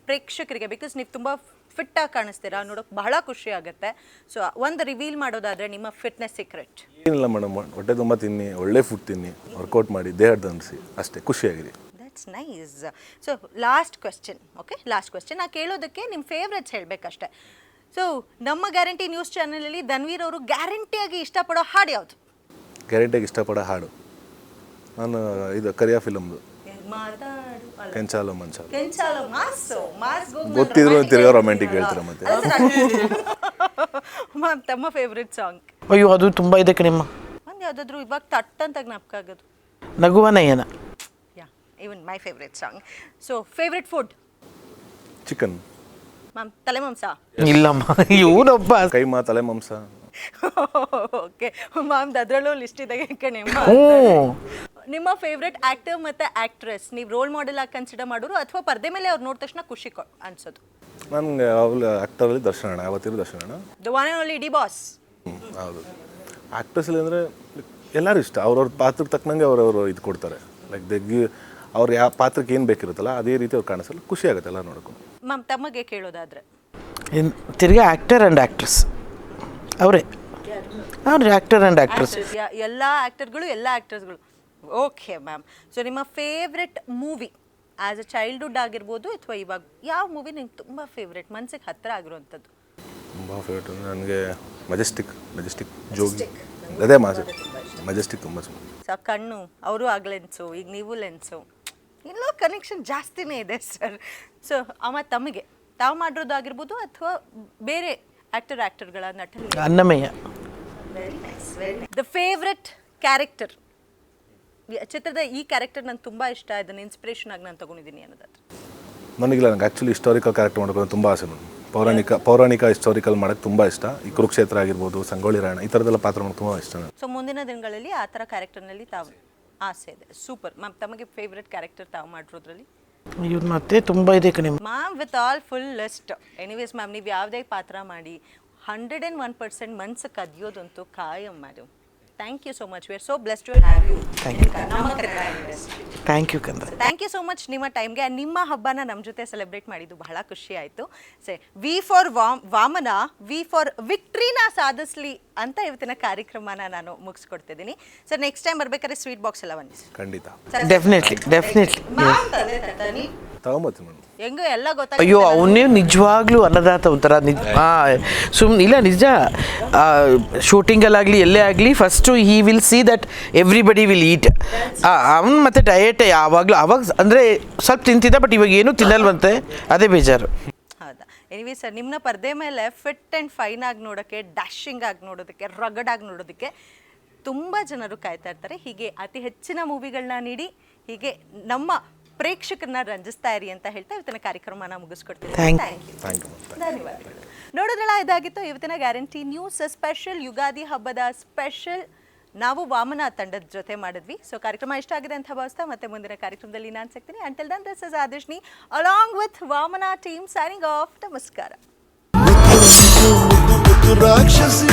ಪ್ರೇಕ್ಷಕರಿಗೆ, ಬಿಕಾಸ್ ನೀವು ತುಂಬ ಫಿಟ್ಟಾಗಿ ಕಾಣಿಸ್ತೀರಾ, ನೋಡೋಕೆ ಬಹಳ ಖುಷಿ ಆಗುತ್ತೆ. ಸೊ ಒಂದು ರಿವೀಲ್ ಮಾಡೋದಾದರೆ ನಿಮ್ಮ ಫಿಟ್ನೆಸ್ ಸೀಕ್ರೆಟ್ ಏನಿಲ್ಲ ಮೇಡಮ್, ಹೊಟ್ಟೆ ತುಂಬ ತಿನ್ನಿ, ಒಳ್ಳೆ ಫುಡ್ ತಿನ್ನಿ, ವರ್ಕೌಟ್ ಮಾಡಿ, ದೇಹದ ಅನಿಸಿ, ಅಷ್ಟೇ, ಖುಷಿಯಾಗಿರಿ. That's nice. So last question. Okay, last question. ನಾ ಕೇಳೋದಕ್ಕೆ ನಿಮ್ಮ ಫೇವ್ರೆಟ್ಸ್ ಹೇಳಬೇಕಷ್ಟೆ. ಸೊ ನಮ್ಮ ಗ್ಯಾರಂಟಿ ನ್ಯೂಸ್ ಚಾನಲಲ್ಲಿ ಧನ್ವೀರ್ ಅವರು ಗ್ಯಾರಂಟಿಯಾಗಿ ಇಷ್ಟಪಡೋ ಹಾಡು ಯಾವುದು? ಗ್ಯಾರಂಟಿಯಾಗಿ ಇಷ್ಟಪಡೋ ಹಾಡು ನಾನು ಇದು ಕರಿಯಾ ಫಿಲಮ್ದು ಕೆಂಚಾಲು ಮಂಚಾಲು. ಗೊತ್ತಿದ್ರು ತಿರ್ಗಾ ರೊಮ್ಯಾಂಟಿಕ್ ಹೇಳ್ತಾರೆ ಮತ್ತೆ. ಮ್ಯಾಮ್ ತಮ್ಮ ಫೇವ್ರೆಟ್ ಸಾಂಗ್? ಅಯ್ಯೋ, ಅದು ತುಂಬ ಇದೆ ಕಣಿಮ್ಮ. ಒಂದು ಯಾವುದಾದ್ರೂ ಇವಾಗ ತಟ್ ಅಂತ ಜ್ಞಾಪಕ ಆಗೋದು? ನಗುವ ನಯನ. Yeah, even my favourite song. So favourite food? Chicken. Ma'am ತಲೆ ಮಾಂಸ? ಇಲ್ಲಮ್ಮ, ಇವನೊಬ್ಬ ಕೈಮಾ ತಲೆ ಮಾಂಸ. ಓಕೆ ಮ್ಯಾಮ್, ಅದರಲ್ಲೂ ಲಿಸ್ಟ್ ಇದ್ದಾಗೆ ಕಣೆ. ನಿಮ್ಮ ಫೇವ್ರೆಟ್ ಆ್ಯಕ್ಟರ್ ಮತ್ತು ಆ್ಯಕ್ಟ್ರೆಸ್ ನೀವು ರೋಲ್ ಮಾಡೆಲ್ ಆಗಿ ಕನ್ಸಿಡರ್ ಮಾಡೋರು ಅಥವಾ ಪರದೆ ಮೇಲೆ ಅವ್ರು ನೋಡಿದ ತಕ್ಷಣ ಖುಷಿ ಅನ್ಸೋದು? ನನಗೆ ಅವಳು ಆ್ಯಕ್ಟರಲ್ಲಿ ದರ್ಶನ, ಯಾವತ್ತಿರೋ ದರ್ಶನ, the one and only D boss. ಹೌದು. ಆ್ಯಕ್ಟರ್ಸಲ್ಲಿ ಅಂದರೆ ಎಲ್ಲರೂ ಇಷ್ಟ, ಅವ್ರವ್ರ ಪಾತ್ರಕ್ಕೆ ತಕ್ಕನಂಗೆ ಅವರವರು ಇದು ಕೊಡ್ತಾರೆ. ಲೈಕ್ ಅವ್ರು ಯಾವ ಪಾತ್ರಕ್ಕೆ ಏನು ಬೇಕಿರುತ್ತಲ್ಲ ಅದೇ ರೀತಿ ಅವ್ರು ಕಾಣಿಸಲ್ಲ, ಖುಷಿ ಆಗುತ್ತೆ ಎಲ್ಲ ನೋಡ್ಕೊಂಡು. ಮ್ಯಾಮ್ ತಮಗೆ ಕೇಳೋದಾದರೆ? ತಿರ್ಗಿ ಆ್ಯಕ್ಟರ್ ಆ್ಯಂಡ್ ಆ್ಯಕ್ಟ್ರೆಸ್ ಅವರೇ. ಅವ್ರು ಆ್ಯಕ್ಟರ್ ಆ್ಯಂಡ್ ಆ್ಯಕ್ಟ್ರೆಸ್. ಎಲ್ಲ ಆ್ಯಕ್ಟರ್ಗಳು, ಎಲ್ಲ ಆ್ಯಕ್ಟರ್ಸ್ಗಳು. Okay ma'am. ಸೊ ನಿಮ್ಮ favourite movie as a childhood ಆಗಿರ್ಬೋದು ಅಥವಾ ಇವಾಗ, ಯಾವ ಮೂವಿ ನಿಮ್ಗೆ ತುಂಬ ಫೇವ್ರೆಟ್, ಮನಸ್ಸಿಗೆ ಹತ್ತಿರ ಆಗಿರುವಂಥದ್ದು? ತುಂಬ ಫೇವ್ರೇಟ್ ನನಗೆ ಮೆಜೆಸ್ಟಿಕ್ ಜೋಗಿ. ಅದೇ ಮೆಜೆಸ್ಟಿಕ್ ತುಂಬ ಸೊ ಕಣ್ಣು ಅವರು ಆಗ ಲೆನ್ಸು, ಈಗ ನೀವು ಲೆನ್ಸು, ಎಲ್ಲೋ ಕನೆಕ್ಷನ್ ಜಾಸ್ತಿನೇ ಇದೆ ಸರ್. ಸೊ ಅಮ್ಮ ತಮಗೆ ತಾವು ಮಾಡಿರೋದಾಗಿರ್ಬೋದು ಅಥವಾ ಬೇರೆ ಆ್ಯಕ್ಟರ್ಗಳ ನಟನೆ? ಅನ್ನಮಯ್ಯ. ದ ಫೇವ್ರೆಟ್ ಕ್ಯಾರೆಕ್ಟರ್ ಚಿತ್ರದ ಈ ಕ್ಯಾರೆಕ್ಟರ್ ನಂಗೆ ತುಂಬ ಇಷ್ಟ, ಇದನ್ನು ಇನ್ಸ್ಪಿರೇಷನ್ ಆಗಿ ನಾನು ತೊಗೊಂಡಿದ್ದೀನಿ ಅನ್ನೋದಾದ್ರೆ? ನನಗಿಲ್ಲ, ನನಗೆ ಆ್ಯಕ್ಚುಲಿ ಹಿಸ್ಟಾರಿಕಲ್ ಕ್ಯಾರೆಕ್ಟರ್ ಮಾಡೋದು ತುಂಬ ಆಸೆ. ನಾನು ಪೌರಾಣಿಕ ಹಿಸ್ಟಾರಿಕಲ್ ಮಾಡೋಕ್ಕೆ ತುಂಬ ಇಷ್ಟ. ಈ ಕುರುಕ್ಷೇತ್ರ ಆಗಿರ್ಬೋದು, ಸಂಗೊಳ್ಳಿ ರಾಯಣ್ಣ, ಈ ಥರದ್ದೆಲ್ಲ ಪಾತ್ರ ಮಾಡೋಕ್ಕೆ ತುಂಬ ಇಷ್ಟ. ಸೊ ಮುಂದಿನ ದಿನಗಳಲ್ಲಿ ಆ ಥರ ಕ್ಯಾರೆಕ್ಟರ್ನಲ್ಲಿ ತಾವು ಆಸೆ ಇದೆ. Super ma'am. ತಮಗೆ ಫೇವ್ರೆಟ್ ಕ್ಯಾರೆಕ್ಟರ್ ತಾವು ಮಾಡಿರೋದ್ರಲ್ಲಿ? ಇವ್ರು ಮತ್ತೆ ತುಂಬ ಇದೆ ಕಣೆ ma'am. With all full list. Anyways ma'am, ನೀವು ಯಾವುದೇ ಪಾತ್ರ ಮಾಡಿ 101% ಮನ್ಸು ಕದಿಯೋದಂತೂ ಕಾಯಂ madam. Thank you so much. We are so blessed to have you. Thank you ಕಂದ್ರೆ. ಥ್ಯಾಂಕ್ ಯು ಸೋ ಮಚ್ ನಿಮ್ಮ ಟೈಮ್ಗೆ. ನಿಮ್ಮ ಹಬ್ಬನ ನಮ್ಮ ಜೊತೆ ಸೆಲೆಬ್ರೇಟ್ ಮಾಡಿದ್ದು ಬಹಳ ಖುಷಿ ಆಯಿತು. V for Vamana, V for ವಿಕ್ಟ್ರಿನ ಸಾಧಿಸ್ಲಿ ಅಂತ ಇವತ್ತಿನ ಕಾರ್ಯಕ್ರಮನ ನಾನು ಮುಗಿಸ್ಕೊಡ್ತಿದ್ದೀನಿ. ಸರ್ ನೆಕ್ಸ್ಟ್ ಟೈಮ್ ಬರ್ಬೇಕಾದ್ರೆ ಸ್ವೀಟ್ ಬಾಕ್ಸ್ ಎಲ್ಲ ಬನ್ನಿ. ಖಂಡಿತ, ಡೆಫಿನೆಟ್ಲಿ. ತಗೊಂಬತ್ತೀನಿ ಮೇಡಮ್. ಹೆಂಗೋ ಎಲ್ಲ ಗೊತ್ತಾಗ. ಅಯ್ಯೋ, ಅವನೇ ನಿಜವಾಗ್ಲೂ ಅನ್ನದಾತ ಒಂಥರ ಸುಮ್ಮನೆ ಇಲ್ಲ, ನಿಜ. ಶೂಟಿಂಗಲ್ಲಾಗಲಿ ಎಲ್ಲೇ ಆಗಲಿ first he will see that everybody will ಈಟ್. ಅವನು ಮತ್ತೆ ಡಯಟ್ ಯಾವಾಗಲೂ ಅವಾಗ ಅಂದರೆ ಸ್ವಲ್ಪ ತಿಂತಿದ್ದ, ಬಟ್ ಇವಾಗ ಏನೂ ತಿನ್ನಲ್ವಂತೆ, ಅದೇ ಬೇಜಾರು. ಹೌದಾ? ಎನಿವೆ ಸರ್, ನಿಮ್ಮನ್ನ ಪರದೆ ಮೇಲೆ ಫಿಟ್ ಆ್ಯಂಡ್ ಫೈನ್ ಆಗಿ ನೋಡೋಕ್ಕೆ, ಡ್ಯಾಶಿಂಗ್ ಆಗಿ ನೋಡೋದಕ್ಕೆ, ರಗಡ್ ಆಗಿ ನೋಡೋದಕ್ಕೆ ತುಂಬ ಜನರು ಕಾಯ್ತಾ ಇರ್ತಾರೆ. ಹೀಗೆ ಅತಿ ಹೆಚ್ಚಿನ ಮೂವಿಗಳನ್ನ ನೀಡಿ ಹೀಗೆ ನಮ್ಮ ಪ್ರೇಕ್ಷಕರನ್ನ ರಂಜಿಸ್ತಾ ಇರಿ ಅಂತ ಹೇಳ್ತಾ ಇವತ್ತಿನ ಕಾರ್ಯಕ್ರಮನ ಮುಗಿಸ್ಕೊಡ್ತೀನಿ. ಧನ್ಯವಾದಗಳು. ನೋಡೋದ್ರಲ್ಲ, ಇದಾಗಿತ್ತು ಇವತ್ತಿನ ಗ್ಯಾರಂಟಿ ನ್ಯೂಸ್ ಸ್ಪೆಷಲ್, ಯುಗಾದಿ ಹಬ್ಬದ ಸ್ಪೆಷಲ್. ನಾವು ವಾಮನ ತಂಡದ ಜೊತೆ ಮಾಡಿದ್ವಿ. ಸೊ ಕಾರ್ಯಕ್ರಮ ಇಷ್ಟ ಆಗಿದೆ ಅಂತ ಭಾವಿಸ್ತಾ ಮತ್ತೆ ಮುಂದಿನ ಕಾರ್ಯಕ್ರಮದಲ್ಲಿ ನಾನು ಸಿಗ್ತೀನಿ. Until then, this is Adishni along with Vamana team signing off. ನಮಸ್ಕಾರ. ರಾಕ್ಷಸಿ